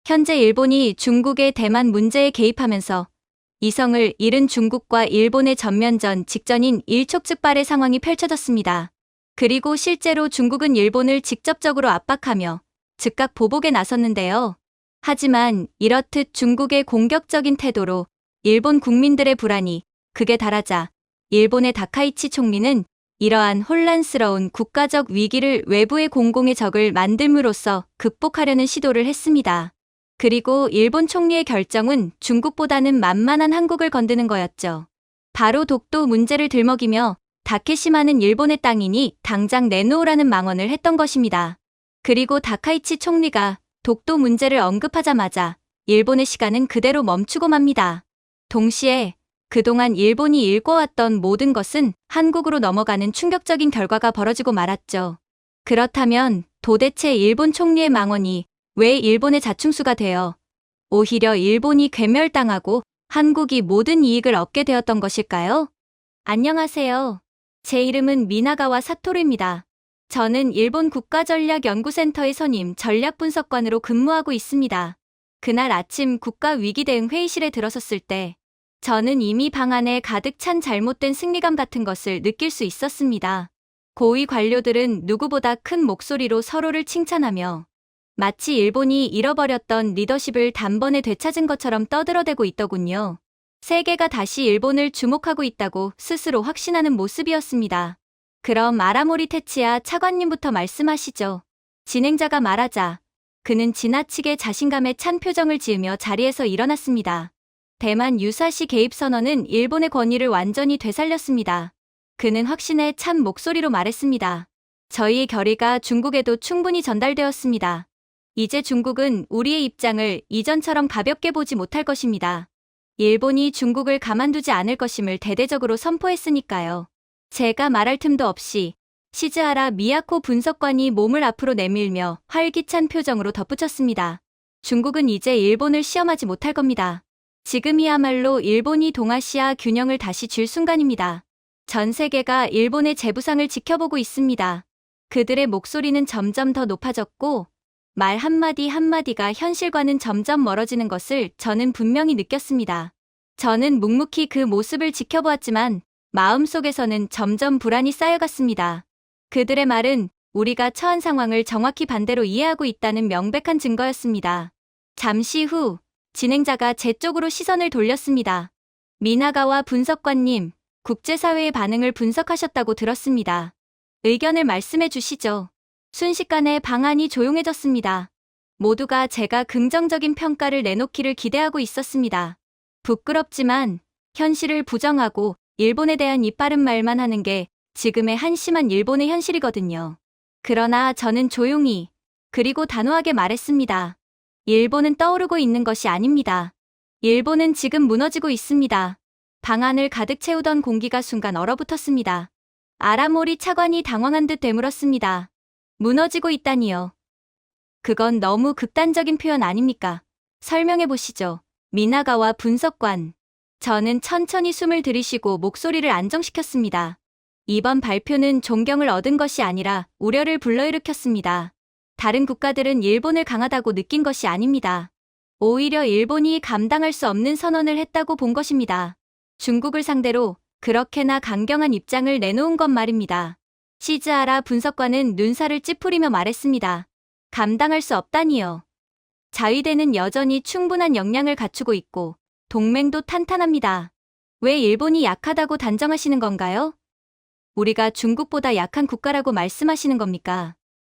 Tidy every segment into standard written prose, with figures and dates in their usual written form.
현재 일본이 중국의 대만 문제에 개입하면서 이성을 잃은 중국과 일본의 전면전 직전인 일촉즉발의 상황이 펼쳐졌습니다. 그리고 실제로 중국은 일본을 직접적으로 압박하며 즉각 보복에 나섰는데요. 하지만 이렇듯 중국의 공격적인 태도로 일본 국민들의 불안이 극에 달하자 일본의 다카이치 총리는 이러한 혼란스러운 국가적 위기를 외부의 공공의 적을 만들므로써 극복하려는 시도를 했습니다. 그리고 일본 총리의 결정은 중국보다는 만만한 한국을 건드는 거였죠. 바로 독도 문제를 들먹이며 다케시마는 일본의 땅이니 당장 내놓으라는 망언을 했던 것입니다. 그리고 다카이치 총리가 독도 문제를 언급하자마자 일본의 시간은 그대로 멈추고 맙니다. 동시에 그동안 일본이 일궈왔던 모든 것은 한국으로 넘어가는 충격적인 결과가 벌어지고 말았죠. 그렇다면 도대체 일본 총리의 망언이 왜 일본의 자충수가 되어 오히려 일본이 괴멸당하고 한국이 모든 이익을 얻게 되었던 것일까요? 안녕하세요. 제 이름은 미나가와 사토루입니다. 저는 일본 국가전략연구센터의 선임 전략분석관으로 근무하고 있습니다. 그날 아침 국가위기대응 회의실에 들어섰을 때 저는 이미 방안에 가득 찬 잘못된 승리감 같은 것을 느낄 수 있었습니다. 고위 관료들은 누구보다 큰 목소리로 서로를 칭찬하며 마치 일본이 잃어버렸던 리더십을 단번에 되찾은 것처럼 떠들어대고 있더군요. 세계가 다시 일본을 주목하고 있다고 스스로 확신하는 모습이었습니다. 그럼 아라모리 테치야 차관님부터 말씀하시죠. 진행자가 말하자 그는 지나치게 자신감에 찬 표정을 지으며 자리에서 일어났습니다. 대만 유사시 개입 선언은 일본의 권위를 완전히 되살렸습니다. 그는 확신에 찬 목소리로 말했습니다. 저희의 결의가 중국에도 충분히 전달되었습니다. 이제 중국은 우리의 입장을 이전처럼 가볍게 보지 못할 것입니다. 일본이 중국을 가만두지 않을 것임을 대대적으로 선포했으니까요. 제가 말할 틈도 없이 시즈하라 미야코 분석관이 몸을 앞으로 내밀며 활기찬 표정으로 덧붙였습니다. 중국은 이제 일본을 시험하지 못할 겁니다. 지금이야말로 일본이 동아시아 균형을 다시 쥘 순간입니다. 전 세계가 일본의 재부상을 지켜보고 있습니다. 그들의 목소리는 점점 더 높아졌고 말 한마디 한마디가 현실과는 점점 멀어지는 것을 저는 분명히 느꼈습니다. 저는 묵묵히 그 모습을 지켜보았지만 마음속에서는 점점 불안이 쌓여갔습니다. 그들의 말은 우리가 처한 상황을 정확히 반대로 이해하고 있다는 명백한 증거였습니다. 잠시 후 진행자가 제 쪽으로 시선을 돌렸습니다. 미나가와 분석관님, 국제사회의 반응을 분석하셨다고 들었습니다. 의견을 말씀해 주시죠. 순식간에 방안이 조용해졌습니다. 모두가 제가 긍정적인 평가를 내놓기를 기대하고 있었습니다. 부끄럽지만 현실을 부정하고 일본에 대한 이빠른 말만 하는 게 지금의 한심한 일본의 현실이거든요. 그러나 저는 조용히 그리고 단호하게 말했습니다. 일본은 떠오르고 있는 것이 아닙니다. 일본은 지금 무너지고 있습니다. 방안을 가득 채우던 공기가 순간 얼어붙었습니다. 아라모리 차관이 당황한 듯 되물었습니다. 무너지고 있다니요. 그건 너무 극단적인 표현 아닙니까? 설명해 보시죠. 미나가와 분석관. 저는 천천히 숨을 들이쉬고 목소리를 안정시켰습니다. 이번 발표는 존경을 얻은 것이 아니라 우려를 불러일으켰습니다. 다른 국가들은 일본을 강하다고 느낀 것이 아닙니다. 오히려 일본이 감당할 수 없는 선언을 했다고 본 것입니다. 중국을 상대로 그렇게나 강경한 입장을 내놓은 것 말입니다. 시즈하라 분석관은 눈살을 찌푸리며 말했습니다. 감당할 수 없다니요. 자위대는 여전히 충분한 역량을 갖추고 있고 동맹도 탄탄합니다. 왜 일본이 약하다고 단정하시는 건가요? 우리가 중국보다 약한 국가라고 말씀하시는 겁니까?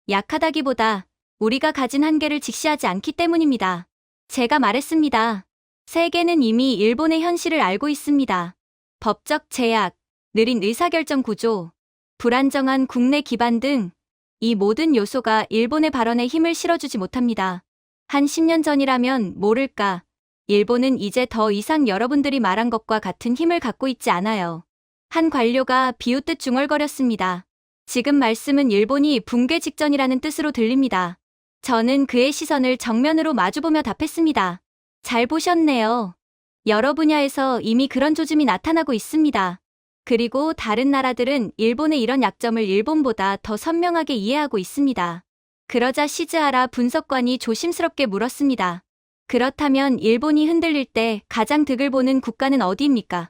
약하다기보다 우리가 가진 한계를 직시하지 않기 때문입니다. 제가 말했습니다. 세계는 이미 일본의 현실을 알고 있습니다. 법적 제약, 느린 의사결정 구조, 불안정한 국내 기반 등 이 모든 요소가 일본의 발언에 힘을 실어주지 못합니다. 한 10년 전이라면 모를까. 일본은 이제 더 이상 여러분들이 말한 것과 같은 힘을 갖고 있지 않아요. 한 관료가 비웃듯 중얼거렸습니다. 지금 말씀은 일본이 붕괴 직전이라는 뜻으로 들립니다. 저는 그의 시선을 정면으로 마주보며 답했습니다. 잘 보셨네요. 여러 분야에서 이미 그런 조짐이 나타나고 있습니다. 그리고 다른 나라들은 일본의 이런 약점을 일본보다 더 선명하게 이해하고 있습니다. 그러자 시즈하라 분석관이 조심스럽게 물었습니다. 그렇다면 일본이 흔들릴 때 가장 득을 보는 국가는 어디입니까?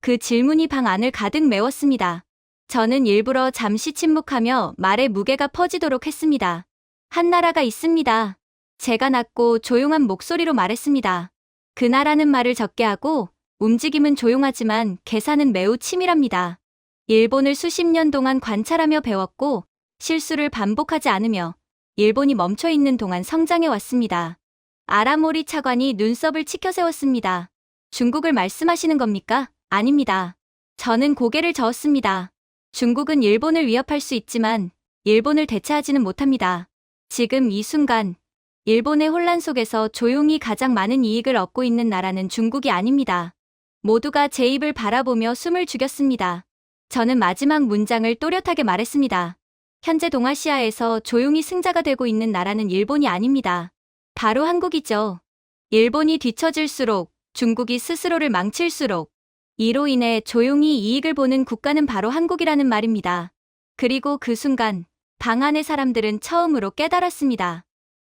그 질문이 방 안을 가득 메웠습니다. 저는 일부러 잠시 침묵하며 말의 무게가 퍼지도록 했습니다. 한 나라가 있습니다. 제가 낮고 조용한 목소리로 말했습니다. 그 나라는 말을 적게 하고 움직임은 조용하지만 계산은 매우 치밀합니다. 일본을 수십 년 동안 관찰하며 배웠고 실수를 반복하지 않으며 일본이 멈춰 있는 동안 성장해 왔습니다. 아라모리 차관이 눈썹을 치켜 세웠습니다. 중국을 말씀하시는 겁니까? 아닙니다. 저는 고개를 저었습니다. 중국은 일본을 위협할 수 있지만 일본을 대체하지는 못합니다. 지금 이 순간 일본의 혼란 속에서 조용히 가장 많은 이익을 얻고 있는 나라는 중국이 아닙니다. 모두가 제 입을 바라보며 숨을 죽였습니다. 저는 마지막 문장을 또렷하게 말했습니다. 현재 동아시아에서 조용히 승자가 되고 있는 나라는 일본이 아닙니다. 바로 한국이죠. 일본이 뒤처질수록 중국이 스스로를 망칠수록 이로 인해 조용히 이익을 보는 국가는 바로 한국이라는 말입니다. 그리고 그 순간 방 안의 사람들은 처음으로 깨달았습니다.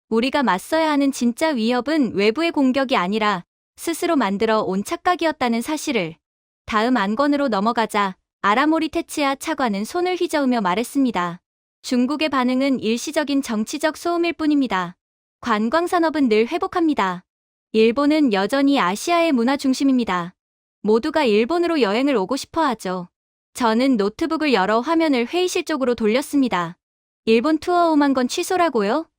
우리가 맞서야 하는 진짜 위협은 외부의 공격이 아니라 스스로 만들어 온 착각이었다는 사실을. 다음 안건으로 넘어가자 아라모리 테츠야 차관은 손을 휘저으며 말했습니다. 중국의 반응은 일시적인 정치적 소음일 뿐입니다. 관광산업은 늘 회복합니다. 일본은 여전히 아시아의 문화 중심입니다. 모두가 일본으로 여행을 오고 싶어 하죠. 저는 노트북을 열어 화면을 회의실 쪽으로 돌렸습니다. 일본 투어 5만 건 취소라고요?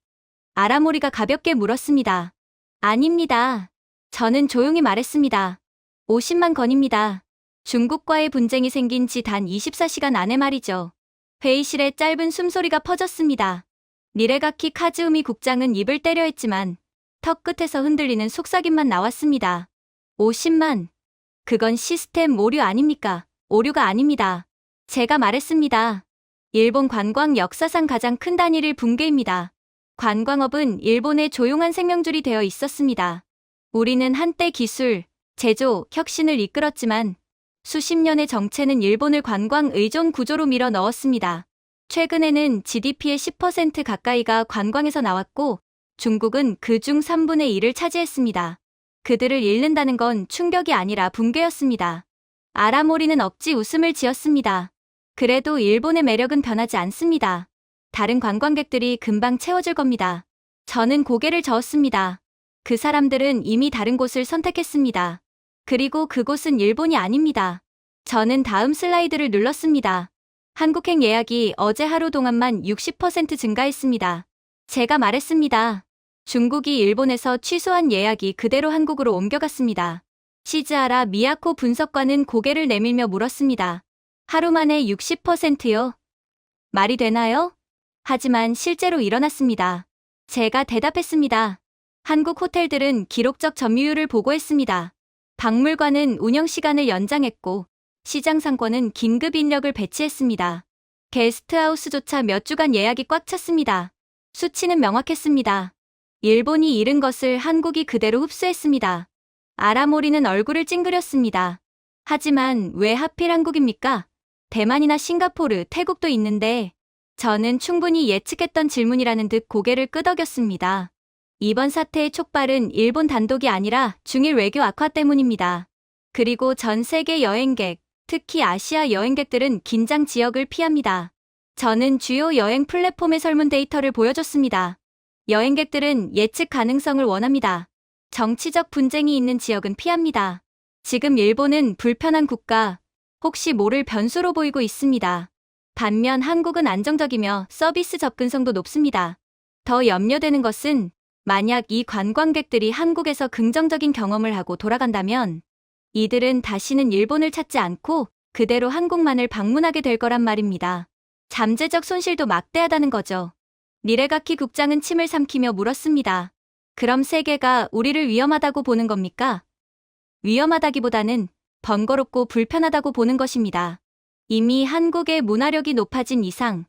아라모리가 가볍게 물었습니다. 아닙니다. 저는 조용히 말했습니다. 50만 건입니다. 중국과의 분쟁이 생긴 지 단 24시간 안에 말이죠. 회의실에 짧은 숨소리가 퍼졌습니다. 니레가키 카즈우미 국장은 입을 때려 했지만 턱 끝에서 흔들리는 속삭임만 나왔습니다. 50만. 그건 시스템 오류 아닙니까? 오류가 아닙니다. 제가 말했습니다. 일본 관광 역사상 가장 큰 단일일 붕괴입니다. 관광업은 일본의 조용한 생명줄이 되어 있었습니다. 우리는 한때 기술, 제조, 혁신을 이끌었지만 수십 년의 정체는 일본을 관광 의존 구조로 밀어 넣었습니다. 최근에는 GDP의 10% 가까이가 관광에서 나왔고 중국은 그중 3분의 1을 차지했습니다. 그들을 잃는다는 건 충격이 아니라 붕괴였습니다. 아라모리는 억지 웃음을 지었습니다. 그래도 일본의 매력은 변하지 않습니다. 다른 관광객들이 금방 채워줄 겁니다. 저는 고개를 저었습니다. 그 사람들은 이미 다른 곳을 선택했습니다. 그리고 그곳은 일본이 아닙니다. 저는 다음 슬라이드를 눌렀습니다. 한국행 예약이 어제 하루 동안만 60% 증가했습니다. 제가 말했습니다. 중국이 일본에서 취소한 예약이 그대로 한국으로 옮겨갔습니다. 시즈하라 미야코 분석관은 고개를 내밀며 물었습니다. 하루 만에 60%요? 말이 되나요? 하지만 실제로 일어났습니다. 제가 대답했습니다. 한국 호텔들은 기록적 점유율을 보고했습니다. 박물관은 운영 시간을 연장했고 시장 상권은 긴급 인력을 배치했습니다. 게스트하우스조차 몇 주간 예약이 꽉 찼습니다. 수치는 명확했습니다. 일본이 잃은 것을 한국이 그대로 흡수했습니다. 아라모리는 얼굴을 찡그렸습니다. 하지만 왜 하필 한국입니까? 대만이나 싱가포르, 태국도 있는데 저는 충분히 예측했던 질문이라는 듯 고개를 끄덕였습니다. 이번 사태의 촉발은 일본 단독이 아니라 중일 외교 악화 때문입니다. 그리고 전 세계 여행객, 특히 아시아 여행객들은 긴장 지역을 피합니다. 저는 주요 여행 플랫폼의 설문 데이터를 보여줬습니다. 여행객들은 예측 가능성을 원합니다. 정치적 분쟁이 있는 지역은 피합니다. 지금 일본은 불편한 국가, 혹시 모를 변수로 보이고 있습니다. 반면 한국은 안정적이며 서비스 접근성도 높습니다. 더 염려되는 것은 만약 이 관광객들이 한국에서 긍정적인 경험을 하고 돌아간다면 이들은 다시는 일본을 찾지 않고 그대로 한국만을 방문하게 될 거란 말입니다. 잠재적 손실도 막대하다는 거죠. 니레가키 국장은 침을 삼키며 물었습니다. 그럼 세계가 우리를 위험하다고 보는 겁니까? 위험하다기보다는 번거롭고 불편하다고 보는 것입니다. 이미 한국의 문화력이 높아진 이상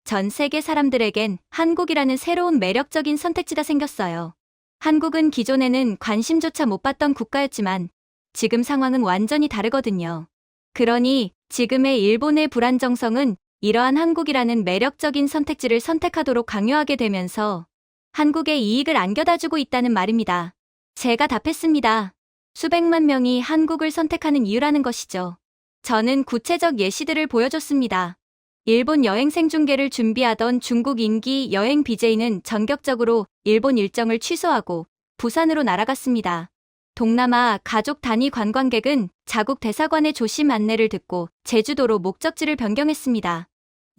전 세계 사람들에겐 한국이라는 새로운 매력적인 선택지가 생겼어요. 한국은 기존에는 관심조차 못 받던 국가였지만 지금 상황은 완전히 다르거든요. 그러니 지금의 일본의 불안정성은 이러한 한국이라는 매력적인 선택지를 선택하도록 강요하게 되면서 한국의 이익을 안겨다주고 있다는 말입니다. 제가 답했습니다. 수백만 명이 한국을 선택하는 이유라는 것이죠. 저는 구체적 예시들을 보여줬습니다. 일본 여행 생중계를 준비하던 중국 인기 여행 BJ는 전격적으로 일본 일정을 취소하고 부산으로 날아갔습니다. 동남아 가족 단위 관광객은 자국 대사관의 조심 안내를 듣고 제주도로 목적지를 변경했습니다.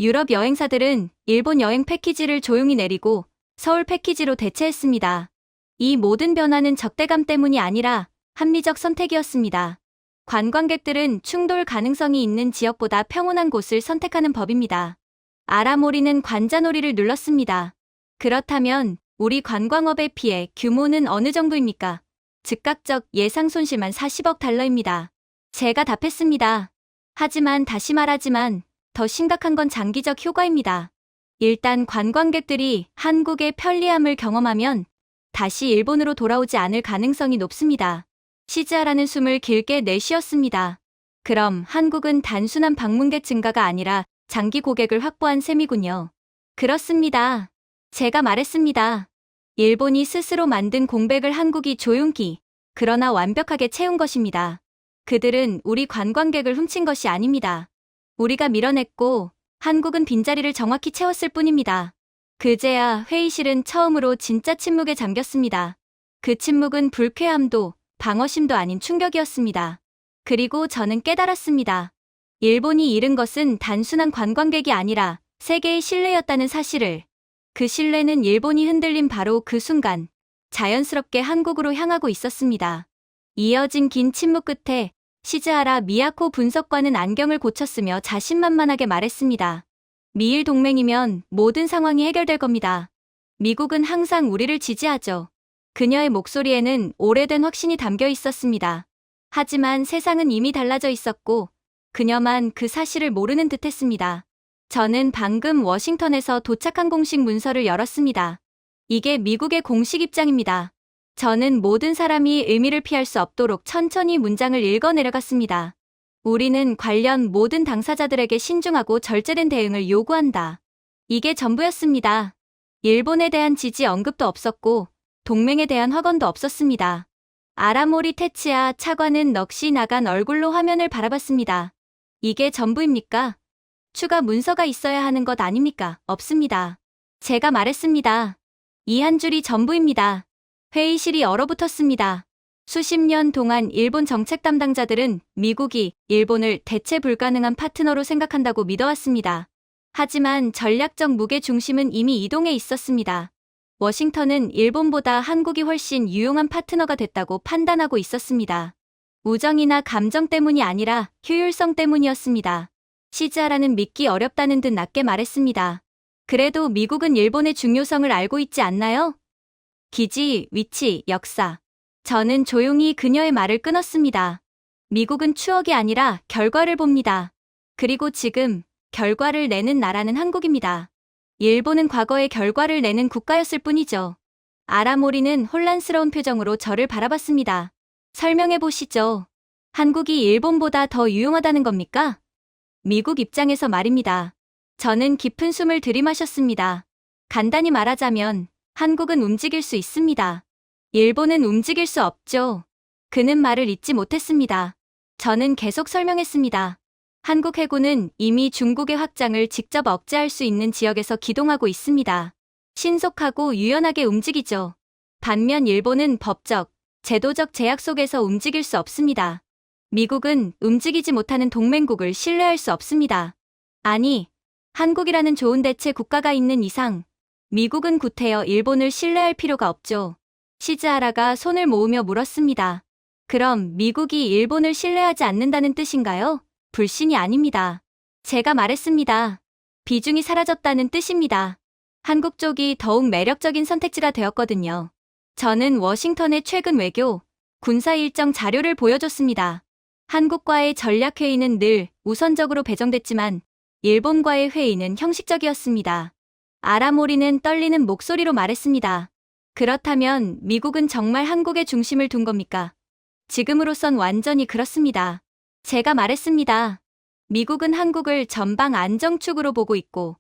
유럽 여행사들은 일본 여행 패키지를 조용히 내리고 서울 패키지로 대체했습니다. 이 모든 변화는 적대감 때문이 아니라 합리적 선택이었습니다. 관광객들은 충돌 가능성이 있는 지역보다 평온한 곳을 선택하는 법입니다. 아라모리는 관자놀이를 눌렀습니다. 그렇다면 우리 관광업의 피해 규모는 어느 정도입니까? 즉각적 예상 손실만 40억 달러입니다. 제가 답했습니다. 하지만 다시 말하지만 더 심각한 건 장기적 효과입니다. 일단 관광객들이 한국의 편리함을 경험하면 다시 일본으로 돌아오지 않을 가능성이 높습니다. 시즈하라는 숨을 길게 내쉬었습니다. 그럼 한국은 단순한 방문객 증가가 아니라 장기 고객을 확보한 셈이군요. 그렇습니다. 제가 말했습니다. 일본이 스스로 만든 공백을 한국이 조용히, 그러나 완벽하게 채운 것입니다. 그들은 우리 관광객을 훔친 것이 아닙니다. 우리가 밀어냈고 한국은 빈자리를 정확히 채웠을 뿐입니다. 그제야 회의실은 처음으로 진짜 침묵에 잠겼습니다. 그 침묵은 불쾌함도 방어심도 아닌 충격이었습니다. 그리고 저는 깨달았습니다. 일본이 잃은 것은 단순한 관광객이 아니라 세계의 신뢰였다는 사실을. 그 신뢰는 일본이 흔들린 바로 그 순간 자연스럽게 한국으로 향하고 있었습니다. 이어진 긴 침묵 끝에 시즈하라 미야코 분석관은 안경을 고쳤으며 자신만만하게 말했습니다. 미일 동맹이면 모든 상황이 해결될 겁니다. 미국은 항상 우리를 지지하죠. 그녀의 목소리에는 오래된 확신이 담겨 있었습니다. 하지만 세상은 이미 달라져 있었고 그녀만 그 사실을 모르는 듯했습니다. 저는 방금 워싱턴에서 도착한 공식 문서를 열었습니다. 이게 미국의 공식 입장입니다. 저는 모든 사람이 의미를 피할 수 없도록 천천히 문장을 읽어 내려갔습니다. 우리는 관련 모든 당사자들에게 신중하고 절제된 대응을 요구한다. 이게 전부였습니다. 일본에 대한 지지 언급도 없었고 동맹에 대한 확언도 없었습니다. 아라모리 테츠야 차관은 넋이 나간 얼굴로 화면을 바라봤습니다. 이게 전부입니까? 추가 문서가 있어야 하는 것 아닙니까? 없습니다. 제가 말했습니다. 이 한 줄이 전부입니다. 회의실이 얼어붙었습니다. 수십 년 동안 일본 정책 담당자들은 미국이 일본을 대체 불가능한 파트너로 생각한다고 믿어왔습니다. 하지만 전략적 무게 중심은 이미 이동해 있었습니다. 워싱턴은 일본보다 한국이 훨씬 유용한 파트너가 됐다고 판단하고 있었습니다. 우정이나 감정 때문이 아니라 효율성 때문이었습니다. 시즈하라는 믿기 어렵다는 듯 낮게 말했습니다. 그래도 미국은 일본의 중요성을 알고 있지 않나요? 기지, 위치, 역사. 저는 조용히 그녀의 말을 끊었습니다. 미국은 추억이 아니라 결과를 봅니다. 그리고 지금 결과를 내는 나라는 한국입니다. 일본은 과거의 결과를 내는 국가였을 뿐이죠. 아라모리는 혼란스러운 표정으로 저를 바라봤습니다. 설명해 보시죠. 한국이 일본보다 더 유용하다는 겁니까? 미국 입장에서 말입니다. 저는 깊은 숨을 들이마셨습니다. 간단히 말하자면 한국은 움직일 수 있습니다. 일본은 움직일 수 없죠. 그는 말을 잇지 못했습니다. 저는 계속 설명했습니다. 한국 해군은 이미 중국의 확장을 직접 억제할 수 있는 지역에서 기동하고 있습니다. 신속하고 유연하게 움직이죠. 반면 일본은 법적, 제도적 제약 속에서 움직일 수 없습니다. 미국은 움직이지 못하는 동맹국을 신뢰할 수 없습니다. 아니, 한국이라는 좋은 대체 국가가 있는 이상 미국은 구태여 일본을 신뢰할 필요가 없죠. 시즈하라가 손을 모으며 물었습니다. 그럼 미국이 일본을 신뢰하지 않는다는 뜻인가요? 불신이 아닙니다. 제가 말했습니다. 비중이 사라졌다는 뜻입니다. 한국 쪽이 더욱 매력적인 선택지가 되었거든요. 저는 워싱턴의 최근 외교, 군사 일정 자료를 보여줬습니다. 한국과의 전략회의는 늘 우선적으로 배정됐지만 일본과의 회의는 형식적이었습니다. 아라모리는 떨리는 목소리로 말했습니다. 그렇다면 미국은 정말 한국에 중심을 둔 겁니까? 지금으로선 완전히 그렇습니다. 제가 말했습니다. 미국은 한국을 전방 안정축으로 보고 있고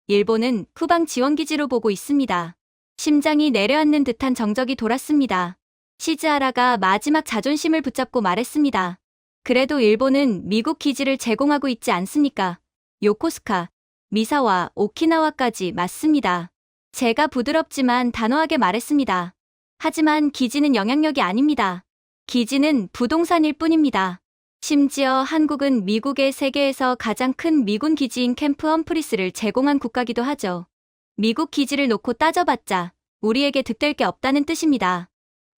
일본은 후방 지원기지로 보고 있습니다. 심장이 내려앉는 듯한 정적이 돌았습니다. 시즈하라가 마지막 자존심을 붙잡고 말했습니다. 그래도 일본은 미국 기지를 제공하고 있지 않습니까? 요코스카, 미사와 오키나와까지 맞습니다. 제가 부드럽지만 단호하게 말했습니다. 하지만 기지는 영향력이 아닙니다. 기지는 부동산일 뿐입니다. 심지어 한국은 미국의 세계에서 가장 큰 미군 기지인 캠프 험프리스를 제공한 국가기도 하죠. 미국 기지를 놓고 따져봤자 우리에게 득될 게 없다는 뜻입니다.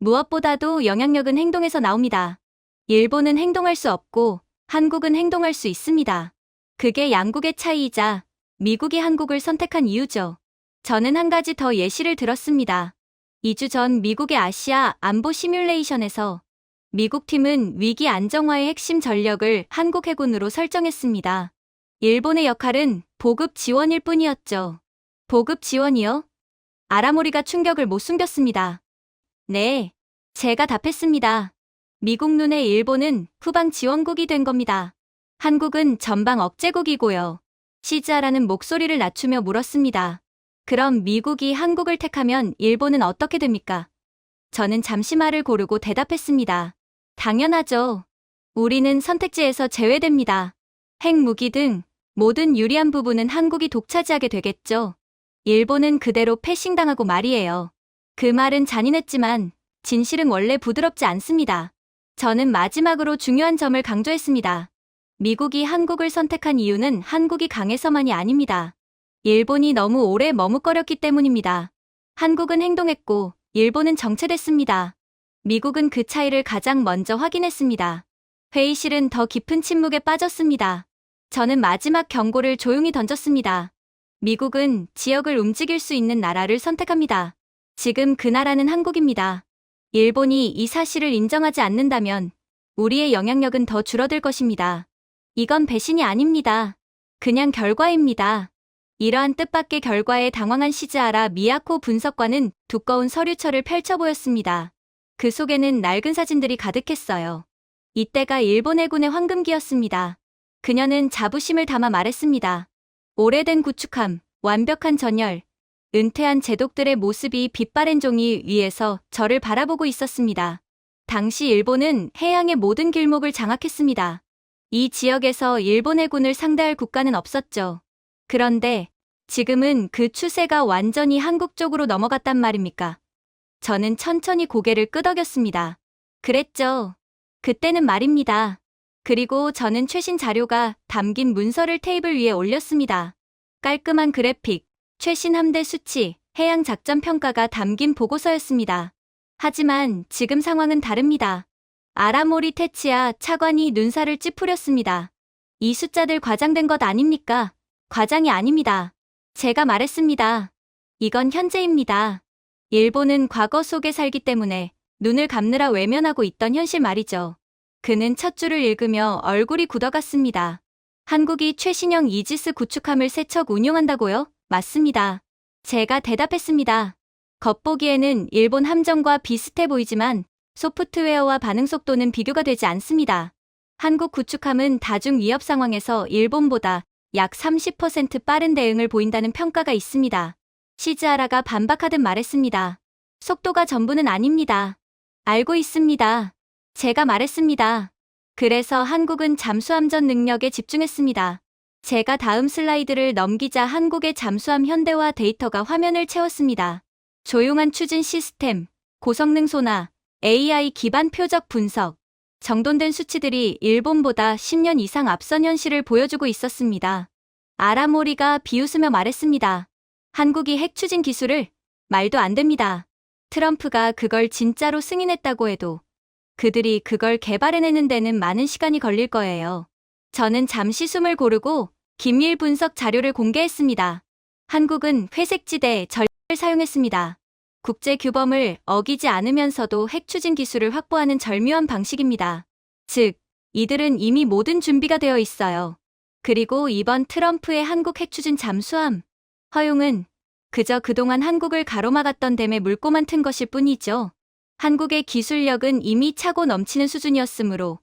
무엇보다도 영향력은 행동에서 나옵니다. 일본은 행동할 수 없고 한국은 행동할 수 있습니다. 그게 양국의 차이이자 미국이 한국을 선택한 이유죠. 저는 한 가지 더 예시를 들었습니다. 2주 전 미국의 아시아 안보 시뮬레이션에서 미국 팀은 위기 안정화의 핵심 전력을 한국 해군으로 설정했습니다. 일본의 역할은 보급 지원일 뿐이었죠. 보급 지원이요? 아라모리가 충격을 못 숨겼습니다. 네, 제가 답했습니다. 미국 눈에 일본은 후방 지원국이 된 겁니다. 한국은 전방 억제국이고요. 시즈하라는 목소리를 낮추며 물었습니다. 그럼 미국이 한국을 택하면 일본은 어떻게 됩니까? 저는 잠시 말을 고르고 대답했습니다. 당연하죠. 우리는 선택지에서 제외됩니다. 핵무기 등 모든 유리한 부분은 한국이 독차지하게 되겠죠. 일본은 그대로 패싱당하고 말이에요. 그 말은 잔인했지만 진실은 원래 부드럽지 않습니다. 저는 마지막으로 중요한 점을 강조했습니다. 미국이 한국을 선택한 이유는 한국이 강해서만이 아닙니다. 일본이 너무 오래 머뭇거렸기 때문입니다. 한국은 행동했고 일본은 정체됐습니다. 미국은 그 차이를 가장 먼저 확인했습니다. 회의실은 더 깊은 침묵에 빠졌습니다. 저는 마지막 경고를 조용히 던졌습니다. 미국은 지역을 움직일 수 있는 나라를 선택합니다. 지금 그 나라는 한국입니다. 일본이 이 사실을 인정하지 않는다면 우리의 영향력은 더 줄어들 것입니다. 이건 배신이 아닙니다. 그냥 결과입니다. 이러한 뜻밖의 결과에 당황한 시즈하라 미야코 분석관은 두꺼운 서류철을 펼쳐 보였습니다. 그 속에는 낡은 사진들이 가득했어요. 이때가 일본 해군의 황금기였습니다. 그녀는 자부심을 담아 말했습니다. 오래된 구축함, 완벽한 전열, 은퇴한 제독들의 모습이 빛바랜 종이 위에서 저를 바라보고 있었습니다. 당시 일본은 해양의 모든 길목을 장악했습니다. 이 지역에서 일본 해군을 상대할 국가는 없었죠. 그런데 지금은 그 추세가 완전히 한국 쪽으로 넘어갔단 말입니까? 저는 천천히 고개를 끄덕였습니다. 그랬죠. 그때는 말입니다. 그리고 저는 최신 자료가 담긴 문서를 테이블 위에 올렸습니다. 깔끔한 그래픽, 최신 함대 수치, 해양 작전 평가가 담긴 보고서였습니다. 하지만 지금 상황은 다릅니다. 아라모리 테치야 차관이 눈살을 찌푸렸습니다. 이 숫자들 과장된 것 아닙니까? 과장이 아닙니다. 제가 말했습니다. 이건 현재입니다. 일본은 과거 속에 살기 때문에 눈을 감느라 외면하고 있던 현실 말이죠. 그는 첫 줄을 읽으며 얼굴이 굳어갔습니다. 한국이 최신형 이지스 구축함을 세 척 운용한다고요? 맞습니다. 제가 대답했습니다. 겉보기에는 일본 함정과 비슷해 보이지만 소프트웨어와 반응 속도는 비교가 되지 않습니다. 한국 구축함은 다중 위협 상황에서 일본보다 약 30% 빠른 대응을 보인다는 평가가 있습니다. 시즈하라가 반박하듯 말했습니다. 속도가 전부는 아닙니다. 알고 있습니다. 제가 말했습니다. 그래서 한국은 잠수함전 능력에 집중했습니다. 제가 다음 슬라이드를 넘기자 한국의 잠수함 현대화 데이터가 화면을 채웠습니다. 조용한 추진 시스템, 고성능 소나, AI 기반 표적 분석, 정돈된 수치들이 일본보다 10년 이상 앞선 현실을 보여주고 있었습니다. 아라모리가 비웃으며 말했습니다. 한국이 핵 추진 기술을? 말도 안 됩니다. 트럼프가 그걸 진짜로 승인했다고 해도 그들이 그걸 개발해내는 데는 많은 시간이 걸릴 거예요. 저는 잠시 숨을 고르고 기밀 분석 자료를 공개했습니다. 한국은 회색지대 전략을 사용했습니다. 국제 규범을 어기지 않으면서도 핵 추진 기술을 확보하는 절묘한 방식입니다. 즉, 이들은 이미 모든 준비가 되어 있어요. 그리고 이번 트럼프의 한국 핵 추진 잠수함 허용은 그저 그동안 한국을 가로막았던 댐에 물꼬만 튼 것일 뿐이죠. 한국의 기술력은 이미 차고 넘치는 수준이었으므로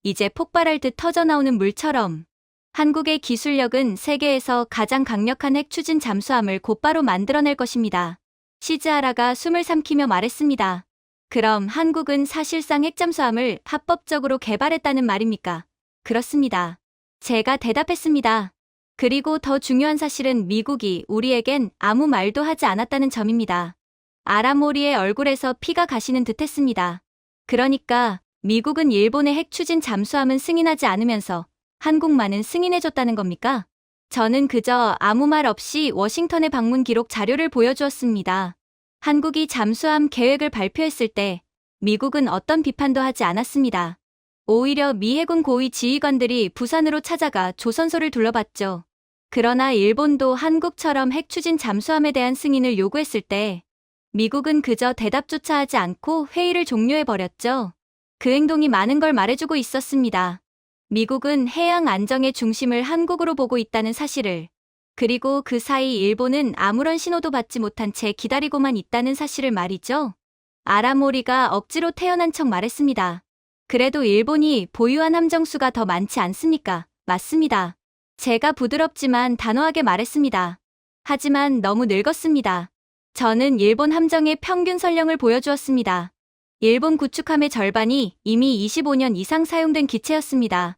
이제 폭발할 듯 터져나오는 물처럼 한국의 기술력은 세계에서 가장 강력한 핵 추진 잠수함을 곧바로 만들어낼 것입니다. 시즈하라가 숨을 삼키며 말했습니다. 그럼 한국은 사실상 핵잠수함을 합법적으로 개발했다는 말입니까? 그렇습니다. 제가 대답했습니다. 그리고 더 중요한 사실은 미국이 우리에겐 아무 말도 하지 않았다는 점입니다. 아라모리의 얼굴에서 피가 가시는 듯 했습니다. 그러니까 미국은 일본의 핵 추진 잠수함은 승인하지 않으면서 한국만은 승인해줬다는 겁니까? 저는 그저 아무 말 없이 워싱턴의 방문 기록 자료를 보여주었습니다. 한국이 잠수함 계획을 발표했을 때 미국은 어떤 비판도 하지 않았습니다. 오히려 미 해군 고위 지휘관들이 부산으로 찾아가 조선소를 둘러봤죠. 그러나 일본도 한국처럼 핵 추진 잠수함에 대한 승인을 요구했을 때 미국은 그저 대답조차 하지 않고 회의를 종료해버렸죠. 그 행동이 많은 걸 말해주고 있었습니다. 미국은 해양 안정의 중심을 한국으로 보고 있다는 사실을, 그리고 그 사이 일본은 아무런 신호도 받지 못한 채 기다리고만 있다는 사실을 말이죠. 아라모리가 억지로 태어난 척 말했습니다. 그래도 일본이 보유한 함정수가 더 많지 않습니까? 맞습니다. 제가 부드럽지만 단호하게 말했습니다. 하지만 너무 늙었습니다. 저는 일본 함정의 평균 선령을 보여주었습니다. 일본 구축함의 절반이 이미 25년 이상 사용된 기체였습니다.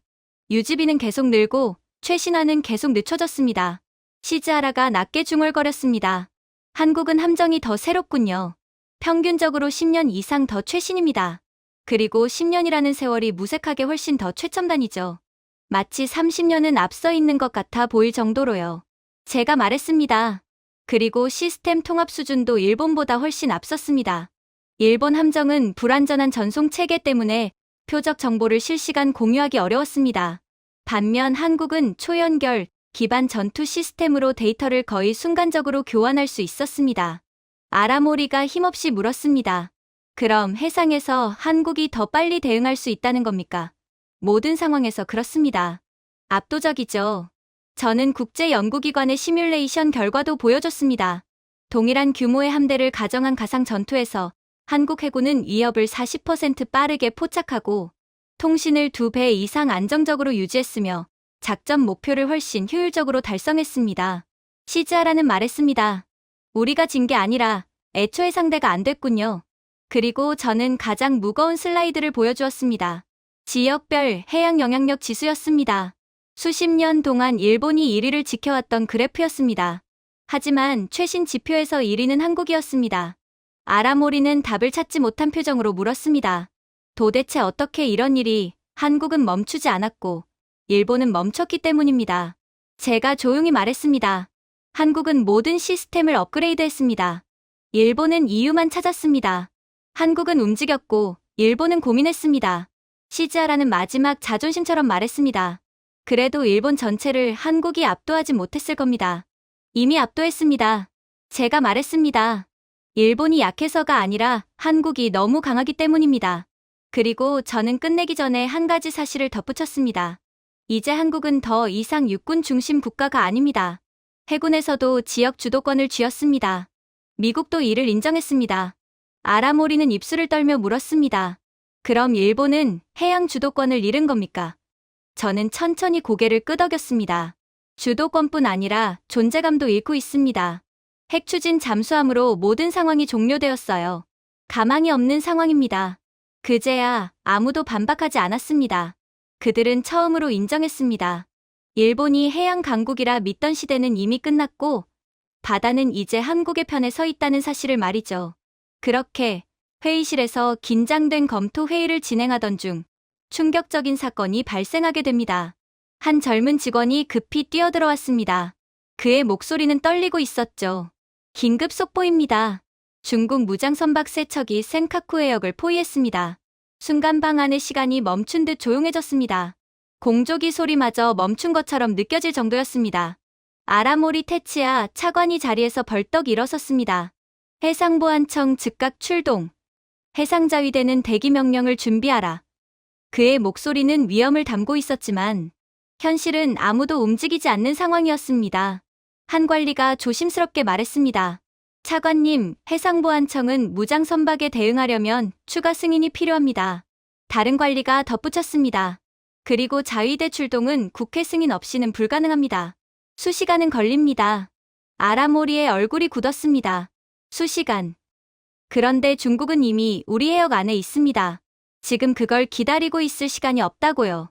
유지비는 계속 늘고 최신화는 계속 늦춰졌습니다. 시즈하라가 낮게 중얼거렸습니다. 한국은 함정이 더 새롭군요. 평균적으로 10년 이상 더 최신입니다. 그리고 10년이라는 세월이 무색하게 훨씬 더 최첨단이죠. 마치 30년은 앞서 있는 것 같아 보일 정도로요. 제가 말했습니다. 그리고 시스템 통합 수준도 일본보다 훨씬 앞섰습니다. 일본 함정은 불완전한 전송 체계 때문에 표적 정보를 실시간 공유하기 어려웠습니다. 반면 한국은 초연결 기반 전투 시스템으로 데이터를 거의 순간적으로 교환할 수 있었습니다. 아라모리가 힘없이 물었습니다. 그럼 해상에서 한국이 더 빨리 대응할 수 있다는 겁니까? 모든 상황에서 그렇습니다. 압도적이죠. 저는 국제연구기관의 시뮬레이션 결과도 보여줬습니다. 동일한 규모의 함대를 가정한 가상 전투에서 한국 해군은 위협을 40% 빠르게 포착하고 통신을 2배 이상 안정적으로 유지했으며 작전 목표를 훨씬 효율적으로 달성했습니다. 시즈하라는 말했습니다. 우리가 진 게 아니라 애초에 상대가 안 됐군요. 그리고 저는 가장 무거운 슬라이드를 보여주었습니다. 지역별 해양 영향력 지수였습니다. 수십 년 동안 일본이 1위를 지켜왔던 그래프였습니다. 하지만 최신 지표에서 1위는 한국이었습니다. 아라모리는 답을 찾지 못한 표정으로 물었습니다. 도대체 어떻게 이런 일이, 한국은 멈추지 않았고 일본은 멈췄기 때문입니다. 제가 조용히 말했습니다. 한국은 모든 시스템을 업그레이드했습니다. 일본은 이유만 찾았습니다. 한국은 움직였고 일본은 고민했습니다. 시즈하라는 마지막 자존심처럼 말했습니다. 그래도 일본 전체를 한국이 압도하지 못했을 겁니다. 이미 압도했습니다. 제가 말했습니다. 일본이 약해서가 아니라 한국이 너무 강하기 때문입니다. 그리고 저는 끝내기 전에 한 가지 사실을 덧붙였습니다. 이제 한국은 더 이상 육군 중심 국가가 아닙니다. 해군에서도 지역 주도권을 쥐었습니다. 미국도 이를 인정했습니다. 아라모리는 입술을 떨며 물었습니다. 그럼 일본은 해양 주도권을 잃은 겁니까? 저는 천천히 고개를 끄덕였습니다. 주도권뿐 아니라 존재감도 잃고 있습니다. 핵 추진 잠수함으로 모든 상황이 종료되었어요. 가망이 없는 상황입니다. 그제야 아무도 반박하지 않았습니다. 그들은 처음으로 인정했습니다. 일본이 해양 강국이라 믿던 시대는 이미 끝났고 바다는 이제 한국의 편에 서 있다는 사실을 말이죠. 그렇게 회의실에서 긴장된 검토 회의를 진행하던 중 충격적인 사건이 발생하게 됩니다. 한 젊은 직원이 급히 뛰어들어왔습니다. 그의 목소리는 떨리고 있었죠. 긴급 속보입니다. 중국 무장선박 세척이 센카쿠 해역을 포위했습니다. 순간 방 안의 시간이 멈춘 듯 조용해졌습니다. 공조기 소리마저 멈춘 것처럼 느껴질 정도였습니다. 아라모리 테치야 차관이 자리에서 벌떡 일어섰습니다. 해상보안청 즉각 출동. 해상자위대는 대기 명령을 준비하라. 그의 목소리는 위험을 담고 있었지만 현실은 아무도 움직이지 않는 상황이었습니다. 한 관리가 조심스럽게 말했습니다. 차관님, 해상보안청은 무장선박에 대응하려면 추가 승인이 필요합니다. 다른 관리가 덧붙였습니다. 그리고 자위대 출동은 국회 승인 없이는 불가능합니다. 수시간은 걸립니다. 아라모리의 얼굴이 굳었습니다. 수시간. 그런데 중국은 이미 우리 해역 안에 있습니다. 지금 그걸 기다리고 있을 시간이 없다고요.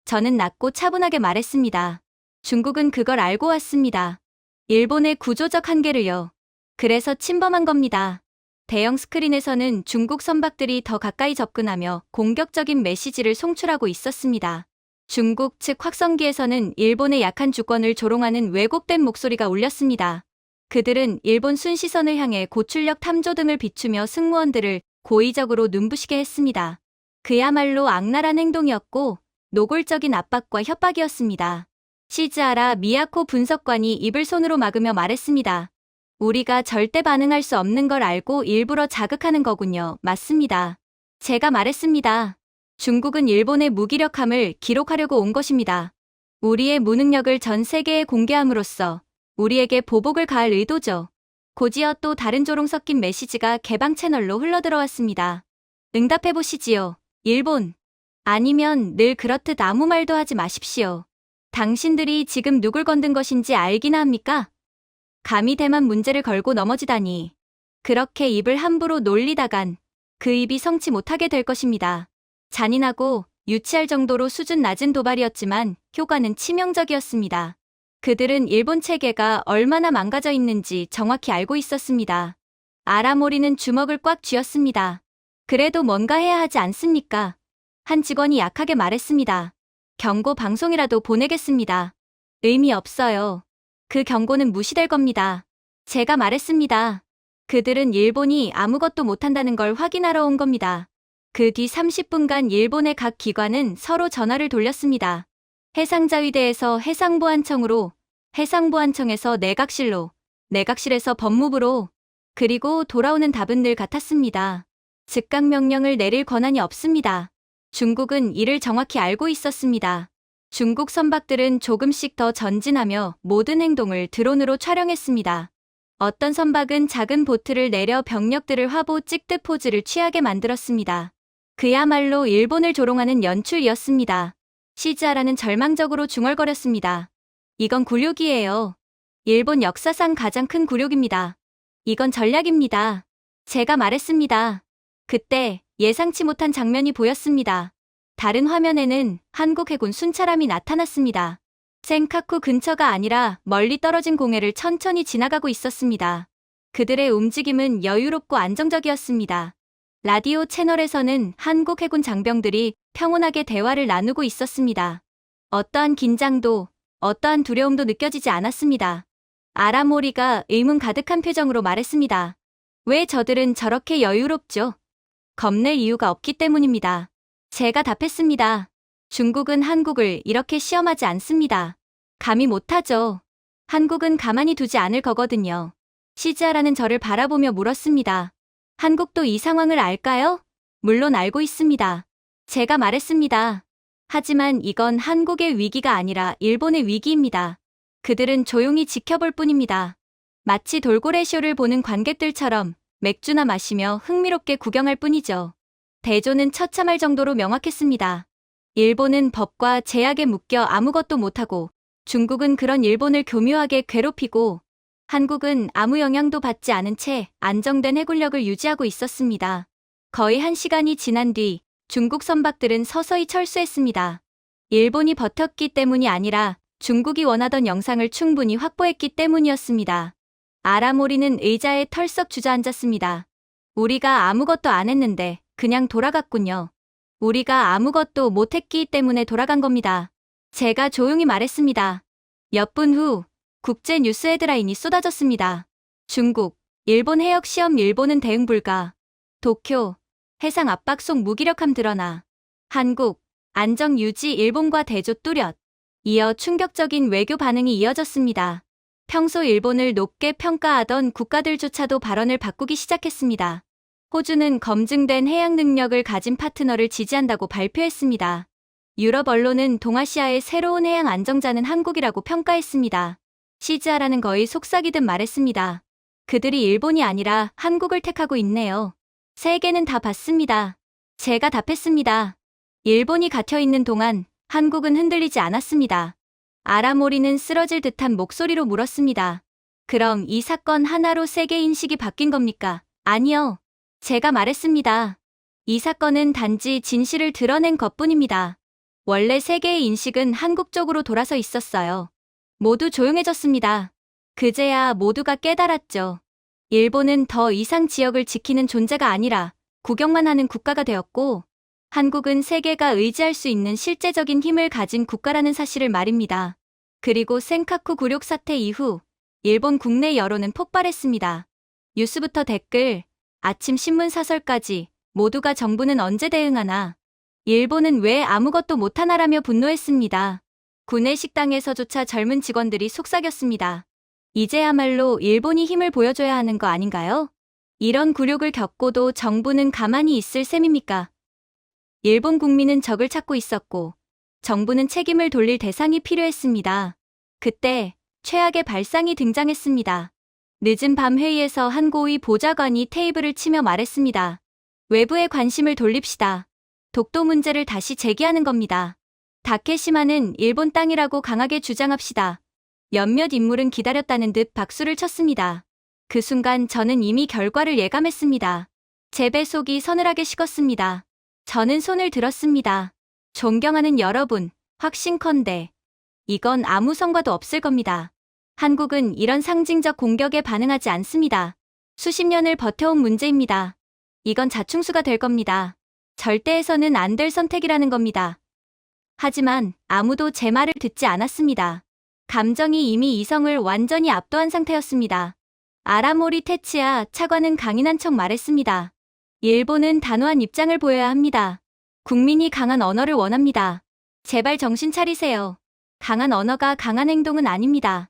저는 낮고 차분하게 말했습니다. 중국은 그걸 알고 왔습니다. 일본의 구조적 한계를요. 그래서 침범한 겁니다. 대형 스크린에서는 중국 선박들이 더 가까이 접근하며 공격적인 메시지를 송출하고 있었습니다. 중국 측 확성기에서는 일본의 약한 주권을 조롱하는 왜곡된 목소리가 울렸습니다. 그들은 일본 순시선을 향해 고출력 탐조 등을 비추며 승무원들을 고의적으로 눈부시게 했습니다. 그야말로 악랄한 행동이었고 노골적인 압박과 협박이었습니다. 시즈하라 미야코 분석관이 입을 손으로 막으며 말했습니다. 우리가 절대 반응할 수 없는 걸 알고 일부러 자극하는 거군요. 맞습니다. 제가 말했습니다. 중국은 일본의 무기력함을 기록하려고 온 것입니다. 우리의 무능력을 전 세계에 공개함으로써 우리에게 보복을 가할 의도죠. 곧이어 또 다른 조롱 섞인 메시지가 개방 채널로 흘러들어왔습니다. 응답해보시지요. 일본. 아니면 늘 그렇듯 아무 말도 하지 마십시오. 당신들이 지금 누굴 건든 것인지 알기나 합니까? 감히 대만 문제를 걸고 넘어지다니. 그렇게 입을 함부로 놀리다간 그 입이 성치 못하게 될 것입니다. 잔인하고 유치할 정도로 수준 낮은 도발이었지만 효과는 치명적이었습니다. 그들은 일본 체계가 얼마나 망가져 있는지 정확히 알고 있었습니다. 아라모리는 주먹을 꽉 쥐었습니다. 그래도 뭔가 해야 하지 않습니까? 한 직원이 약하게 말했습니다. 경고 방송이라도 보내겠습니다. 의미 없어요. 그 경고는 무시될 겁니다. 제가 말했습니다. 그들은 일본이 아무것도 못한다는 걸 확인하러 온 겁니다. 그 뒤 30분간 일본의 각 기관은 서로 전화를 돌렸습니다. 해상자위대에서 해상보안청으로, 해상보안청에서 내각실로, 내각실에서 법무부로, 그리고 돌아오는 답은 늘 같았습니다. 즉각 명령을 내릴 권한이 없습니다. 중국은 이를 정확히 알고 있었습니다. 중국 선박들은 조금씩 더 전진하며 모든 행동을 드론으로 촬영했습니다. 어떤 선박은 작은 보트를 내려 병력들을 화보 찍듯 포즈를 취하게 만들었습니다. 그야말로 일본을 조롱하는 연출이었습니다. 시즈하라는 절망적으로 중얼거렸습니다. 이건 굴욕이에요. 일본 역사상 가장 큰 굴욕입니다. 이건 전략입니다. 제가 말했습니다. 그때 예상치 못한 장면이 보였습니다. 다른 화면에는 한국 해군 순찰함이 나타났습니다. 센카쿠 근처가 아니라 멀리 떨어진 공해를 천천히 지나가고 있었습니다. 그들의 움직임은 여유롭고 안정적이었습니다. 라디오 채널에서는 한국 해군 장병들이 평온하게 대화를 나누고 있었습니다. 어떠한 긴장도, 어떠한 두려움도 느껴지지 않았습니다. 아라모리가 의문 가득한 표정으로 말했습니다. 왜 저들은 저렇게 여유롭죠? 겁낼 이유가 없기 때문입니다. 제가 답했습니다. 중국은 한국을 이렇게 시험하지 않습니다. 감히 못하죠. 한국은 가만히 두지 않을 거거든요. 시즈하라는 저를 바라보며 물었습니다. 한국도 이 상황을 알까요? 물론 알고 있습니다. 제가 말했습니다. 하지만 이건 한국의 위기가 아니라 일본의 위기입니다. 그들은 조용히 지켜볼 뿐입니다. 마치 돌고래 쇼를 보는 관객들처럼 맥주나 마시며 흥미롭게 구경할 뿐이죠. 대조는 처참할 정도로 명확했습니다. 일본은 법과 제약에 묶여 아무것도 못하고 중국은 그런 일본을 교묘하게 괴롭히고 한국은 아무 영향도 받지 않은 채 안정된 해군력을 유지하고 있었습니다. 거의 1시간이 지난 뒤 중국 선박들은 서서히 철수했습니다. 일본이 버텼기 때문이 아니라 중국이 원하던 영상을 충분히 확보했기 때문이었습니다. 아라모리는 의자에 털썩 주저앉았습니다. 우리가 아무것도 안 했는데 그냥 돌아갔군요. 우리가 아무것도 못했기 때문에 돌아간 겁니다. 제가 조용히 말했습니다. 몇 분 후 국제 뉴스 헤드라인이 쏟아졌습니다. 중국, 일본 해역 시험 일본은 대응 불가. 도쿄, 해상 압박 속 무기력함 드러나. 한국, 안정 유지 일본과 대조 뚜렷. 이어 충격적인 외교 반응이 이어졌습니다. 평소 일본을 높게 평가하던 국가들조차도 발언을 바꾸기 시작했습니다. 호주는 검증된 해양 능력을 가진 파트너를 지지한다고 발표했습니다. 유럽 언론은 동아시아의 새로운 해양 안정자는 한국이라고 평가했습니다. 시즈하라는 거의 속삭이듯 말했습니다. 그들이 일본이 아니라 한국을 택하고 있네요. 세계는 다 봤습니다. 제가 답했습니다. 일본이 갇혀있는 동안 한국은 흔들리지 않았습니다. 아라모리는 쓰러질 듯한 목소리로 물었습니다. 그럼 이 사건 하나로 세계 인식이 바뀐 겁니까? 아니요. 제가 말했습니다. 이 사건은 단지 진실을 드러낸 것뿐입니다. 원래 세계의 인식은 한국 쪽으로 돌아서 있었어요. 모두 조용해졌습니다. 그제야 모두가 깨달았죠. 일본은 더 이상 지역을 지키는 존재가 아니라 구경만 하는 국가가 되었고, 한국은 세계가 의지할 수 있는 실제적인 힘을 가진 국가라는 사실을 말입니다. 그리고 센카쿠 굴욕 사태 이후 일본 국내 여론은 폭발했습니다. 뉴스부터 댓글, 아침 신문 사설까지 모두가 정부는 언제 대응하나, 일본은 왜 아무것도 못하나라며 분노했습니다. 구내 식당에서조차 젊은 직원들이 속삭였습니다. 이제야말로 일본이 힘을 보여줘야 하는 거 아닌가요? 이런 굴욕을 겪고도 정부는 가만히 있을 셈입니까? 일본 국민은 적을 찾고 있었고, 정부는 책임을 돌릴 대상이 필요했습니다. 그때 최악의 발상이 등장했습니다. 늦은 밤 회의에서 한 고위 보좌관이 테이블을 치며 말했습니다. 외부에 관심을 돌립시다. 독도 문제를 다시 제기하는 겁니다. 다케시마는 일본 땅이라고 강하게 주장합시다. 몇몇 인물은 기다렸다는 듯 박수를 쳤습니다. 그 순간 저는 이미 결과를 예감했습니다. 제 배속이 서늘하게 식었습니다. 저는 손을 들었습니다. 존경하는 여러분, 확신컨대 이건 아무 성과도 없을 겁니다. 한국은 이런 상징적 공격에 반응하지 않습니다. 수십 년을 버텨온 문제입니다. 이건 자충수가 될 겁니다. 절대 해서는 안 될 선택이라는 겁니다. 하지만 아무도 제 말을 듣지 않았습니다. 감정이 이미 이성을 완전히 압도한 상태였습니다. 아라모리 테츠야 차관은 강인한 척 말했습니다. 일본은 단호한 입장을 보여야 합니다. 국민이 강한 언어를 원합니다. 제발 정신 차리세요. 강한 언어가 강한 행동은 아닙니다.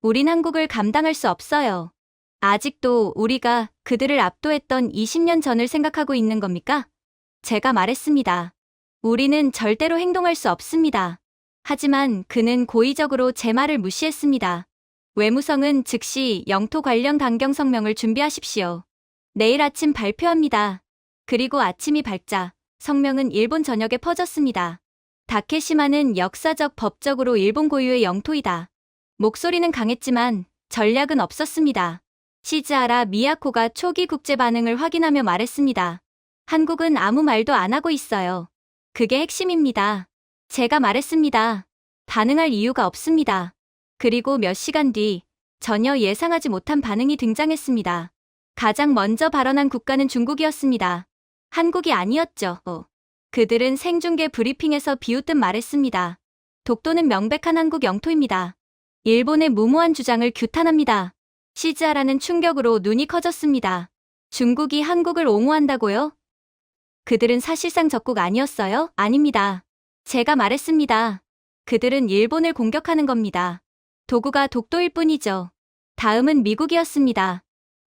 우린 한국을 감당할 수 없어요. 아직도 우리가 그들을 압도했던 20년 전을 생각하고 있는 겁니까? 제가 말했습니다. 우리는 절대로 행동할 수 없습니다. 하지만 그는 고의적으로 제 말을 무시했습니다. 외무성은 즉시 영토 관련 강경 성명을 준비하십시오. 내일 아침 발표합니다. 그리고 아침이 밝자 성명은 일본 전역에 퍼졌습니다. 다케시마는 역사적 법적으로 일본 고유의 영토이다. 목소리는 강했지만 전략은 없었습니다. 시즈하라 미야코가 초기 국제 반응을 확인하며 말했습니다. 한국은 아무 말도 안 하고 있어요. 그게 핵심입니다. 제가 말했습니다. 반응할 이유가 없습니다. 그리고 몇 시간 뒤 전혀 예상하지 못한 반응이 등장했습니다. 가장 먼저 발언한 국가는 중국이었습니다. 한국이 아니었죠. 그들은 생중계 브리핑에서 비웃듯 말했습니다. 독도는 명백한 한국 영토입니다. 일본의 무모한 주장을 규탄합니다. 시즈하라는 충격으로 눈이 커졌습니다. 중국이 한국을 옹호한다고요? 그들은 사실상 적국 아니었어요? 아닙니다. 제가 말했습니다. 그들은 일본을 공격하는 겁니다. 도구가 독도일 뿐이죠. 다음은 미국이었습니다.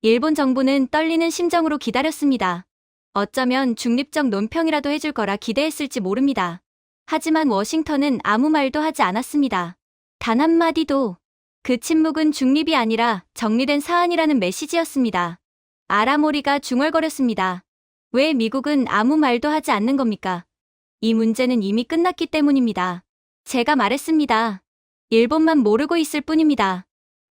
일본 정부는 떨리는 심정으로 기다렸습니다. 어쩌면 중립적 논평이라도 해줄 거라 기대했을지 모릅니다. 하지만 워싱턴은 아무 말도 하지 않았습니다. 단 한마디도. 그 침묵은 중립이 아니라 정리된 사안이라는 메시지였습니다. 아라모리가 중얼거렸습니다. 왜 미국은 아무 말도 하지 않는 겁니까? 이 문제는 이미 끝났기 때문입니다. 제가 말했습니다. 일본만 모르고 있을 뿐입니다.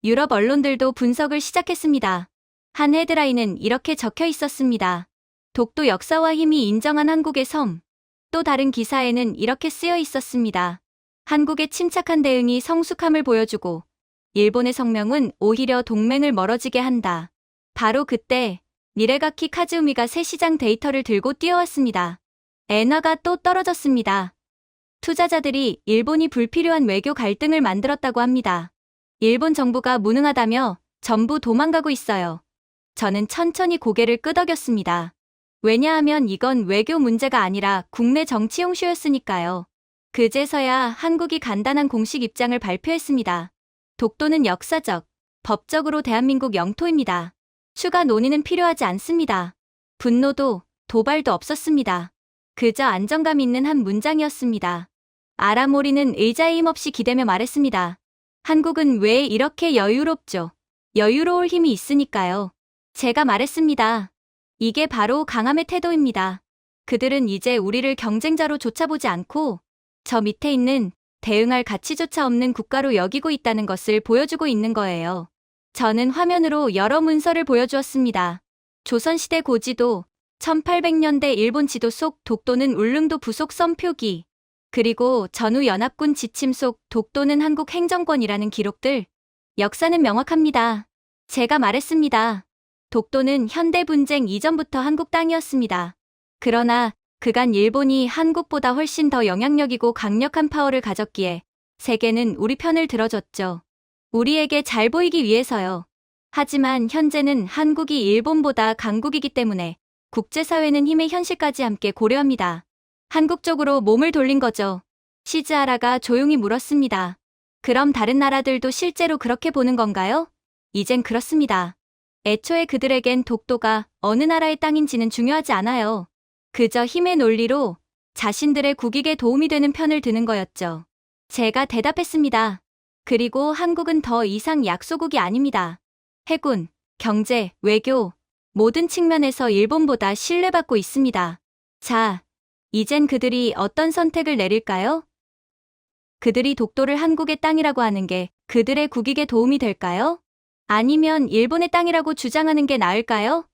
유럽 언론들도 분석을 시작했습니다. 한 헤드라인은 이렇게 적혀 있었습니다. 독도 역사와 힘이 인정한 한국의 섬. 또 다른 기사에는 이렇게 쓰여 있었습니다. 한국의 침착한 대응이 성숙함을 보여주고 일본의 성명은 오히려 동맹을 멀어지게 한다. 바로 그때 니레가키 카즈우미가 새 시장 데이터를 들고 뛰어왔습니다. 엔화가 또 떨어졌습니다. 투자자들이 일본이 불필요한 외교 갈등을 만들었다고 합니다. 일본 정부가 무능하다며 전부 도망가고 있어요. 저는 천천히 고개를 끄덕였습니다. 왜냐하면 이건 외교 문제가 아니라 국내 정치용 쇼였으니까요. 그제서야 한국이 간단한 공식 입장을 발표했습니다. 독도는 역사적, 법적으로 대한민국 영토입니다. 추가 논의는 필요하지 않습니다. 분노도 도발도 없었습니다. 그저 안정감 있는 한 문장이었습니다. 아라모리는 의자에 힘없이 기대며 말했습니다. 한국은 왜 이렇게 여유롭죠? 여유로울 힘이 있으니까요. 제가 말했습니다. 이게 바로 강함의 태도입니다. 그들은 이제 우리를 경쟁자로 쫓아보지 않고 저 밑에 있는 대응할 가치조차 없는 국가로 여기고 있다는 것을 보여주고 있는 거예요. 저는 화면으로 여러 문서를 보여주었습니다. 조선시대 고지도, 1800년대 일본 지도 속 독도는 울릉도 부속 섬 표기, 그리고 전후 연합군 지침 속 독도는 한국 행정권이라는 기록들. 역사는 명확합니다. 제가 말했습니다. 독도는 현대 분쟁 이전부터 한국 땅이었습니다. 그러나 그간 일본이 한국보다 훨씬 더 영향력이고 강력한 파워를 가졌기에 세계는 우리 편을 들어줬죠. 우리에게 잘 보이기 위해서요. 하지만 현재는 한국이 일본보다 강국이기 때문에 국제사회는 힘의 현실까지 함께 고려합니다. 한국 쪽으로 몸을 돌린 거죠. 시즈하라가 조용히 물었습니다. 그럼 다른 나라들도 실제로 그렇게 보는 건가요? 이젠 그렇습니다. 애초에 그들에겐 독도가 어느 나라의 땅인지는 중요하지 않아요. 그저 힘의 논리로 자신들의 국익에 도움이 되는 편을 드는 거였죠. 제가 대답했습니다. 그리고 한국은 더 이상 약소국이 아닙니다. 해군, 경제, 외교, 모든 측면에서 일본보다 신뢰받고 있습니다. 자, 이젠 그들이 어떤 선택을 내릴까요? 그들이 독도를 한국의 땅이라고 하는 게 그들의 국익에 도움이 될까요? 아니면 일본의 땅이라고 주장하는 게 나을까요?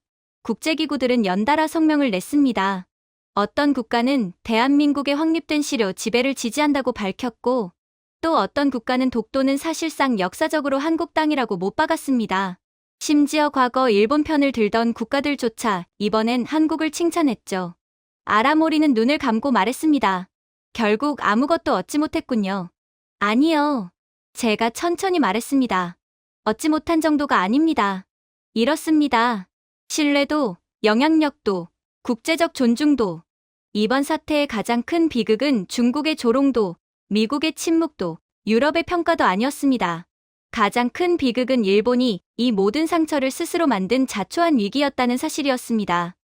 국제기구들은 연달아 성명을 냈습니다. 어떤 국가는 대한민국의 확립된 시료 지배를 지지한다고 밝혔고, 또 어떤 국가는 독도는 사실상 역사적으로 한국 땅이라고 못 박았습니다. 심지어 과거 일본 편을 들던 국가들조차 이번엔 한국을 칭찬했죠. 아라모리는 눈을 감고 말했습니다. 결국 아무것도 얻지 못했군요. 아니요. 제가 천천히 말했습니다. 얻지 못한 정도가 아닙니다. 이렇습니다. 신뢰도, 영향력도, 국제적 존중도. 이번 사태의 가장 큰 비극은 중국의 조롱도, 미국의 침묵도, 유럽의 평가도 아니었습니다. 가장 큰 비극은 일본이 이 모든 상처를 스스로 만든 자초한 위기였다는 사실이었습니다.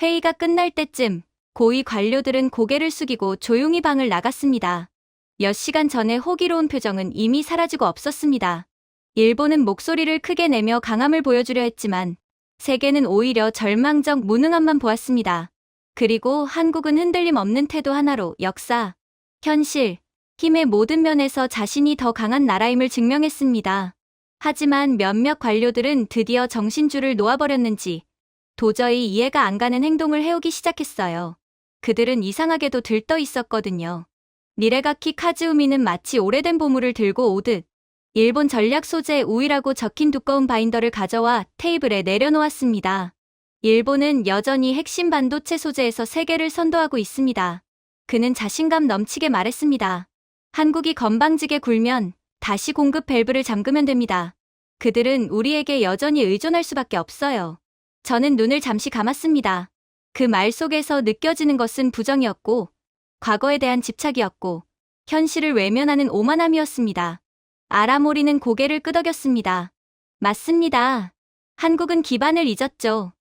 회의가 끝날 때쯤 고위 관료들은 고개를 숙이고 조용히 방을 나갔습니다. 몇 시간 전의 호기로운 표정은 이미 사라지고 없었습니다. 일본은 목소리를 크게 내며 강함을 보여주려 했지만 세계는 오히려 절망적 무능함만 보았습니다. 그리고 한국은 흔들림 없는 태도 하나로 역사, 현실, 힘의 모든 면에서 자신이 더 강한 나라임을 증명했습니다. 하지만 몇몇 관료들은 드디어 정신줄을 놓아버렸는지 도저히 이해가 안 가는 행동을 해오기 시작했어요. 그들은 이상하게도 들떠 있었거든요. 니레가키 카즈우미는 마치 오래된 보물을 들고 오듯 일본 전략 소재 우위라고 적힌 두꺼운 바인더를 가져와 테이블에 내려놓았습니다. 일본은 여전히 핵심 반도체 소재에서 세계를 선도하고 있습니다. 그는 자신감 넘치게 말했습니다. 한국이 건방지게 굴면 다시 공급 밸브를 잠그면 됩니다. 그들은 우리에게 여전히 의존할 수밖에 없어요. 저는 눈을 잠시 감았습니다. 그 말 속에서 느껴지는 것은 부정이었고, 과거에 대한 집착이었고, 현실을 외면하는 오만함이었습니다. 아라모리는 고개를 끄덕였습니다. 맞습니다. 한국은 기반을 잊었죠.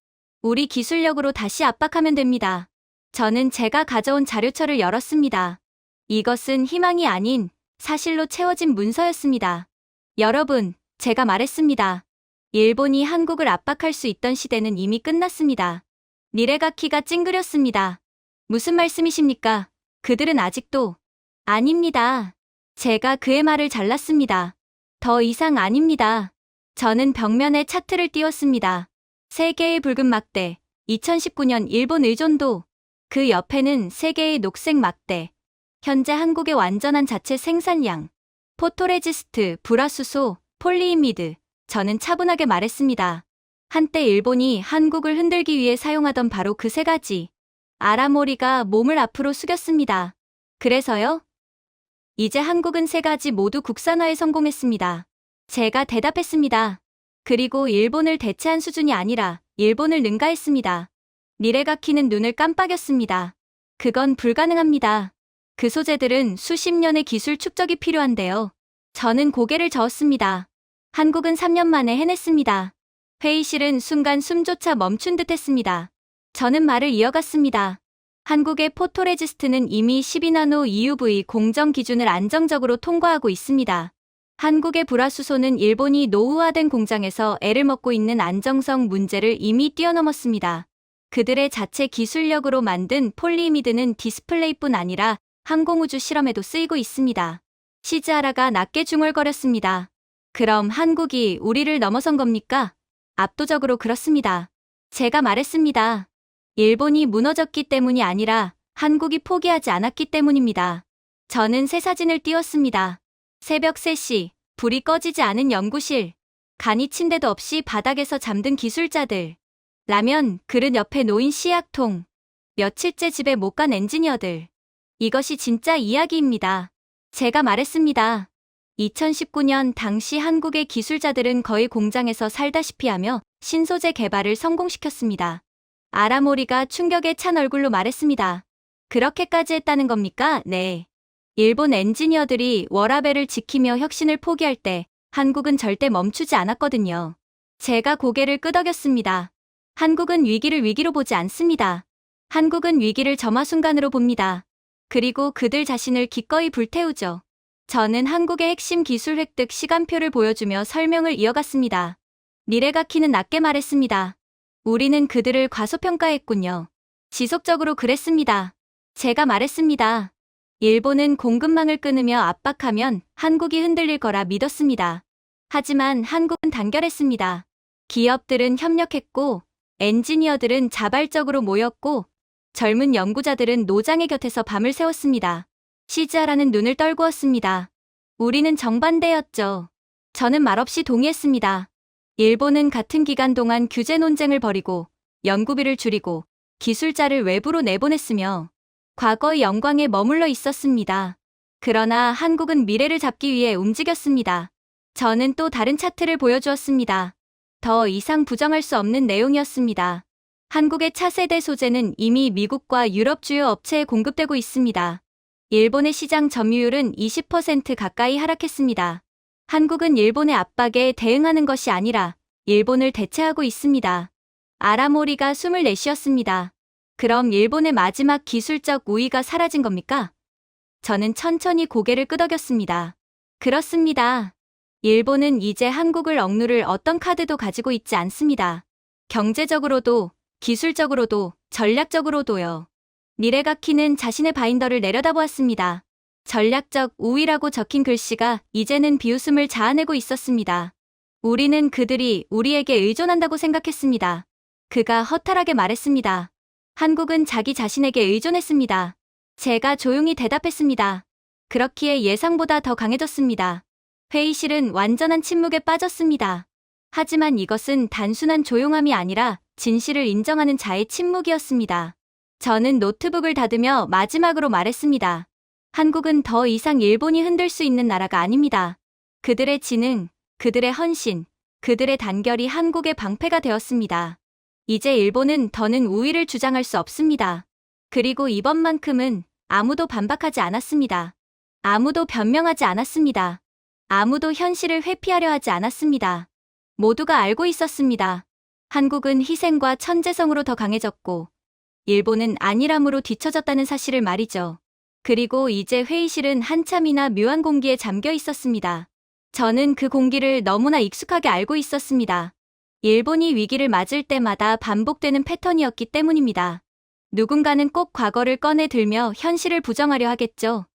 우리 기술력으로 다시 압박하면 됩니다. 저는 제가 가져온 자료처를 열었습니다. 이것은 희망이 아닌 사실로 채워진 문서였습니다. 여러분, 제가 말했습니다. 일본이 한국을 압박할 수 있던 시대는 이미 끝났습니다. 니레가키가 찡그렸습니다. 무슨 말씀이십니까? 그들은 아직도. 아닙니다. 제가 그의 말을 잘랐습니다. 더 이상 아닙니다. 저는 벽면에 차트를 띄웠습니다. 세 개의 붉은 막대, 2019년 일본 의존도. 그 옆에는 세 개의 녹색 막대. 현재 한국의 완전한 자체 생산량. 포토레지스트, 불화수소, 폴리이미드. 저는 차분하게 말했습니다. 한때 일본이 한국을 흔들기 위해 사용하던 바로 그 세 가지. 아라모리가 몸을 앞으로 숙였습니다. 그래서요? 이제 한국은 세 가지 모두 국산화에 성공했습니다. 제가 대답했습니다. 그리고 일본을 대체한 수준이 아니라 일본을 능가했습니다. 니레가키는 눈을 깜빡였습니다. 그건 불가능합니다. 그 소재들은 수십 년의 기술 축적이 필요한데요. 저는 고개를 저었습니다. 한국은 3년 만에 해냈습니다. 회의실은 순간 숨조차 멈춘 듯 했습니다. 저는 말을 이어갔습니다. 한국의 포토레지스트는 이미 12나노 EUV 공정 기준을 안정적으로 통과하고 있습니다. 한국의 불화수소는 일본이 노후화된 공장에서 애를 먹고 있는 안정성 문제를 이미 뛰어넘었습니다. 그들의 자체 기술력으로 만든 폴리이미드는 디스플레이뿐 아니라 항공우주 실험에도 쓰이고 있습니다. 시즈하라가 낮게 중얼거렸습니다. 그럼 한국이 우리를 넘어선 겁니까? 압도적으로 그렇습니다. 제가 말했습니다. 일본이 무너졌기 때문이 아니라 한국이 포기하지 않았기 때문입니다. 저는 새 사진을 띄웠습니다. 새벽 3시, 불이 꺼지지 않은 연구실, 간이 침대도 없이 바닥에서 잠든 기술자들, 라면 그릇 옆에 놓인 씨앗통, 며칠째 집에 못 간 엔지니어들. 이것이 진짜 이야기입니다. 제가 말했습니다. 2019년 당시 한국의 기술자들은 거의 공장에서 살다시피 하며 신소재 개발을 성공시켰습니다. 아라모리가 충격에 찬 얼굴로 말했습니다. 그렇게까지 했다는 겁니까? 네. 일본 엔지니어들이 워라밸을 지키며 혁신을 포기할 때 한국은 절대 멈추지 않았거든요. 제가 고개를 끄덕였습니다. 한국은 위기를 위기로 보지 않습니다. 한국은 위기를 점화순간으로 봅니다. 그리고 그들 자신을 기꺼이 불태우죠. 저는 한국의 핵심 기술 획득 시간표를 보여주며 설명을 이어갔습니다. 니레가키는 낮게 말했습니다. 우리는 그들을 과소평가했군요. 지속적으로 그랬습니다. 제가 말했습니다. 일본은 공급망을 끊으며 압박하면 한국이 흔들릴 거라 믿었습니다. 하지만 한국은 단결했습니다. 기업들은 협력했고, 엔지니어들은 자발적으로 모였고, 젊은 연구자들은 노장의 곁에서 밤을 새웠습니다. 시즈하라는 눈을 떨구었습니다. 우리는 정반대였죠. 저는 말없이 동의했습니다. 일본은 같은 기간 동안 규제 논쟁을 벌이고, 연구비를 줄이고, 기술자를 외부로 내보냈으며, 과거의 영광에 머물러 있었습니다. 그러나 한국은 미래를 잡기 위해 움직였습니다. 저는 또 다른 차트를 보여주었습니다. 더 이상 부정할 수 없는 내용이었습니다. 한국의 차세대 소재는 이미 미국과 유럽 주요 업체에 공급되고 있습니다. 일본의 시장 점유율은 20% 가까이 하락했습니다. 한국은 일본의 압박에 대응하는 것이 아니라 일본을 대체하고 있습니다. 아라모리가 숨을 내쉬었습니다. 그럼 일본의 마지막 기술적 우위가 사라진 겁니까? 저는 천천히 고개를 끄덕였습니다. 그렇습니다. 일본은 이제 한국을 억누를 어떤 카드도 가지고 있지 않습니다. 경제적으로도, 기술적으로도, 전략적으로도요. 니레가키는 자신의 바인더를 내려다보았습니다. 전략적 우위라고 적힌 글씨가 이제는 비웃음을 자아내고 있었습니다. 우리는 그들이 우리에게 의존한다고 생각했습니다. 그가 허탈하게 말했습니다. 한국은 자기 자신에게 의존했습니다. 제가 조용히 대답했습니다. 그렇기에 예상보다 더 강해졌습니다. 회의실은 완전한 침묵에 빠졌습니다. 하지만 이것은 단순한 조용함이 아니라 진실을 인정하는 자의 침묵이었습니다. 저는 노트북을 닫으며 마지막으로 말했습니다. 한국은 더 이상 일본이 흔들 수 있는 나라가 아닙니다. 그들의 지능, 그들의 헌신, 그들의 단결이 한국의 방패가 되었습니다. 이제 일본은 더는 우위를 주장할 수 없습니다. 그리고 이번만큼은 아무도 반박하지 않았습니다. 아무도 변명하지 않았습니다. 아무도 현실을 회피하려 하지 않았습니다. 모두가 알고 있었습니다. 한국은 희생과 천재성으로 더 강해졌고, 일본은 안일함으로 뒤처졌다는 사실을 말이죠. 그리고 이제 회의실은 한참이나 묘한 공기에 잠겨 있었습니다. 저는 그 공기를 너무나 익숙하게 알고 있었습니다. 일본이 위기를 맞을 때마다 반복되는 패턴이었기 때문입니다. 누군가는 꼭 과거를 꺼내 들며 현실을 부정하려 하겠죠.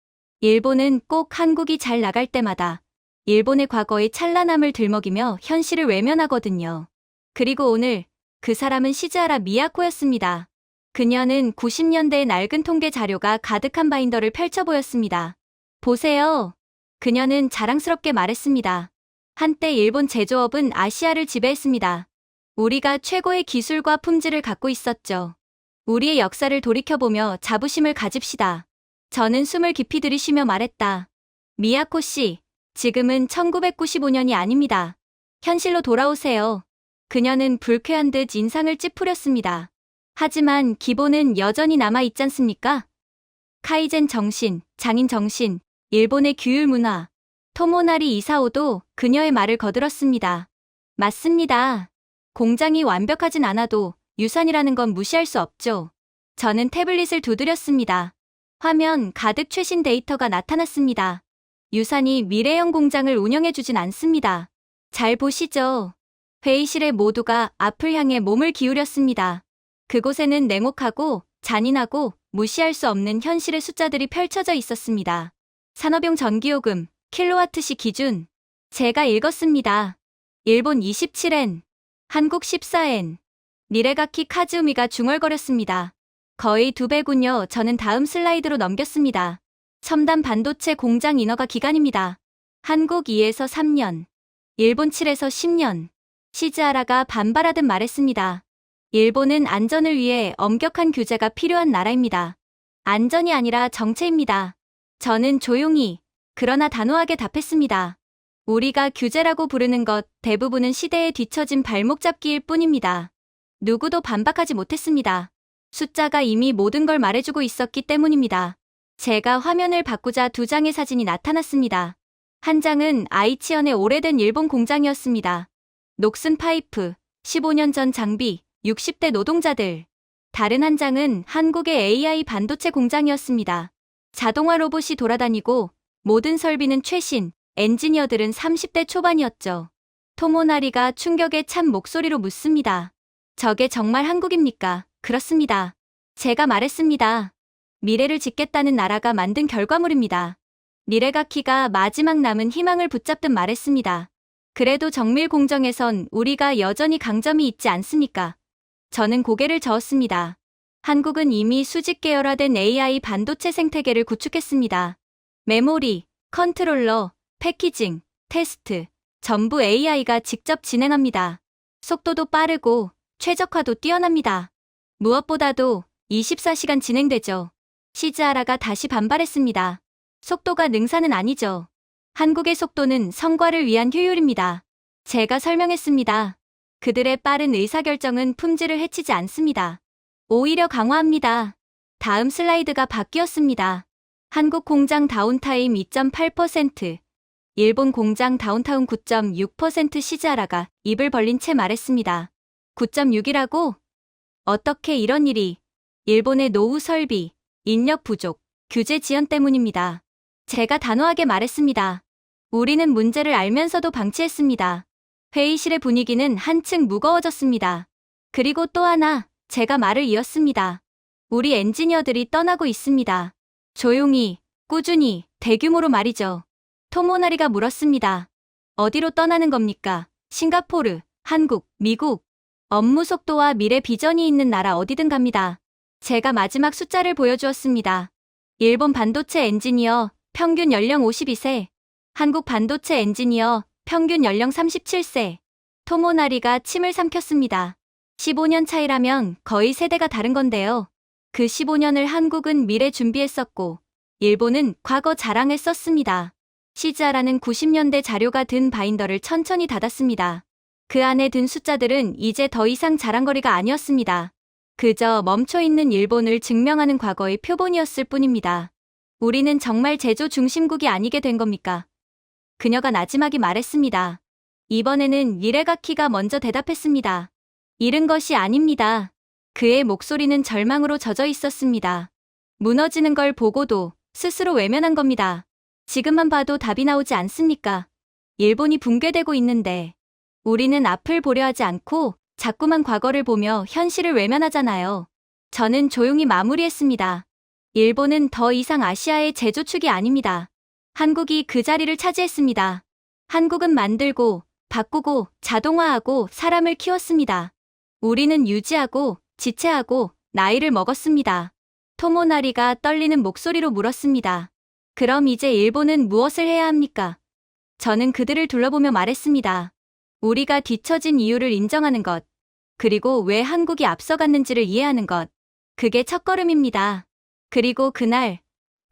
일본은 꼭 한국이 잘 나갈 때마다 일본의 과거의 찬란함을 들먹이며 현실을 외면하거든요. 그리고 오늘 그 사람은 시즈하라 미야코였습니다. 그녀는 90년대의 낡은 통계 자료가 가득한 바인더를 펼쳐 보였습니다. 보세요. 그녀는 자랑스럽게 말했습니다. 한때 일본 제조업은 아시아를 지배했습니다. 우리가 최고의 기술과 품질을 갖고 있었죠. 우리의 역사를 돌이켜보며 자부심을 가집시다. 저는 숨을 깊이 들이쉬며 말했다. 미야코 씨, 지금은 1995년이 아닙니다. 현실로 돌아오세요. 그녀는 불쾌한 듯 인상을 찌푸렸습니다. 하지만 기본은 여전히 남아있지 않습니까? 카이젠 정신, 장인 정신, 일본의 규율 문화. 토모나리 이사오도 그녀의 말을 거들었습니다. 맞습니다. 공장이 완벽하진 않아도 유산이라는 건 무시할 수 없죠. 저는 태블릿을 두드렸습니다. 화면 가득 최신 데이터가 나타났습니다. 유산이 미래형 공장을 운영해주진 않습니다. 잘 보시죠. 회의실의 모두가 앞을 향해 몸을 기울였습니다. 그곳에는 냉혹하고 잔인하고 무시할 수 없는 현실의 숫자들이 펼쳐져 있었습니다. 산업용 전기요금, 킬로와트시 기준. 제가 읽었습니다. 일본 27엔, 한국 14엔. 니레가키 카즈우미가 중얼거렸습니다. 거의 2배군요. 저는 다음 슬라이드로 넘겼습니다. 첨단 반도체 공장 인허가 기간입니다. 한국 2에서 3년, 일본 7에서 10년. 시즈하라가 반발하듯 말했습니다. 일본은 안전을 위해 엄격한 규제가 필요한 나라입니다. 안전이 아니라 정체입니다. 저는 조용히, 그러나 단호하게 답했습니다. 우리가 규제라고 부르는 것 대부분은 시대에 뒤처진 발목 잡기일 뿐입니다. 누구도 반박하지 못했습니다. 숫자가 이미 모든 걸 말해주고 있었기 때문입니다. 제가 화면을 바꾸자 2장의 사진이 나타났습니다. 한 장은 아이치현의 오래된 일본 공장이었습니다. 녹슨 파이프, 15년 전 장비, 60대 노동자들. 다른 한 장은 한국의 AI 반도체 공장이었습니다. 자동화 로봇이 돌아다니고 모든 설비는 최신, 엔지니어들은 30대 초반이었죠. 토모나리가 충격에 찬 목소리로 묻습니다. 저게 정말 한국입니까? 그렇습니다. 제가 말했습니다. 미래를 짓겠다는 나라가 만든 결과물입니다. 니레가키가 마지막 남은 희망을 붙잡듯 말했습니다. 그래도 정밀 공정에선 우리가 여전히 강점이 있지 않습니까? 저는 고개를 저었습니다. 한국은 이미 수직 계열화된 AI 반도체 생태계를 구축했습니다. 메모리, 컨트롤러, 패키징, 테스트, 전부 AI가 직접 진행합니다. 속도도 빠르고 최적화도 뛰어납니다. 무엇보다도 24시간 진행되죠. 시즈하라가 다시 반발했습니다. 속도가 능사는 아니죠. 한국의 속도는 성과를 위한 효율입니다. 제가 설명했습니다. 그들의 빠른 의사결정은 품질을 해치지 않습니다. 오히려 강화합니다. 다음 슬라이드가 바뀌었습니다. 한국 공장 다운타임 2.8%, 일본 공장 다운타운 9.6%. 시즈하라가 입을 벌린 채 말했습니다. 9.6이라고? 어떻게 이런 일이? 일본의 노후 설비, 인력 부족, 규제 지연 때문입니다. 제가 단호하게 말했습니다. 우리는 문제를 알면서도 방치했습니다. 회의실의 분위기는 한층 무거워졌습니다. 그리고 또 하나, 제가 말을 이었습니다. 우리 엔지니어들이 떠나고 있습니다. 조용히, 꾸준히, 대규모로 말이죠. 토모나리가 물었습니다. 어디로 떠나는 겁니까? 싱가포르, 한국, 미국. 업무 속도와 미래 비전이 있는 나라 어디든 갑니다. 제가 마지막 숫자를 보여주었습니다. 일본 반도체 엔지니어 평균 연령 52세, 한국 반도체 엔지니어 평균 연령 37세. 토모나리가 침을 삼켰습니다. 15년 차이라면 거의 세대가 다른 건데요. 그 15년을 한국은 미래 준비했었고, 일본은 과거 자랑했었습니다. 시즈하라는 90년대 자료가 든 바인더를 천천히 닫았습니다. 그 안에 든 숫자들은 이제 더 이상 자랑거리가 아니었습니다. 그저 멈춰있는 일본을 증명하는 과거의 표본이었을 뿐입니다. 우리는 정말 제조 중심국이 아니게 된 겁니까? 그녀가 나지막이 말했습니다. 이번에는 니레가키가 먼저 대답했습니다. 잃은 것이 아닙니다. 그의 목소리는 절망으로 젖어 있었습니다. 무너지는 걸 보고도 스스로 외면한 겁니다. 지금만 봐도 답이 나오지 않습니까? 일본이 붕괴되고 있는데 우리는 앞을 보려 하지 않고 자꾸만 과거를 보며 현실을 외면하잖아요. 저는 조용히 마무리했습니다. 일본은 더 이상 아시아의 제조축이 아닙니다. 한국이 그 자리를 차지했습니다. 한국은 만들고, 바꾸고, 자동화하고 사람을 키웠습니다. 우리는 유지하고, 지체하고, 나이를 먹었습니다. 토모나리가 떨리는 목소리로 물었습니다. 그럼 이제 일본은 무엇을 해야 합니까? 저는 그들을 둘러보며 말했습니다. 우리가 뒤처진 이유를 인정하는 것, 그리고 왜 한국이 앞서갔는지를 이해하는 것, 그게 첫걸음입니다. 그리고 그날,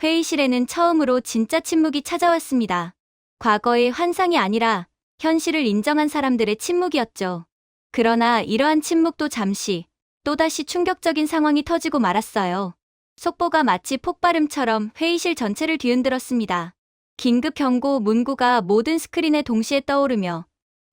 회의실에는 처음으로 진짜 침묵이 찾아왔습니다. 과거의 환상이 아니라 현실을 인정한 사람들의 침묵이었죠. 그러나 이러한 침묵도 잠시, 또다시 충격적인 상황이 터지고 말았어요. 속보가 마치 폭발음처럼 회의실 전체를 뒤흔들었습니다. 긴급 경고 문구가 모든 스크린에 동시에 떠오르며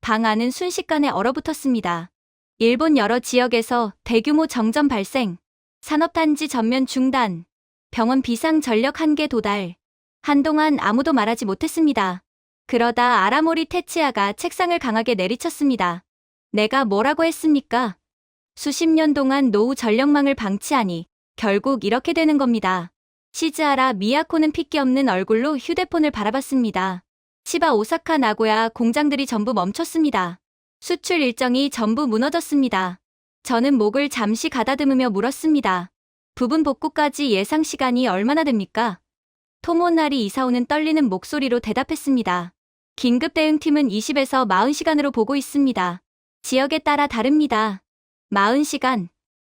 방 안은 순식간에 얼어붙었습니다. 일본 여러 지역에서 대규모 정전 발생, 산업단지 전면 중단, 병원 비상 전력 한계 도달. 한동안 아무도 말하지 못했습니다. 그러다 아라모리 테츠야가 책상을 강하게 내리쳤습니다. 내가 뭐라고 했습니까? 수십 년 동안 노후 전력망을 방치하니 결국 이렇게 되는 겁니다. 시즈하라 미야코는 핏기 없는 얼굴로 휴대폰을 바라봤습니다. 치바, 오사카, 나고야 공장들이 전부 멈췄습니다. 수출 일정이 전부 무너졌습니다. 저는 목을 잠시 가다듬으며 물었습니다. 부분 복구까지 예상 시간이 얼마나 됩니까? 토모나리 이사오는 떨리는 목소리로 대답했습니다. 긴급 대응팀은 20에서 40시간으로 보고 있습니다. 지역에 따라 다릅니다. 40시간.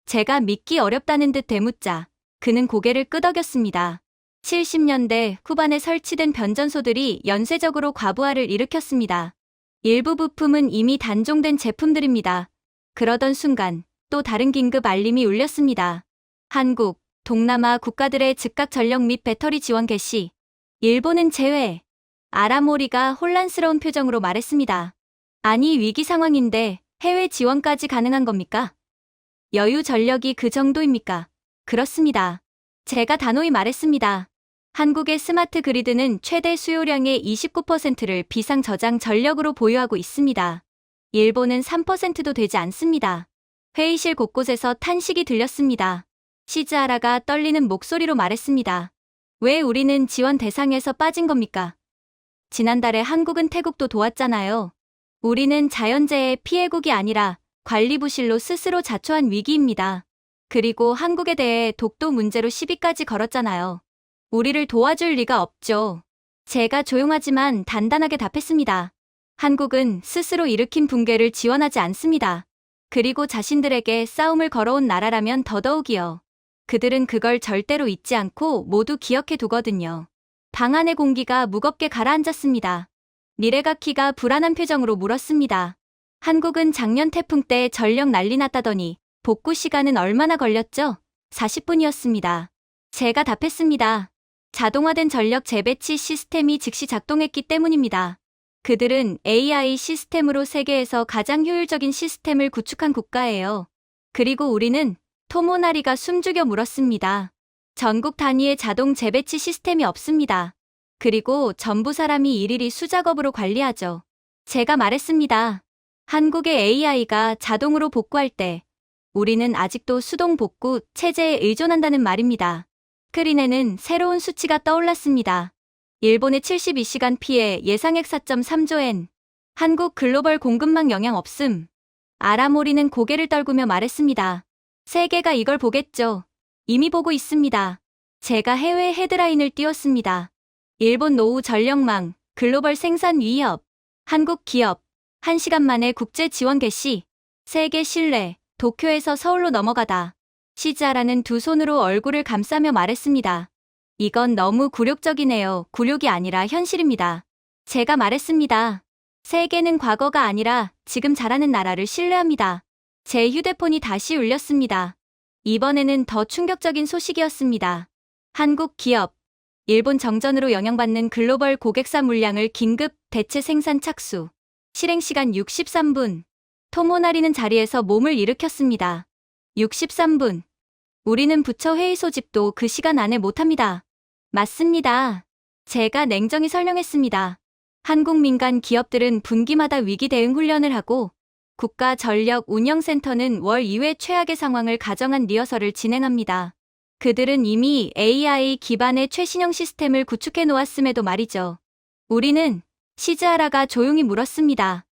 제가 믿기 어렵다는 듯 되묻자 그는 고개를 끄덕였습니다. 70년대 후반에 설치된 변전소들이 연쇄적으로 과부하를 일으켰습니다. 일부 부품은 이미 단종된 제품들입니다. 그러던 순간 또 다른 긴급 알림이 울렸습니다. 한국, 동남아 국가들의 즉각 전력 및 배터리 지원 개시. 일본은 제외. 아라모리가 혼란스러운 표정으로 말했습니다. 아니 위기 상황인데 해외 지원까지 가능한 겁니까? 여유 전력이 그 정도입니까? 그렇습니다. 제가 단호히 말했습니다. 한국의 스마트 그리드는 최대 수요량의 29%를 비상 저장 전력으로 보유하고 있습니다. 일본은 3%도 되지 않습니다. 회의실 곳곳에서 탄식이 들렸습니다. 시즈하라가 떨리는 목소리로 말했습니다. 왜 우리는 지원 대상에서 빠진 겁니까? 지난달에 한국은 태국도 도왔잖아요. 우리는 자연재해 피해국이 아니라 관리 부실로 스스로 자초한 위기입니다. 그리고 한국에 대해 독도 문제로 시비까지 걸었잖아요. 우리를 도와줄 리가 없죠. 제가 조용하지만 단단하게 답했습니다. 한국은 스스로 일으킨 붕괴를 지원하지 않습니다. 그리고 자신들에게 싸움을 걸어온 나라라면 더더욱이요. 그들은 그걸 절대로 잊지 않고 모두 기억해 두거든요. 방 안의 공기가 무겁게 가라앉았습니다. 미레가키가 불안한 표정으로 물었습니다. 한국은 작년 태풍 때 전력 난리 났다더니 복구 시간은 얼마나 걸렸죠? 40분이었습니다. 제가 답했습니다. 자동화된 전력 재배치 시스템이 즉시 작동했기 때문입니다. 그들은 AI 시스템으로 세계에서 가장 효율적인 시스템을 구축한 국가예요. 그리고 우리는 토모나리가 숨죽여 물었습니다. 전국 단위의 자동 재배치 시스템이 없습니다. 그리고 전부 사람이 일일이 수작업으로 관리하죠. 제가 말했습니다. 한국의 AI가 자동으로 복구할 때 우리는 아직도 수동 복구 체제에 의존한다는 말입니다. 스크린에는 새로운 수치가 떠올랐습니다. 일본의 72시간 피해 예상액 4.3조 엔. 한국 글로벌 공급망 영향 없음. 아라모리는 고개를 떨구며 말했습니다. 세계가 이걸 보겠죠. 이미 보고 있습니다. 제가 해외 헤드라인을 띄웠습니다. 일본 노후 전력망, 글로벌 생산 위협, 한국 기업, 1시간 만에 국제 지원 개시, 세계 신뢰, 도쿄에서 서울로 넘어가다. 시즈하라는 두 손으로 얼굴을 감싸며 말했습니다. 이건 너무 굴욕적이네요. 굴욕이 아니라 현실입니다. 제가 말했습니다. 세계는 과거가 아니라 지금 잘하는 나라를 신뢰합니다. 제 휴대폰이 다시 울렸습니다. 이번에는 더 충격적인 소식이었습니다. 한국 기업, 일본 정전으로 영향받는 글로벌 고객사 물량을 긴급 대체 생산 착수. 실행시간 63분. 토모나리는 자리에서 몸을 일으켰습니다. 63분. 우리는 부처 회의 소집도 그 시간 안에 못합니다. 맞습니다. 제가 냉정히 설명했습니다. 한국 민간 기업들은 분기마다 위기 대응 훈련을 하고 국가 전력 운영센터는 월 2회 최악의 상황을 가정한 리허설을 진행합니다. 그들은 이미 AI 기반의 최신형 시스템을 구축해 놓았음에도 말이죠. 우리는 시즈하라가 조용히 물었습니다.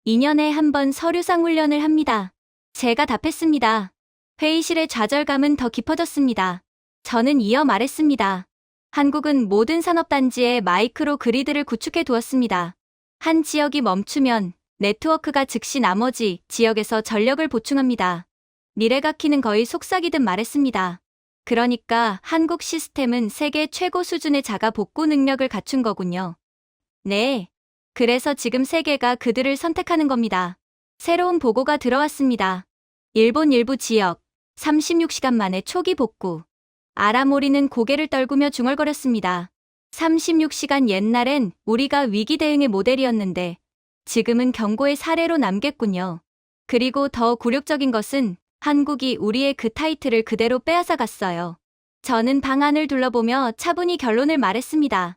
2년에 한 번 서류상 훈련을 합니다. 제가 답했습니다. 회의실의 좌절감은 더 깊어졌습니다. 저는 이어 말했습니다. 한국은 모든 산업단지에 마이크로 그리드를 구축해 두었습니다. 한 지역이 멈추면 네트워크가 즉시 나머지 지역에서 전력을 보충합니다. 미레가키는 거의 속삭이듯 말했습니다. 그러니까 한국 시스템은 세계 최고 수준의 자가 복구 능력을 갖춘 거군요. 네. 그래서 지금 세계가 그들을 선택하는 겁니다. 새로운 보고가 들어왔습니다. 일본 일부 지역, 36시간 만에 초기 복구. 아라모리는 고개를 떨구며 중얼거렸습니다. 36시간 옛날엔 우리가 위기 대응의 모델이었는데 지금은 경고의 사례로 남겠군요. 그리고 더 굴욕적인 것은 한국이 우리의 그 타이틀을 그대로 빼앗아 갔어요. 저는 방안을 둘러보며 차분히 결론을 말했습니다.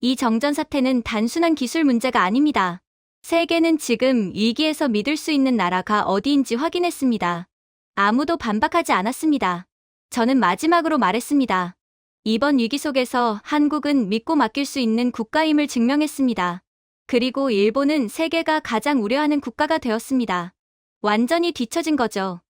이 정전 사태는 단순한 기술 문제가 아닙니다. 세계는 지금 위기에서 믿을 수 있는 나라가 어디인지 확인했습니다. 아무도 반박하지 않았습니다. 저는 마지막으로 말했습니다. 이번 위기 속에서 한국은 믿고 맡길 수 있는 국가임을 증명했습니다. 그리고 일본은 세계가 가장 우려하는 국가가 되었습니다. 완전히 뒤처진 거죠.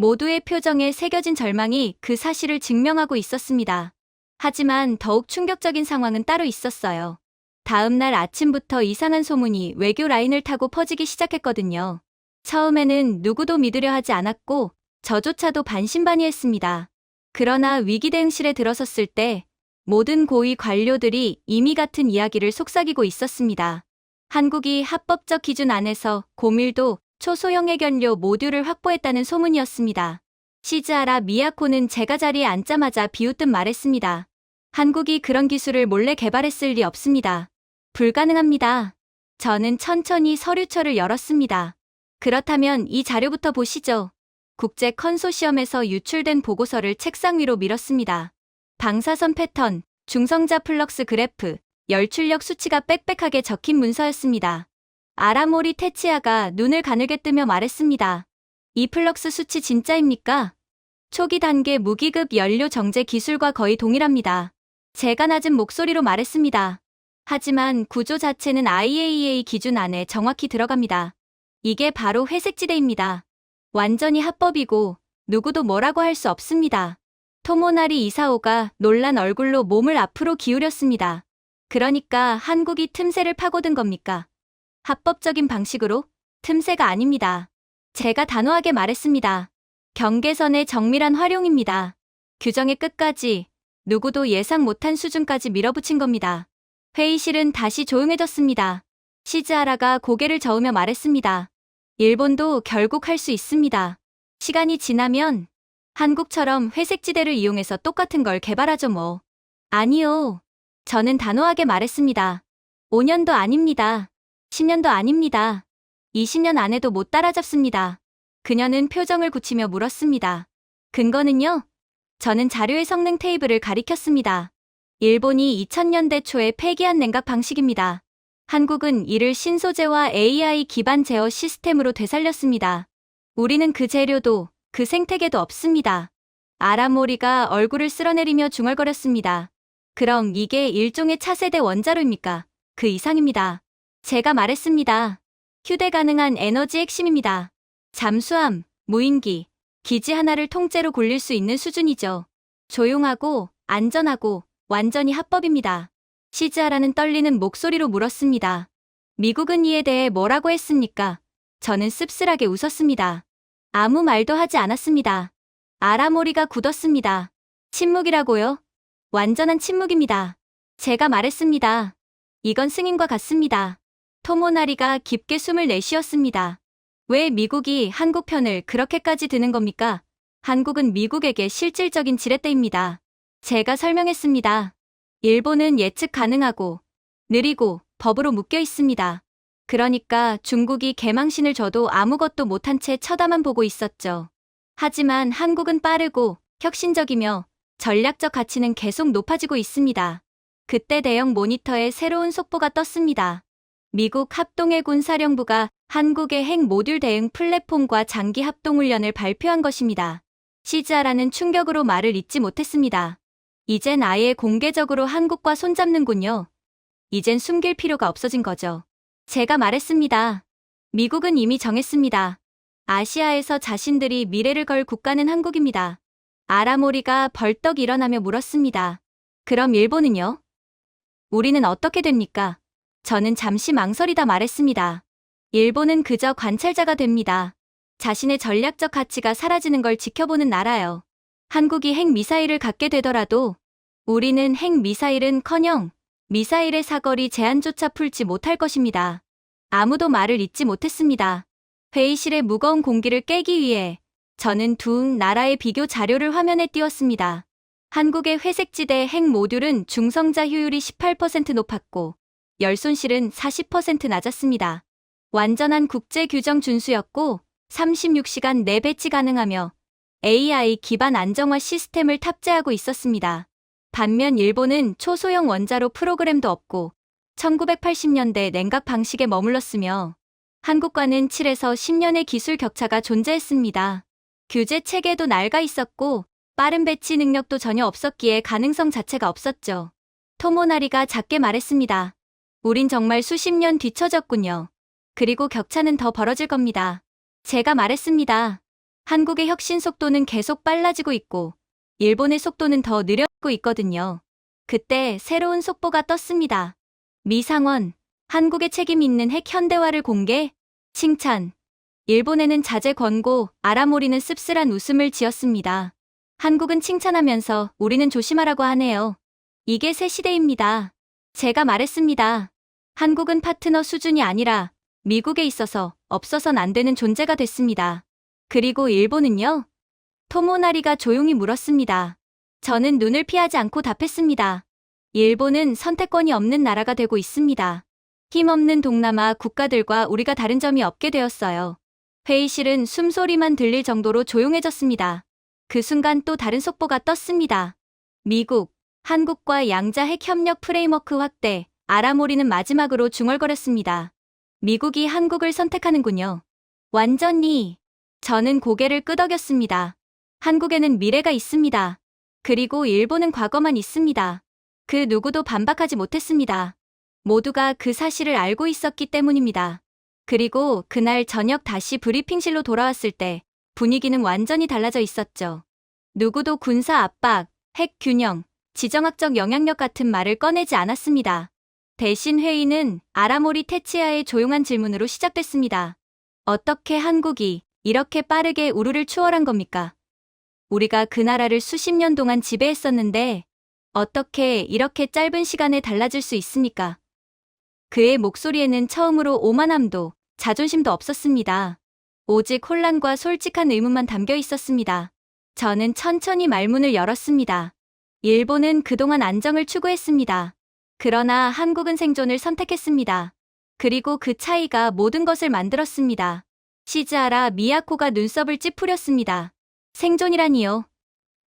모두의 표정에 새겨진 절망이 그 사실을 증명하고 있었습니다. 하지만 더욱 충격적인 상황은 따로 있었어요. 다음 날 아침부터 이상한 소문이 외교 라인을 타고 퍼지기 시작했거든요. 처음에는 누구도 믿으려 하지 않았고 저조차도 반신반의했습니다. 그러나 위기 대응실에 들어섰을 때 모든 고위 관료들이 이미 같은 이야기를 속삭이고 있었습니다. 한국이 합법적 기준 안에서 고밀도 초소형 핵연료 모듈을 확보했다는 소문이었습니다. 시즈하라 미야코는 제가 자리에 앉자마자 비웃듯 말했습니다. 한국이 그런 기술을 몰래 개발했을 리 없습니다. 불가능합니다. 저는 천천히 서류처를 열었습니다. 그렇다면 이 자료부터 보시죠. 국제 컨소시엄에서 유출된 보고서를 책상 위로 밀었습니다. 방사선 패턴, 중성자 플럭스 그래프, 열출력 수치가 빽빽하게 적힌 문서였습니다. 아라모리 테치야가 눈을 가늘게 뜨며 말했습니다. 이 플럭스 수치 진짜입니까? 초기 단계 무기급 연료 정제 기술과 거의 동일합니다. 제가 낮은 목소리로 말했습니다. 하지만 구조 자체는 IAEA 기준 안에 정확히 들어갑니다. 이게 바로 회색지대입니다. 완전히 합법이고 누구도 뭐라고 할 수 없습니다. 토모나리 이사오가 놀란 얼굴로 몸을 앞으로 기울였습니다. 그러니까 한국이 틈새를 파고든 겁니까? 합법적인 방식으로? 틈새가 아닙니다. 제가 단호하게 말했습니다. 경계선의 정밀한 활용입니다. 규정의 끝까지 누구도 예상 못한 수준까지 밀어붙인 겁니다. 회의실은 다시 조용해졌습니다. 시즈하라가 고개를 저으며 말했습니다. 일본도 결국 할 수 있습니다. 시간이 지나면 한국처럼 회색지대를 이용해서 똑같은 걸 개발하죠 뭐. 아니요. 저는 단호하게 말했습니다. 5년도 아닙니다. 10년도 아닙니다. 20년 안에도 못 따라잡습니다. 그녀는 표정을 굳히며 물었습니다. 근거는요? 저는 자료의 성능 테이블을 가리켰습니다. 일본이 2000년대 초에 폐기한 냉각 방식입니다. 한국은 이를 신소재와 AI 기반 제어 시스템으로 되살렸습니다. 우리는 그 재료도 그 생태계도 없습니다. 아라모리가 얼굴을 쓸어내리며 중얼거렸습니다. 그럼 이게 일종의 차세대 원자로입니까? 그 이상입니다. 제가 말했습니다. 휴대 가능한 에너지 핵심입니다. 잠수함, 무인기, 기지 하나를 통째로 굴릴 수 있는 수준이죠. 조용하고 안전하고 완전히 합법입니다. 시즈하라는 떨리는 목소리로 물었습니다. 미국은 이에 대해 뭐라고 했습니까? 저는 씁쓸하게 웃었습니다. 아무 말도 하지 않았습니다. 아라모리가 굳었습니다. 침묵이라고요? 완전한 침묵입니다. 제가 말했습니다. 이건 승인과 같습니다. 토모나리가 깊게 숨을 내쉬었습니다. 왜 미국이 한국 편을 그렇게까지 드는 겁니까? 한국은 미국에게 실질적인 지렛대입니다. 제가 설명했습니다. 일본은 예측 가능하고 느리고 법으로 묶여 있습니다. 그러니까 중국이 개망신을 줘도 아무것도 못한 채 쳐다만 보고 있었죠. 하지만 한국은 빠르고 혁신적이며 전략적 가치는 계속 높아지고 있습니다. 그때 대형 모니터에 새로운 속보가 떴습니다. 미국 합동해군 사령부가 한국의 핵 모듈 대응 플랫폼과 장기 합동훈련을 발표한 것입니다. 시즈하라는 충격으로 말을 잇지 못했습니다. 이젠 아예 공개적으로 한국과 손잡는군요. 이젠 숨길 필요가 없어진 거죠. 제가 말했습니다. 미국은 이미 정했습니다. 아시아에서 자신들이 미래를 걸 국가는 한국입니다. 아라모리가 벌떡 일어나며 물었습니다. 그럼 일본은요? 우리는 어떻게 됩니까? 저는 잠시 망설이다 말했습니다. 일본은 그저 관찰자가 됩니다. 자신의 전략적 가치가 사라지는 걸 지켜보는 나라요. 한국이 핵미사일을 갖게 되더라도 우리는 핵미사일은커녕 미사일의 사거리 제한조차 풀지 못할 것입니다. 아무도 말을 잇지 못했습니다. 회의실의 무거운 공기를 깨기 위해 저는 두 나라의 비교 자료를 화면에 띄웠습니다. 한국의 회색지대 핵 모듈은 중성자 효율이 18% 높았고 열 손실은 40% 낮았습니다. 완전한 국제 규정 준수였고 36시간 내 배치 가능하며 AI 기반 안정화 시스템을 탑재하고 있었습니다. 반면 일본은 초소형 원자로 프로그램도 없고 1980년대 냉각 방식에 머물렀으며 한국과는 7에서 10년의 기술 격차가 존재했습니다. 규제 체계도 낡아 있었고 빠른 배치 능력도 전혀 없었기에 가능성 자체가 없었죠. 토모나리가 작게 말했습니다. 우린 정말 수십 년 뒤처졌군요. 그리고 격차는 더 벌어질 겁니다. 제가 말했습니다. 한국의 혁신 속도는 계속 빨라지고 있고 일본의 속도는 더 느려지고 있거든요. 그때 새로운 속보가 떴습니다. 미 상원, 한국의 책임 있는 핵 현대화를 공개, 칭찬. 일본에는 자제 권고, 아라모리는 씁쓸한 웃음을 지었습니다. 한국은 칭찬하면서 우리는 조심하라고 하네요. 이게 새 시대입니다. 제가 말했습니다. 한국은 파트너 수준이 아니라 미국에 있어서 없어선 안 되는 존재가 됐습니다. 그리고 일본은요? 토모나리가 조용히 물었습니다. 저는 눈을 피하지 않고 답했습니다. 일본은 선택권이 없는 나라가 되고 있습니다. 힘없는 동남아 국가들과 우리가 다른 점이 없게 되었어요. 회의실은 숨소리만 들릴 정도로 조용해졌습니다. 그 순간 또 다른 속보가 떴습니다. 미국, 한국과 양자 핵협력 프레임워크 확대, 아라모리는 마지막으로 중얼거렸습니다. 미국이 한국을 선택하는군요. 완전히. 저는 고개를 끄덕였습니다. 한국에는 미래가 있습니다. 그리고 일본은 과거만 있습니다. 그 누구도 반박하지 못했습니다. 모두가 그 사실을 알고 있었기 때문입니다. 그리고 그날 저녁 다시 브리핑실로 돌아왔을 때 분위기는 완전히 달라져 있었죠. 누구도 군사 압박, 핵 균형, 지정학적 영향력 같은 말을 꺼내지 않았습니다. 대신 회의는 아라모리 테치야의 조용한 질문으로 시작됐습니다. 어떻게 한국이 이렇게 빠르게 우루를 추월한 겁니까? 우리가 그 나라를 수십 년 동안 지배했었는데 어떻게 이렇게 짧은 시간에 달라질 수 있습니까? 그의 목소리에는 처음으로 오만함도 자존심도 없었습니다. 오직 혼란과 솔직한 의문만 담겨 있었습니다. 저는 천천히 말문을 열었습니다. 일본은 그동안 안정을 추구했습니다. 그러나 한국은 생존을 선택했습니다. 그리고 그 차이가 모든 것을 만들었습니다. 시즈하라 미야코가 눈썹을 찌푸렸습니다. 생존이라니요.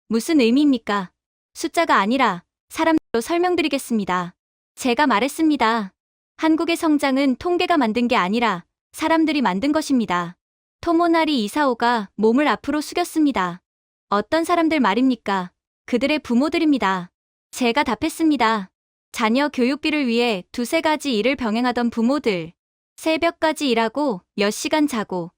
무슨 의미입니까? 숫자가 아니라 사람으로 설명드리겠습니다. 제가 말했습니다. 한국의 성장은 통계가 만든 게 아니라 사람들이 만든 것입니다. 토모나리 이사오가 몸을 앞으로 숙였습니다. 어떤 사람들 말입니까? 그들의 부모들입니다. 제가 답했습니다. 자녀 교육비를 위해 두세 가지 일을 병행하던 부모들. 새벽까지 일하고 몇 시간 자고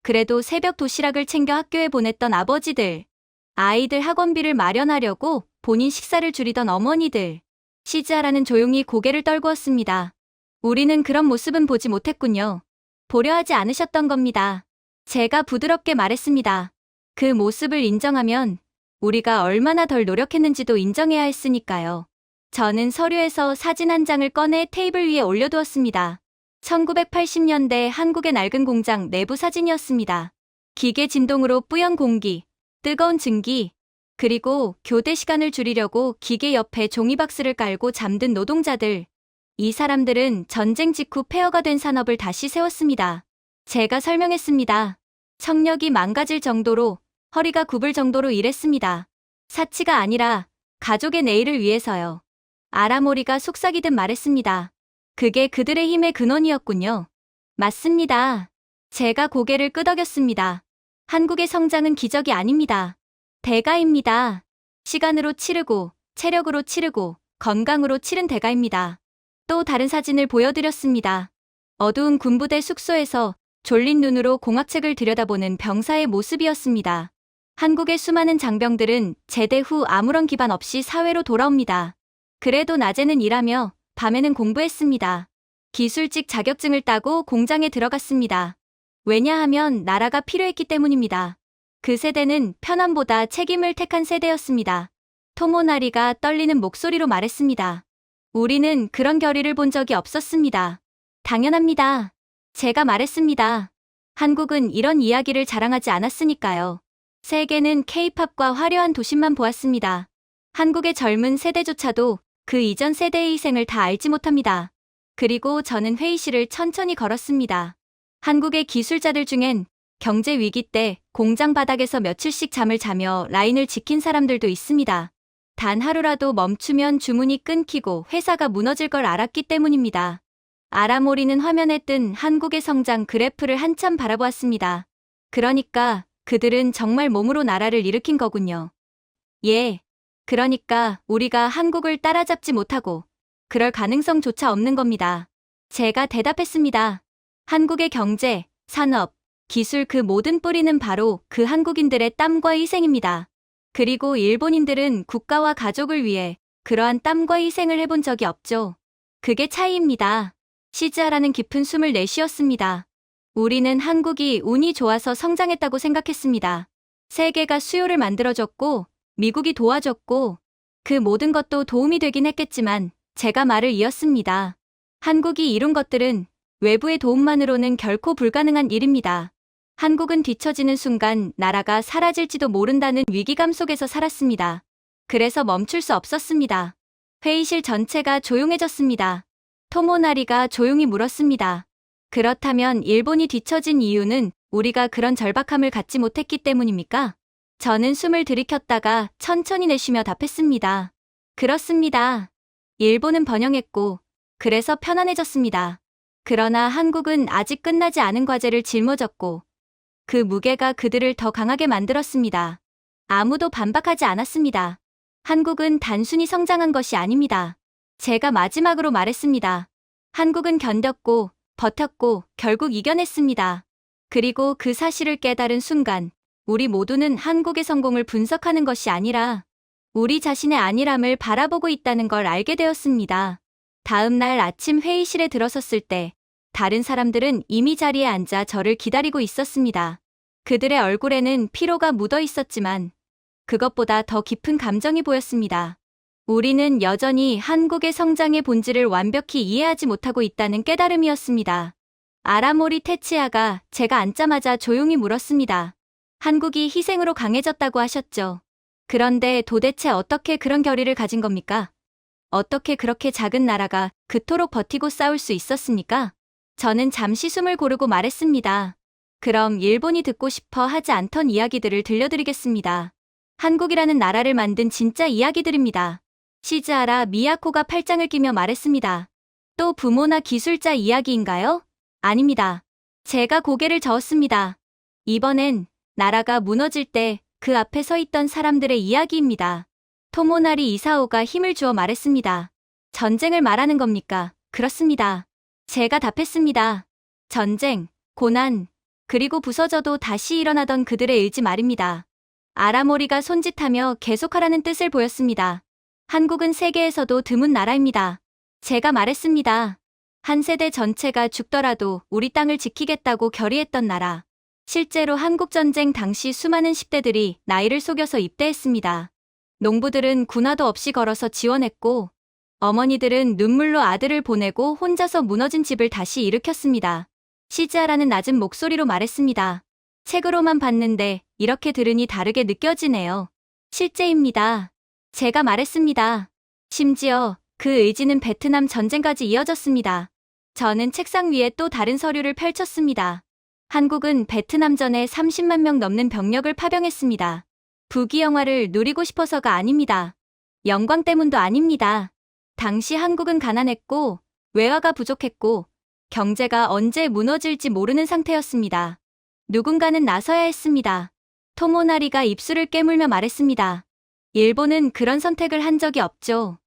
그래도 새벽 도시락을 챙겨 학교에 보냈던 아버지들. 아이들 학원비를 마련하려고 본인 식사를 줄이던 어머니들. 시즈하라는 조용히 고개를 떨구었습니다. 우리는 그런 모습은 보지 못했군요. 보려 하지 않으셨던 겁니다. 제가 부드럽게 말했습니다. 그 모습을 인정하면 우리가 얼마나 덜 노력했는지도 인정해야 했으니까요. 저는 서류에서 사진 한 장을 꺼내 테이블 위에 올려두었습니다. 1980년대 한국의 낡은 공장 내부 사진이었습니다. 기계 진동으로 뿌연 공기, 뜨거운 증기, 그리고 교대 시간을 줄이려고 기계 옆에 종이박스를 깔고 잠든 노동자들. 이 사람들은 전쟁 직후 폐허가 된 산업을 다시 세웠습니다. 제가 설명했습니다. 청력이 망가질 정도로, 허리가 굽을 정도로 일했습니다. 사치가 아니라 가족의 내일을 위해서요. 아라모리가 속삭이듯 말했습니다. 그게 그들의 힘의 근원이었군요. 맞습니다. 제가 고개를 끄덕였습니다. 한국의 성장은 기적이 아닙니다. 대가입니다. 시간으로 치르고, 체력으로 치르고, 건강으로 치른 대가입니다. 또 다른 사진을 보여드렸습니다. 어두운 군부대 숙소에서 졸린 눈으로 공학책을 들여다보는 병사의 모습이었습니다. 한국의 수많은 장병들은 제대 후 아무런 기반 없이 사회로 돌아옵니다. 그래도 낮에는 일하며 밤에는 공부했습니다. 기술직 자격증을 따고 공장에 들어갔습니다. 왜냐하면 나라가 필요했기 때문입니다. 그 세대는 편안보다 책임을 택한 세대였습니다. 토모나리가 떨리는 목소리로 말했습니다. 우리는 그런 결의를 본 적이 없었습니다. 당연합니다. 제가 말했습니다. 한국은 이런 이야기를 자랑하지 않았으니까요. 세계는 K-팝과 화려한 도심만 보았습니다. 한국의 젊은 세대조차도 그 이전 세대의 희생을 다 알지 못합니다. 그리고 저는 회의실을 천천히 걸었습니다. 한국의 기술자들 중엔 경제 위기 때 공장 바닥에서 며칠씩 잠을 자며 라인을 지킨 사람들도 있습니다. 단 하루라도 멈추면 주문이 끊기고 회사가 무너질 걸 알았기 때문입니다. 아라모리는 화면에 뜬 한국의 성장 그래프를 한참 바라보았습니다. 그러니까 그들은 정말 몸으로 나라를 일으킨 거군요. 예. 그러니까 우리가 한국을 따라잡지 못하고 그럴 가능성조차 없는 겁니다. 제가 대답했습니다. 한국의 경제, 산업, 기술 그 모든 뿌리는 바로 그 한국인들의 땀과 희생입니다. 그리고 일본인들은 국가와 가족을 위해 그러한 땀과 희생을 해본 적이 없죠. 그게 차이입니다. 시즈하라는 깊은 숨을 내쉬었습니다. 우리는 한국이 운이 좋아서 성장했다고 생각했습니다. 세계가 수요를 만들어줬고, 미국이 도와줬고, 그 모든 것도 도움이 되긴 했겠지만, 제가 말을 이었습니다. 한국이 이룬 것들은 외부의 도움만으로는 결코 불가능한 일입니다. 한국은 뒤처지는 순간 나라가 사라질지도 모른다는 위기감 속에서 살았습니다. 그래서 멈출 수 없었습니다. 회의실 전체가 조용해졌습니다. 토모나리가 조용히 물었습니다. 그렇다면 일본이 뒤처진 이유는 우리가 그런 절박함을 갖지 못했기 때문입니까? 저는 숨을 들이켰다가 천천히 내쉬며 답했습니다. 그렇습니다. 일본은 번영했고, 그래서 편안해졌습니다. 그러나 한국은 아직 끝나지 않은 과제를 짊어졌고, 그 무게가 그들을 더 강하게 만들었습니다. 아무도 반박하지 않았습니다. 한국은 단순히 성장한 것이 아닙니다. 제가 마지막으로 말했습니다. 한국은 견뎠고, 버텼고, 결국 이겨냈습니다. 그리고 그 사실을 깨달은 순간, 우리 모두는 한국의 성공을 분석하는 것이 아니라, 우리 자신의 안일함을 바라보고 있다는 걸 알게 되었습니다. 다음 날 아침 회의실에 들어섰을 때, 다른 사람들은 이미 자리에 앉아 저를 기다리고 있었습니다. 그들의 얼굴에는 피로가 묻어 있었지만 그것보다 더 깊은 감정이 보였습니다. 우리는 여전히 한국의 성장의 본질을 완벽히 이해하지 못하고 있다는 깨달음이었습니다. 아라모리 테츠야가 제가 앉자마자 조용히 물었습니다. 한국이 희생으로 강해졌다고 하셨죠. 그런데 도대체 어떻게 그런 결의를 가진 겁니까? 어떻게 그렇게 작은 나라가 그토록 버티고 싸울 수 있었습니까? 저는 잠시 숨을 고르고 말했습니다. 그럼 일본이 듣고 싶어 하지 않던 이야기들을 들려드리겠습니다. 한국이라는 나라를 만든 진짜 이야기들입니다. 시즈하라 미야코가 팔짱을 끼며 말했습니다. 또 부모나 기술자 이야기인가요? 아닙니다. 제가 고개를 저었습니다. 이번엔 나라가 무너질 때 그 앞에 서 있던 사람들의 이야기입니다. 토모나리 이사오가 힘을 주어 말했습니다. 전쟁을 말하는 겁니까? 그렇습니다. 제가 답했습니다. 전쟁, 고난, 그리고 부서져도 다시 일어나던 그들의 의지 말입니다. 아라모리가 손짓하며 계속하라는 뜻을 보였습니다. 한국은 세계에서도 드문 나라입니다. 제가 말했습니다. 한 세대 전체가 죽더라도 우리 땅을 지키겠다고 결의했던 나라. 실제로 한국전쟁 당시 수많은 10대들이 나이를 속여서 입대했습니다. 농부들은 군화도 없이 걸어서 지원했고, 어머니들은 눈물로 아들을 보내고 혼자서 무너진 집을 다시 일으켰습니다. 시즈하라는 낮은 목소리로 말했습니다. 책으로만 봤는데 이렇게 들으니 다르게 느껴지네요. 실제입니다. 제가 말했습니다. 심지어 그 의지는 베트남 전쟁까지 이어졌습니다. 저는 책상 위에 또 다른 서류를 펼쳤습니다. 한국은 베트남전에 30만 명 넘는 병력을 파병했습니다. 부귀 영화를 누리고 싶어서가 아닙니다. 영광 때문도 아닙니다. 당시 한국은 가난했고, 외화가 부족했고, 경제가 언제 무너질지 모르는 상태였습니다. 누군가는 나서야 했습니다. 토모나리가 입술을 깨물며 말했습니다. 일본은 그런 선택을 한 적이 없죠.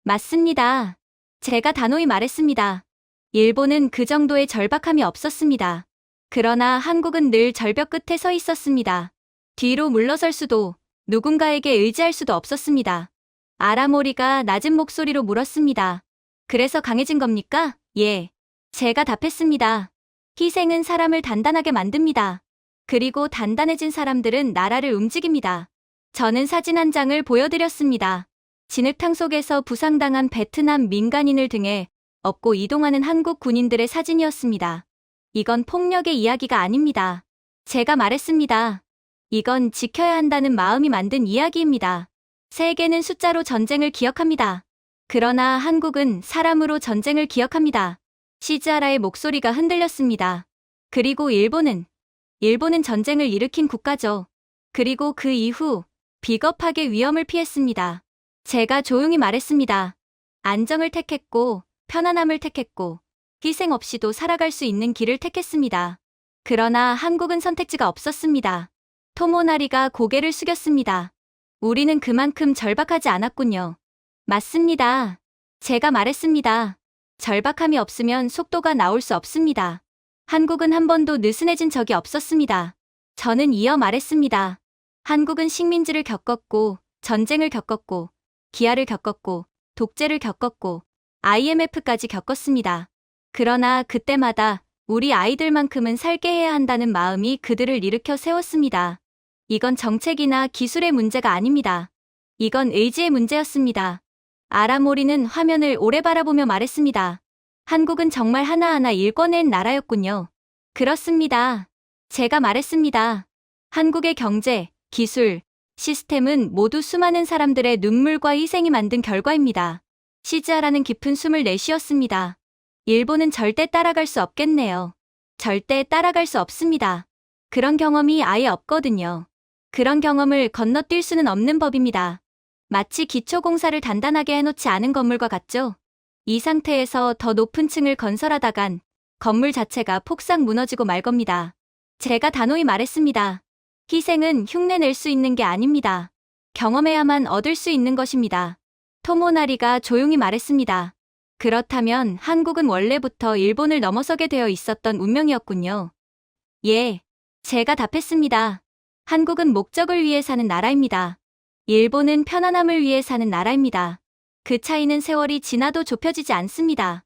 맞습니다. 제가 단호히 말했습니다. 일본은 그 정도의 절박함이 없었습니다. 그러나 한국은 늘 절벽 끝에 서 있었습니다. 뒤로 물러설 수도, 누군가에게 의지할 수도 없었습니다. 아라모리가 낮은 목소리로 물었습니다. 그래서 강해진 겁니까? 예. 제가 답했습니다. 희생은 사람을 단단하게 만듭니다. 그리고 단단해진 사람들은 나라를 움직입니다. 저는 사진 한 장을 보여드렸습니다. 진흙탕 속에서 부상당한 베트남 민간인을 등에 업고 이동하는 한국 군인들의 사진이었습니다. 이건 폭력의 이야기가 아닙니다. 제가 말했습니다. 이건 지켜야 한다는 마음이 만든 이야기입니다. 세계는 숫자로 전쟁을 기억합니다. 그러나 한국은 사람으로 전쟁을 기억합니다. 시즈하라의 목소리가 흔들렸습니다. 그리고 일본은 전쟁을 일으킨 국가죠. 그리고 그 이후 비겁하게 위험을 피했습니다. 제가 조용히 말했습니다. 안정을 택했고, 편안함을 택했고, 희생 없이도 살아갈 수 있는 길을 택했습니다. 그러나 한국은 선택지가 없었습니다. 토모나리가 고개를 숙였습니다. 우리는 그만큼 절박하지 않았군요. 맞습니다. 제가 말했습니다. 절박함이 없으면 속도가 나올 수 없습니다. 한국은 한 번도 느슨해진 적이 없었습니다. 저는 이어 말했습니다. 한국은 식민지를 겪었고, 전쟁을 겪었고, 기아를 겪었고, 독재를 겪었고, IMF까지 겪었습니다. 그러나 그때마다 우리 아이들만큼은 살게 해야 한다는 마음이 그들을 일으켜 세웠습니다. 이건 정책이나 기술의 문제가 아닙니다. 이건 의지의 문제였습니다. 아라모리는 화면을 오래 바라보며 말했습니다. 한국은 정말 하나하나 일궈낸 나라였군요. 그렇습니다. 제가 말했습니다. 한국의 경제, 기술, 시스템은 모두 수많은 사람들의 눈물과 희생이 만든 결과입니다. 시즈하라는 깊은 숨을 내쉬었습니다. 일본은 절대 따라갈 수 없겠네요. 절대 따라갈 수 없습니다. 그런 경험이 아예 없거든요. 그런 경험을 건너뛸 수는 없는 법입니다. 마치 기초공사를 단단하게 해놓지 않은 건물과 같죠? 이 상태에서 더 높은 층을 건설하다간 건물 자체가 폭삭 무너지고 말 겁니다. 제가 단호히 말했습니다. 희생은 흉내낼 수 있는 게 아닙니다. 경험해야만 얻을 수 있는 것입니다. 토모나리가 조용히 말했습니다. 그렇다면 한국은 원래부터 일본을 넘어서게 되어 있었던 운명이었군요. 예, 제가 답했습니다. 한국은 목적을 위해 사는 나라입니다. 일본은 편안함을 위해 사는 나라입니다. 그 차이는 세월이 지나도 좁혀지지 않습니다.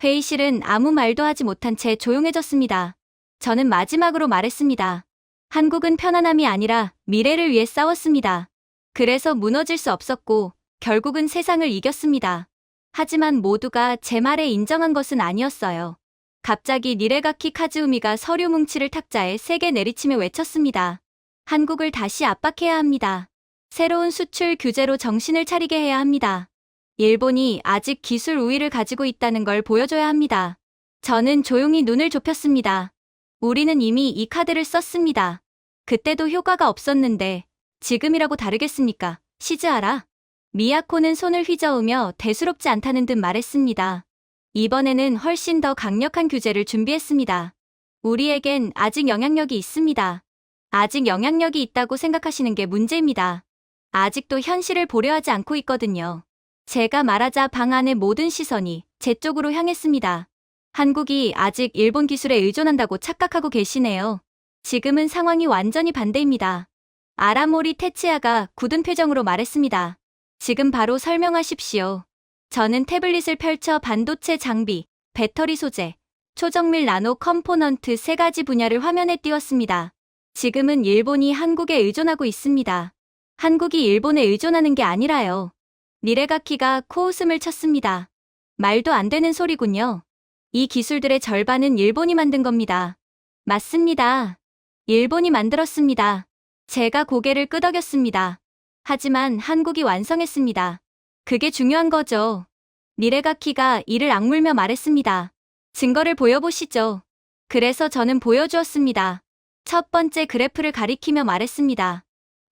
회의실은 아무 말도 하지 못한 채 조용해졌습니다. 저는 마지막으로 말했습니다. 한국은 편안함이 아니라 미래를 위해 싸웠습니다. 그래서 무너질 수 없었고 결국은 세상을 이겼습니다. 하지만 모두가 제 말에 인정한 것은 아니었어요. 갑자기 니레가키 카즈우미가 서류 뭉치를 탁자에 세게 내리치며 외쳤습니다. 한국을 다시 압박해야 합니다. 새로운 수출 규제로 정신을 차리게 해야 합니다. 일본이 아직 기술 우위를 가지고 있다는 걸 보여줘야 합니다. 저는 조용히 눈을 좁혔습니다. 우리는 이미 이 카드를 썼습니다. 그때도 효과가 없었는데 지금이라고 다르겠습니까? 시즈하라. 미야코는 손을 휘저으며 대수롭지 않다는 듯 말했습니다. 이번에는 훨씬 더 강력한 규제를 준비했습니다. 우리에겐 아직 영향력이 있습니다. 아직 영향력이 있다고 생각하시는 게 문제입니다. 아직도 현실을 보려하지 않고 있거든요. 제가 말하자 방 안의 모든 시선이 제 쪽으로 향했습니다. 한국이 아직 일본 기술에 의존한다고 착각하고 계시네요. 지금은 상황이 완전히 반대입니다. 아라모리 테츠야가 굳은 표정으로 말했습니다. 지금 바로 설명하십시오. 저는 태블릿을 펼쳐 반도체 장비, 배터리 소재, 초정밀 나노 컴포넌트 세 가지 분야를 화면에 띄웠습니다. 지금은 일본이 한국에 의존하고 있습니다. 한국이 일본에 의존하는 게 아니라요. 니레가키가 코웃음을 쳤습니다. 말도 안 되는 소리군요. 이 기술들의 절반은 일본이 만든 겁니다. 맞습니다. 일본이 만들었습니다. 제가 고개를 끄덕였습니다. 하지만 한국이 완성했습니다. 그게 중요한 거죠. 니레가키가 이를 악물며 말했습니다. 증거를 보여보시죠. 그래서 저는 보여주었습니다. 첫 번째 그래프를 가리키며 말했습니다.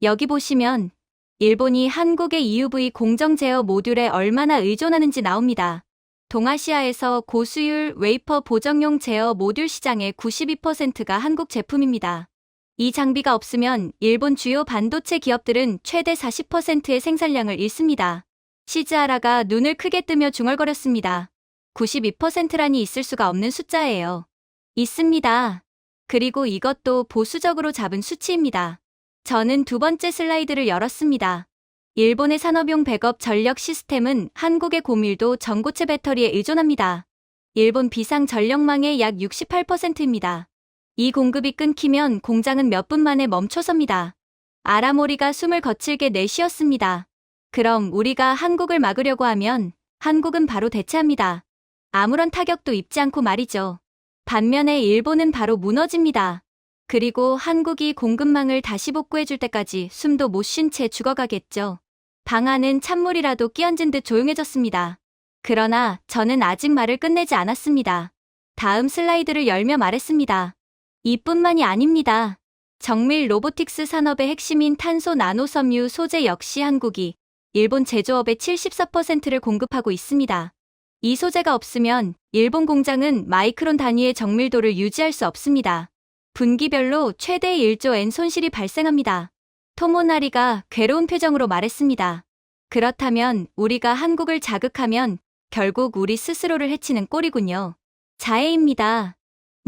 여기 보시면 일본이 한국의 EUV 공정 제어 모듈에 얼마나 의존하는지 나옵니다. 동아시아에서 고수율 웨이퍼 보정용 제어 모듈 시장의 92%가 한국 제품입니다. 이 장비가 없으면 일본 주요 반도체 기업들은 최대 40%의 생산량을 잃습니다. 시즈하라가 눈을 크게 뜨며 중얼거렸습니다. 92%라니 있을 수가 없는 숫자예요. 있습니다. 그리고 이것도 보수적으로 잡은 수치입니다. 저는 두 번째 슬라이드를 열었습니다. 일본의 산업용 백업 전력 시스템은 한국의 고밀도 전고체 배터리에 의존합니다. 일본 비상 전력망의 약 68%입니다. 이 공급이 끊기면 공장은 몇 분 만에 멈춰섭니다. 아라모리가 숨을 거칠게 내쉬었습니다. 그럼 우리가 한국을 막으려고 하면 한국은 바로 대체합니다. 아무런 타격도 입지 않고 말이죠. 반면에 일본은 바로 무너집니다. 그리고 한국이 공급망을 다시 복구해줄 때까지 숨도 못 쉰 채 죽어가겠죠. 방 안은 찬물이라도 끼얹은 듯 조용해졌습니다. 그러나 저는 아직 말을 끝내지 않았습니다. 다음 슬라이드를 열며 말했습니다. 이뿐만이 아닙니다. 정밀 로보틱스 산업의 핵심인 탄소 나노섬유 소재 역시 한국이 일본 제조업의 74%를 공급하고 있습니다. 이 소재가 없으면 일본 공장은 마이크론 단위의 정밀도를 유지할 수 없습니다. 분기별로 최대 1조 엔 손실이 발생합니다. 토모나리가 괴로운 표정으로 말했습니다. 그렇다면 우리가 한국을 자극하면 결국 우리 스스로를 해치는 꼴이군요. 자해입니다.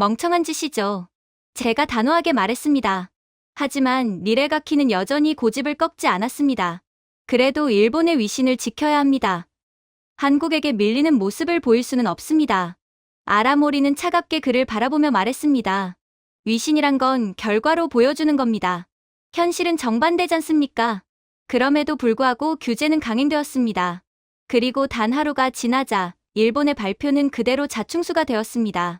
멍청한 짓이죠. 제가 단호하게 말했습니다. 하지만 니레가키는 여전히 고집을 꺾지 않았습니다. 그래도 일본의 위신을 지켜야 합니다. 한국에게 밀리는 모습을 보일 수는 없습니다. 아라모리는 차갑게 그를 바라보며 말했습니다. 위신이란 건 결과로 보여주는 겁니다. 현실은 정반대잖습니까? 그럼에도 불구하고 규제는 강행되었습니다. 그리고 단 하루가 지나자 일본의 발표는 그대로 자충수가 되었습니다.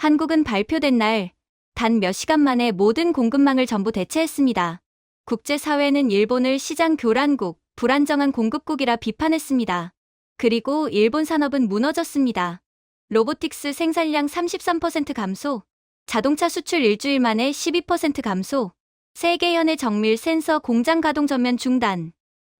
한국은 발표된 날 단 몇 시간 만에 모든 공급망을 전부 대체했습니다. 국제사회는 일본을 시장 교란국, 불안정한 공급국이라 비판했습니다. 그리고 일본 산업은 무너졌습니다. 로보틱스 생산량 33% 감소, 자동차 수출 일주일 만에 12% 감소, 세계 현해 정밀 센서 공장 가동 전면 중단,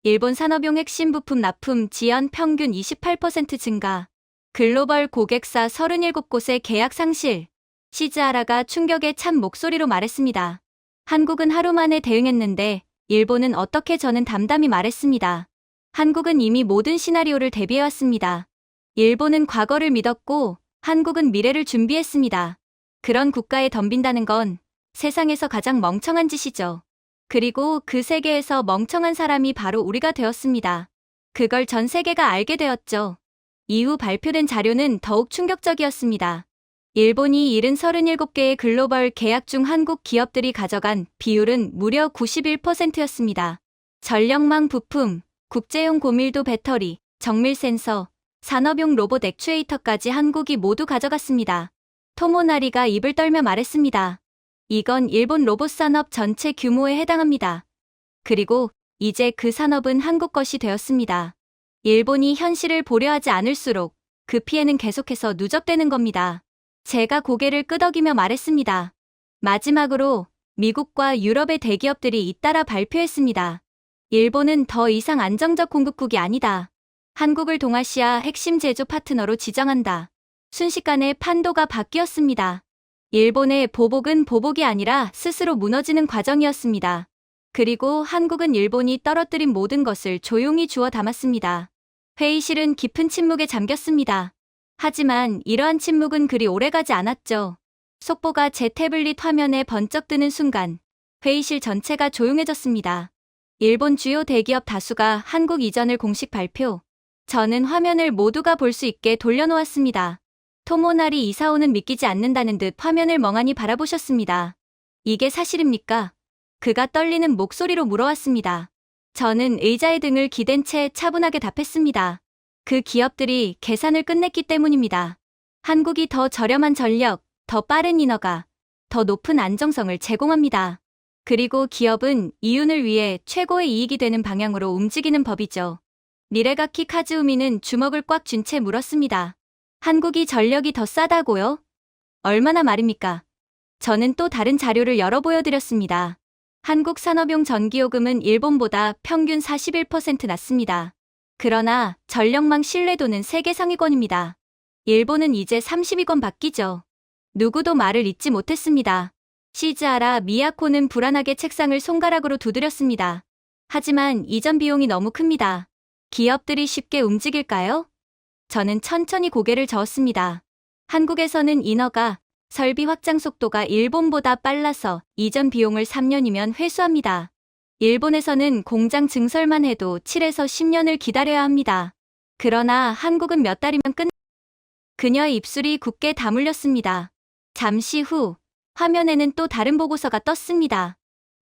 일본 산업용 핵심 부품 납품 지연 평균 28% 증가, 글로벌 고객사 37곳의 계약 상실. 시즈하라가 충격에 찬 목소리로 말했습니다. 한국은 하루 만에 대응했는데 일본은 어떻게? 저는 담담히 말했습니다. 한국은 이미 모든 시나리오를 대비해왔습니다. 일본은 과거를 믿었고 한국은 미래를 준비했습니다. 그런 국가에 덤빈다는 건 세상에서 가장 멍청한 짓이죠. 그리고 그 세계에서 멍청한 사람이 바로 우리가 되었습니다. 그걸 전 세계가 알게 되었죠. 이후 발표된 자료는 더욱 충격적이었습니다. 일본이 37개의 글로벌 계약 중 한국 기업들이 가져간 비율은 무려 91%였습니다. 전력망 부품, 국제용 고밀도 배터리, 정밀 센서, 산업용 로봇 액추에이터까지 한국이 모두 가져갔습니다. 토모나리가 입을 떨며 말했습니다. 이건 일본 로봇 산업 전체 규모에 해당합니다. 그리고 이제 그 산업은 한국 것이 되었습니다. 일본이 현실을 보려하지 않을수록 그 피해는 계속해서 누적되는 겁니다. 제가 고개를 끄덕이며 말했습니다. 마지막으로 미국과 유럽의 대기업들이 잇따라 발표했습니다. 일본은 더 이상 안정적 공급국이 아니다. 한국을 동아시아 핵심 제조 파트너로 지정한다. 순식간에 판도가 바뀌었습니다. 일본의 보복은 보복이 아니라 스스로 무너지는 과정이었습니다. 그리고 한국은 일본이 떨어뜨린 모든 것을 조용히 주워 담았습니다. 회의실은 깊은 침묵에 잠겼습니다. 하지만 이러한 침묵은 그리 오래가지 않았죠. 속보가 제 태블릿 화면에 번쩍 뜨는 순간 회의실 전체가 조용해졌습니다. 일본 주요 대기업 다수가 한국 이전을 공식 발표. 저는 화면을 모두가 볼 수 있게 돌려놓았습니다. 토모나리 이사오는 믿기지 않는다는 듯 화면을 멍하니 바라보셨습니다. 이게 사실입니까? 그가 떨리는 목소리로 물어왔습니다. 저는 의자의 등을 기댄 채 차분하게 답했습니다. 그 기업들이 계산을 끝냈기 때문입니다. 한국이 더 저렴한 전력, 더 빠른 인허가, 더 높은 안정성을 제공합니다. 그리고 기업은 이윤을 위해 최고의 이익이 되는 방향으로 움직이는 법이죠. 니레가키 카즈우미는 주먹을 꽉 쥔 채 물었습니다. 한국이 전력이 더 싸다고요? 얼마나 말입니까? 저는 또 다른 자료를 열어 보여드렸습니다. 한국 산업용 전기요금은 일본보다 평균 41% 낮습니다. 그러나 전력망 신뢰도는 세계 상위권입니다. 일본은 이제 32권 바뀌죠. 누구도 말을 잇지 못했습니다. 시즈하라 미야코는 불안하게 책상을 손가락으로 두드렸습니다. 하지만 이전 비용이 너무 큽니다. 기업들이 쉽게 움직일까요? 저는 천천히 고개를 저었습니다. 한국에서는 인허가, 설비 확장 속도가 일본보다 빨라서 이전 비용을 3년이면 회수합니다. 일본에서는 공장 증설만 해도 7에서 10년을 기다려야 합니다. 그러나 한국은 몇 달이면 그녀의 입술이 굳게 다물렸습니다. 잠시 후 화면에는 또 다른 보고서가 떴습니다.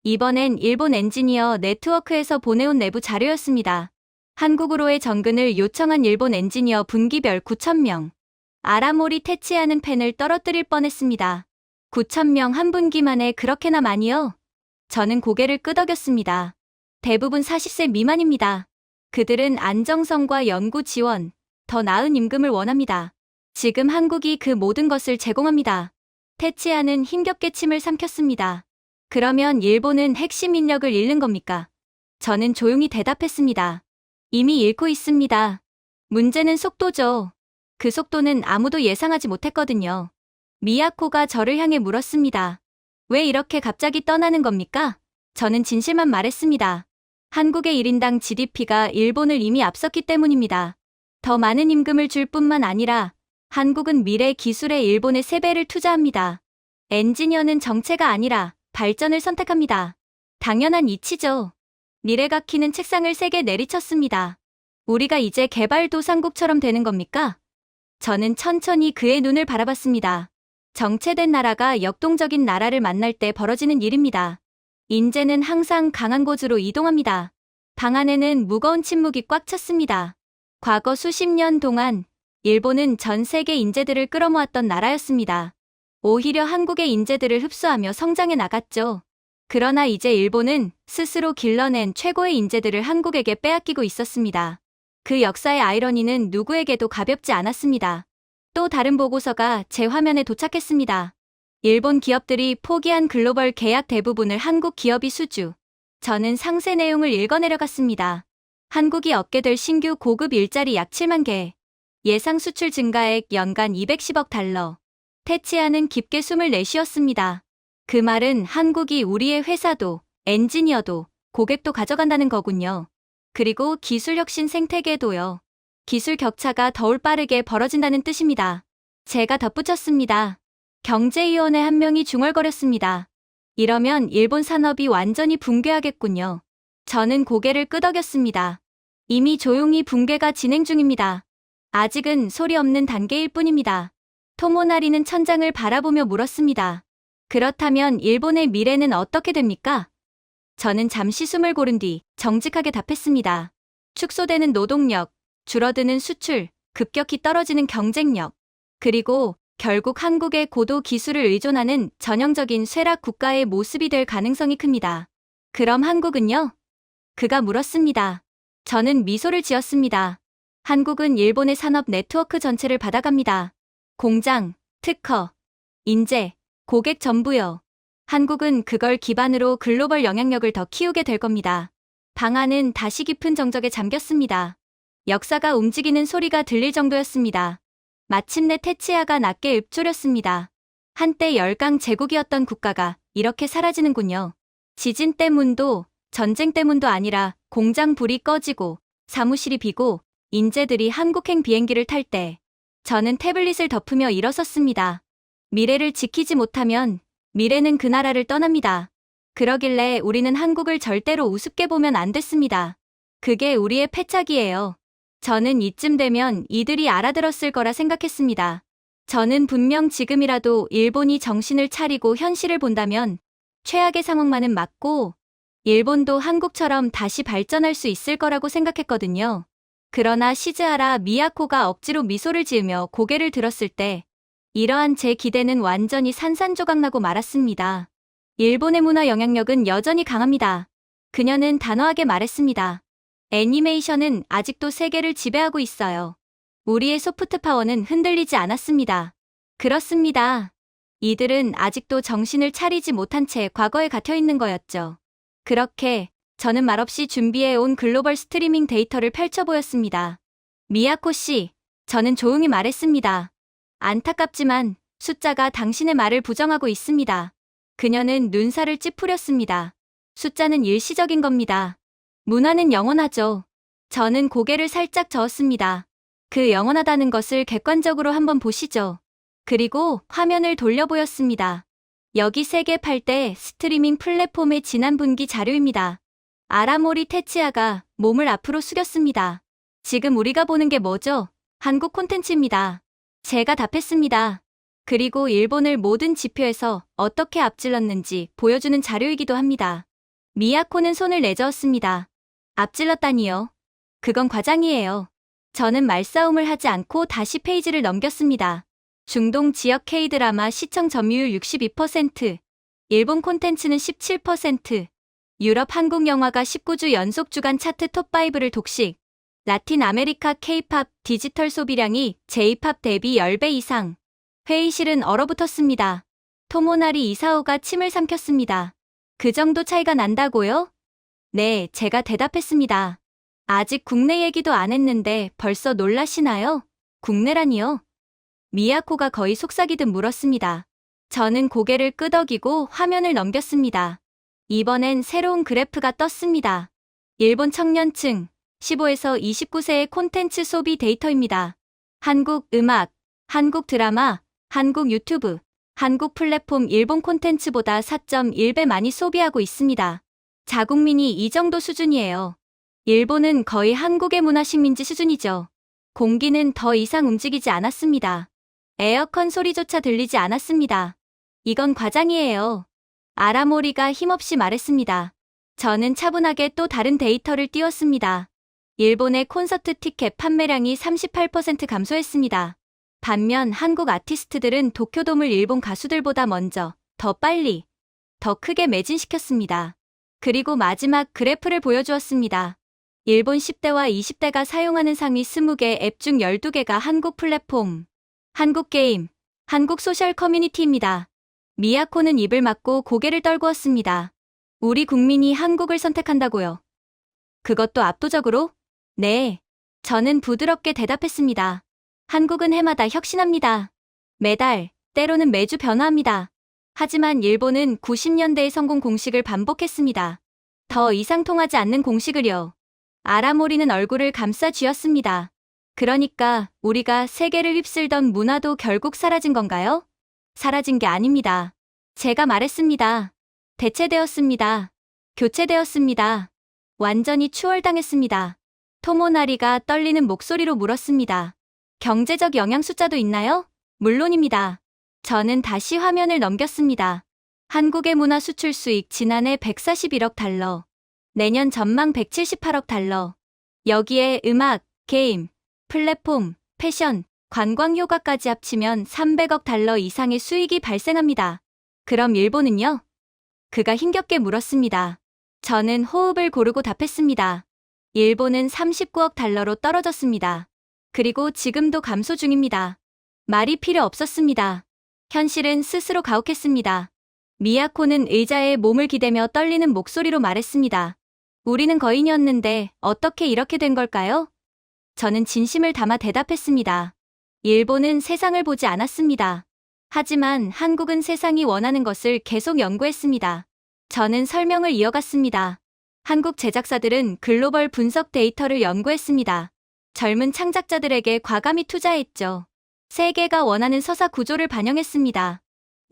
이번엔 일본 엔지니어 네트워크에서 보내온 내부 자료였습니다. 한국으로의 전근을 요청한 일본 엔지니어 분기별 9,000명. 아라모리 테치하는 펜을 떨어뜨릴 뻔했습니다. 9,000명 한 분기 만에 그렇게나 많이요? 저는 고개를 끄덕였습니다. 대부분 40세 미만입니다. 그들은 안정성과 연구 지원, 더 나은 임금을 원합니다. 지금 한국이 그 모든 것을 제공합니다. 테치아는 힘겹게 침을 삼켰습니다. 그러면 일본은 핵심 인력을 잃는 겁니까? 저는 조용히 대답했습니다. 이미 잃고 있습니다. 문제는 속도죠. 그 속도는 아무도 예상하지 못했거든요. 미야코가 저를 향해 물었습니다. 왜 이렇게 갑자기 떠나는 겁니까? 저는 진실만 말했습니다. 한국의 1인당 GDP가 일본을 이미 앞섰기 때문입니다. 더 많은 임금을 줄 뿐만 아니라 한국은 미래 기술에 일본의 3배를 투자합니다. 엔지니어는 정체가 아니라 발전을 선택합니다. 당연한 이치죠. 니레가키는 책상을 3개 내리쳤습니다. 우리가 이제 개발도상국처럼 되는 겁니까? 저는 천천히 그의 눈을 바라봤습니다. 정체된 나라가 역동적인 나라를 만날 때 벌어지는 일입니다. 인재는 항상 강한 곳으로 이동합니다. 방 안에는 무거운 침묵이 꽉 찼습니다. 과거 수십 년 동안 일본은 전 세계 인재들을 끌어모았던 나라였습니다. 오히려 한국의 인재들을 흡수하며 성장해 나갔죠. 그러나 이제 일본은 스스로 길러낸 최고의 인재들을 한국에게 빼앗기고 있었습니다. 그 역사의 아이러니는 누구에게도 가볍지 않았습니다. 또 다른 보고서가 제 화면에 도착했습니다. 일본 기업들이 포기한 글로벌 계약 대부분을 한국 기업이 수주. 저는 상세 내용을 읽어내려갔습니다. 한국이 얻게 될 신규 고급 일자리 약 7만 개. 예상 수출 증가액 연간 210억 달러. 테치아는 깊게 숨을 내쉬었습니다. 그 말은 한국이 우리의 회사도, 엔지니어도, 고객도 가져간다는 거군요. 그리고 기술 혁신 생태계도요. 기술 격차가 더 빠르게 벌어진다는 뜻입니다. 제가 덧붙였습니다. 경제위원회 한 명이 중얼거렸습니다. 이러면 일본 산업이 완전히 붕괴하겠군요. 저는 고개를 끄덕였습니다. 이미 조용히 붕괴가 진행 중입니다. 아직은 소리 없는 단계일 뿐입니다. 토모나리는 천장을 바라보며 물었습니다. 그렇다면 일본의 미래는 어떻게 됩니까? 저는 잠시 숨을 고른 뒤 정직하게 답했습니다. 축소되는 노동력, 줄어드는 수출, 급격히 떨어지는 경쟁력, 그리고 결국 한국의 고도 기술을 의존하는 전형적인 쇠락 국가의 모습이 될 가능성이 큽니다. 그럼 한국은요? 그가 물었습니다. 저는 미소를 지었습니다. 한국은 일본의 산업 네트워크 전체를 받아갑니다. 공장, 특허, 인재, 고객 전부요. 한국은 그걸 기반으로 글로벌 영향력을 더 키우게 될 겁니다. 방안은 다시 깊은 정적에 잠겼습니다. 역사가 움직이는 소리가 들릴 정도였습니다. 마침내 테치아가 낮게 읊조렸습니다. 한때 열강 제국이었던 국가가 이렇게 사라지는군요. 지진 때문도 전쟁 때문도 아니라 공장 불이 꺼지고 사무실이 비고 인재들이 한국행 비행기를 탈 때 저는 태블릿을 덮으며 일어섰습니다. 미래를 지키지 못하면 미래는 그 나라를 떠납니다. 그러길래 우리는 한국을 절대로 우습게 보면 안 됐습니다. 그게 우리의 패착이에요. 저는 이쯤 되면 이들이 알아들었을 거라 생각했습니다. 저는 분명 지금이라도 일본이 정신을 차리고 현실을 본다면 최악의 상황만은 막고 일본도 한국처럼 다시 발전할 수 있을 거라고 생각했거든요. 그러나 시즈하라 미야코가 억지로 미소를 지으며 고개를 들었을 때 이러한 제 기대는 완전히 산산조각나고 말았습니다. 일본의 문화 영향력은 여전히 강합니다. 그녀는 단호하게 말했습니다. 애니메이션은 아직도 세계를 지배하고 있어요. 우리의 소프트 파워는 흔들리지 않았습니다. 그렇습니다. 이들은 아직도 정신을 차리지 못한 채 과거에 갇혀 있는 거였죠. 그렇게 저는 말없이 준비해온 글로벌 스트리밍 데이터를 펼쳐 보였습니다. 미야코 씨, 저는 조용히 말했습니다. 안타깝지만 숫자가 당신의 말을 부정하고 있습니다. 그녀는 눈살을 찌푸렸습니다. 숫자는 일시적인 겁니다. 문화는 영원하죠. 저는 고개를 살짝 저었습니다. 그 영원하다는 것을 객관적으로 한번 보시죠. 그리고 화면을 돌려 보였습니다. 여기 세계 8대 스트리밍 플랫폼의 지난 분기 자료입니다. 아라모리 테치아가 몸을 앞으로 숙였습니다. 지금 우리가 보는 게 뭐죠? 한국 콘텐츠입니다. 제가 답했습니다. 그리고 일본을 모든 지표에서 어떻게 앞질렀는지 보여주는 자료이기도 합니다. 미야코는 손을 내저었습니다. 앞질렀다니요. 그건 과장이에요. 저는 말싸움을 하지 않고 다시 페이지를 넘겼습니다. 중동 지역 K-드라마 시청 점유율 62%, 일본 콘텐츠는 17%, 유럽 한국 영화가 19주 연속 주간 차트 톱5를 독식, 라틴 아메리카 K-팝 디지털 소비량이 J-팝 대비 10배 이상. 회의실은 얼어붙었습니다. 토모나리 이사오가 침을 삼켰습니다. 그 정도 차이가 난다고요? 네, 제가 대답했습니다. 아직 국내 얘기도 안 했는데 벌써 놀라시나요? 국내라니요? 미야코가 거의 속삭이듯 물었습니다. 저는 고개를 끄덕이고 화면을 넘겼습니다. 이번엔 새로운 그래프가 떴습니다. 일본 청년층 15에서 29세의 콘텐츠 소비 데이터입니다. 한국 음악, 한국 드라마, 한국 유튜브, 한국 플랫폼 일본 콘텐츠보다 4.1배 많이 소비하고 있습니다. 자국민이 이 정도 수준이에요. 일본은 거의 한국의 문화식민지 수준이죠. 공기는 더 이상 움직이지 않았습니다. 에어컨 소리조차 들리지 않았습니다. 이건 과장이에요. 아라모리가 힘없이 말했습니다. 저는 차분하게 또 다른 데이터를 띄웠습니다. 일본의 콘서트 티켓 판매량이 38% 감소했습니다. 반면 한국 아티스트들은 도쿄돔을 일본 가수들보다 먼저, 더 빨리, 더 크게 매진시켰습니다. 그리고 마지막 그래프를 보여주었습니다. 일본 10대와 20대가 사용하는 상위 20개 앱 중 12개가 한국 플랫폼, 한국 게임, 한국 소셜 커뮤니티입니다. 미야코는 입을 막고 고개를 떨구었습니다. 우리 국민이 한국을 선택한다고요. 그것도 압도적으로? 네. 저는 부드럽게 대답했습니다. 한국은 해마다 혁신합니다. 매달, 때로는 매주 변화합니다. 하지만 일본은 90년대의 성공 공식을 반복했습니다. 더 이상 통하지 않는 공식을요. 아라모리는 얼굴을 감싸 쥐었습니다. 그러니까 우리가 세계를 휩쓸던 문화도 결국 사라진 건가요? 사라진 게 아닙니다. 제가 말했습니다. 대체되었습니다. 교체되었습니다. 완전히 추월당했습니다. 토모나리가 떨리는 목소리로 물었습니다. 경제적 영향 숫자도 있나요? 물론입니다. 저는 다시 화면을 넘겼습니다. 한국의 문화 수출 수익 지난해 141억 달러, 내년 전망 178억 달러. 여기에 음악, 게임, 플랫폼, 패션, 관광 효과까지 합치면 300억 달러 이상의 수익이 발생합니다. 그럼 일본은요? 그가 힘겹게 물었습니다. 저는 호흡을 고르고 답했습니다. 일본은 39억 달러로 떨어졌습니다. 그리고 지금도 감소 중입니다. 말이 필요 없었습니다. 현실은 스스로 가혹했습니다. 미야코는 의자에 몸을 기대며 떨리는 목소리로 말했습니다. 우리는 거인이었는데 어떻게 이렇게 된 걸까요? 저는 진심을 담아 대답했습니다. 일본은 세상을 보지 않았습니다. 하지만 한국은 세상이 원하는 것을 계속 연구했습니다. 저는 설명을 이어갔습니다. 한국 제작사들은 글로벌 분석 데이터를 연구했습니다. 젊은 창작자들에게 과감히 투자했죠. 세계가 원하는 서사 구조를 반영했습니다.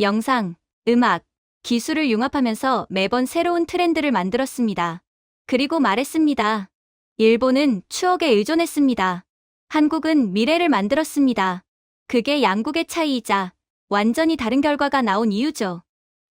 영상, 음악, 기술을 융합하면서 매번 새로운 트렌드를 만들었습니다. 그리고 말했습니다. 일본은 추억에 의존했습니다. 한국은 미래를 만들었습니다. 그게 양국의 차이이자 완전히 다른 결과가 나온 이유죠.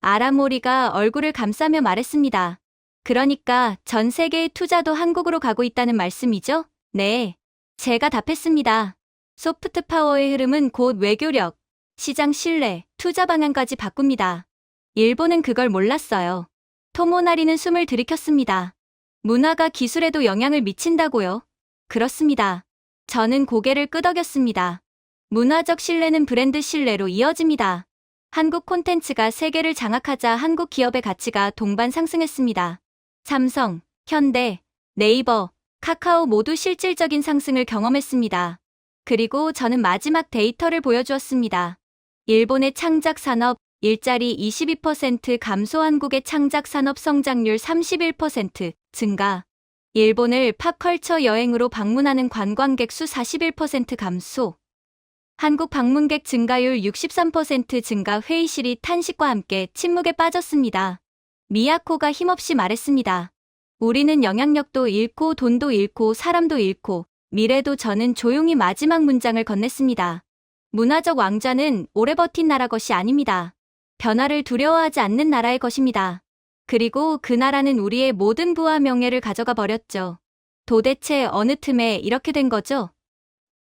아라모리가 얼굴을 감싸며 말했습니다. 그러니까 전 세계의 투자도 한국으로 가고 있다는 말씀이죠? 네. 제가 답했습니다. 소프트 파워의 흐름은 곧 외교력, 시장 신뢰, 투자 방향까지 바꿉니다. 일본은 그걸 몰랐어요. 토모나리는 숨을 들이켰습니다. 문화가 기술에도 영향을 미친다고요? 그렇습니다. 저는 고개를 끄덕였습니다. 문화적 신뢰는 브랜드 신뢰로 이어집니다. 한국 콘텐츠가 세계를 장악하자 한국 기업의 가치가 동반 상승했습니다. 삼성, 현대, 네이버, 카카오 모두 실질적인 상승을 경험했습니다. 그리고 저는 마지막 데이터를 보여주었습니다. 일본의 창작 산업 일자리 22% 감소, 한국의 창작 산업 성장률 31% 증가. 일본을 팝컬처 여행으로 방문하는 관광객 수 41% 감소. 한국 방문객 증가율 63% 증가. 회의실이 탄식과 함께 침묵에 빠졌습니다. 미야코가 힘없이 말했습니다. 우리는 영향력도 잃고 돈도 잃고 사람도 잃고 미래도. 저는 조용히 마지막 문장을 건넸습니다. 문화적 왕좌는 오래 버틴 나라 것이 아닙니다. 변화를 두려워하지 않는 나라의 것입니다. 그리고 그 나라는 우리의 모든 부와 명예를 가져가 버렸죠. 도대체 어느 틈에 이렇게 된 거죠?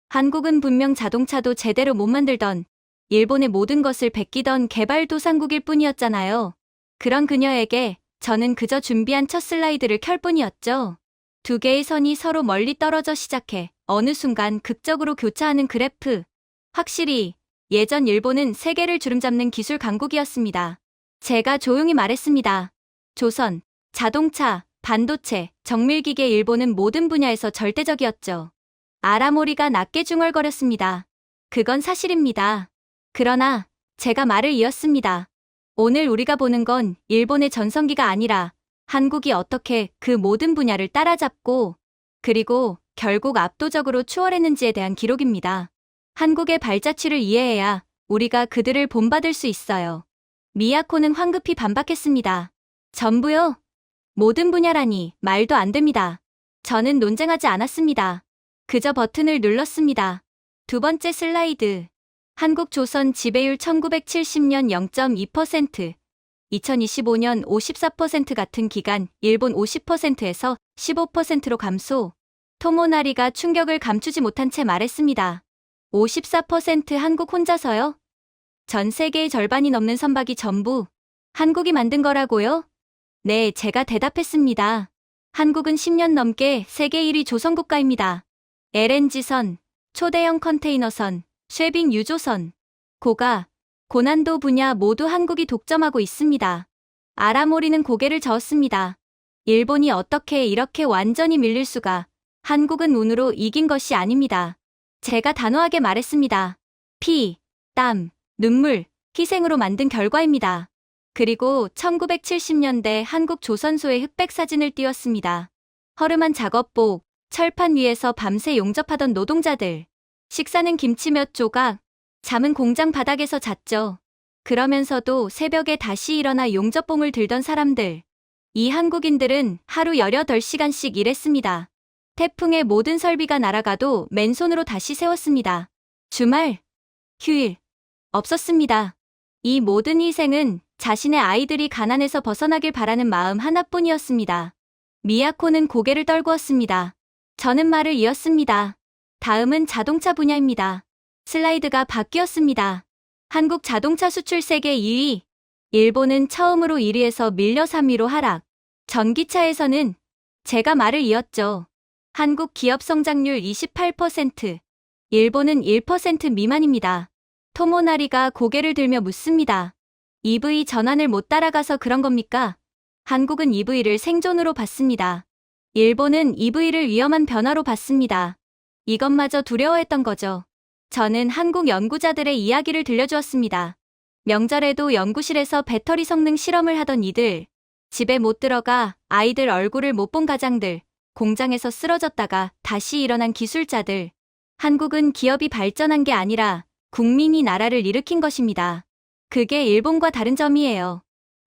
한국은 분명 자동차도 제대로 못 만들던, 일본의 모든 것을 베끼던 개발도상국일 뿐이었잖아요. 그런 그녀에게 저는 그저 준비한 첫 슬라이드를 켤 뿐이었죠. 두 개의 선이 서로 멀리 떨어져 시작해 어느 순간 극적으로 교차하는 그래프. 확실히 예전 일본은 세계를 주름잡는 기술 강국이었습니다. 제가 조용히 말했습니다. 조선, 자동차, 반도체, 정밀기계. 일본은 모든 분야에서 절대적이었죠. 아라모리가 낮게 중얼거렸습니다. 그건 사실입니다. 그러나 제가 말을 이었습니다. 오늘 우리가 보는 건 일본의 전성기가 아니라 한국이 어떻게 그 모든 분야를 따라잡고 그리고 결국 압도적으로 추월했는지에 대한 기록입니다. 한국의 발자취를 이해해야 우리가 그들을 본받을 수 있어요. 미야코는 황급히 반박했습니다. 전부요? 모든 분야라니 말도 안 됩니다. 저는 논쟁하지 않았습니다. 그저 버튼을 눌렀습니다. 두 번째 슬라이드. 한국 조선 지배율 1970년 0.2%, 2025년 54% 같은 기간 일본 50%에서 15%로 감소. 토모나리가 충격을 감추지 못한 채 말했습니다. 54% 한국 혼자서요? 전 세계의 절반이 넘는 선박이 전부 한국이 만든 거라고요? 네, 제가 대답했습니다. 한국은 10년 넘게 세계 1위 조선국가입니다. LNG선, 초대형 컨테이너선, 쉐빙 유조선, 고난도 분야 모두 한국이 독점하고 있습니다. 아라모리는 고개를 저었습니다. 일본이 어떻게 이렇게 완전히 밀릴 수가. 한국은 운으로 이긴 것이 아닙니다. 제가 단호하게 말했습니다. 피, 땀, 눈물, 희생으로 만든 결과입니다. 그리고 1970년대 한국 조선소의 흑백 사진을 띄웠습니다. 허름한 작업복, 철판 위에서 밤새 용접하던 노동자들. 식사는 김치 몇 조각, 잠은 공장 바닥에서 잤죠. 그러면서도 새벽에 다시 일어나 용접봉을 들던 사람들. 이 한국인들은 하루 18시간씩 일했습니다. 태풍에 모든 설비가 날아가도 맨손으로 다시 세웠습니다. 주말, 휴일, 없었습니다. 이 모든 희생은 자신의 아이들이 가난에서 벗어나길 바라는 마음 하나뿐이었습니다. 미야코는 고개를 떨구었습니다. 저는 말을 이었습니다. 다음은 자동차 분야입니다. 슬라이드가 바뀌었습니다. 한국 자동차 수출 세계 2위. 일본은 처음으로 1위에서 밀려 3위로 하락. 전기차에서는 제가 말을 이었죠. 한국 기업 성장률 28%, 일본은 1% 미만입니다. 토모나리가 고개를 들며 묻습니다. EV 전환을 못 따라가서 그런 겁니까? 한국은 EV를 생존으로 봤습니다. 일본은 EV를 위험한 변화로 봤습니다. 이것마저 두려워했던 거죠. 저는 한국 연구자들의 이야기를 들려주었습니다. 명절에도 연구실에서 배터리 성능 실험을 하던 이들, 집에 못 들어가 아이들 얼굴을 못 본 가장들, 공장에서 쓰러졌다가 다시 일어난 기술자들. 한국은 기업이 발전한 게 아니라 국민이 나라를 일으킨 것입니다. 그게 일본과 다른 점이에요.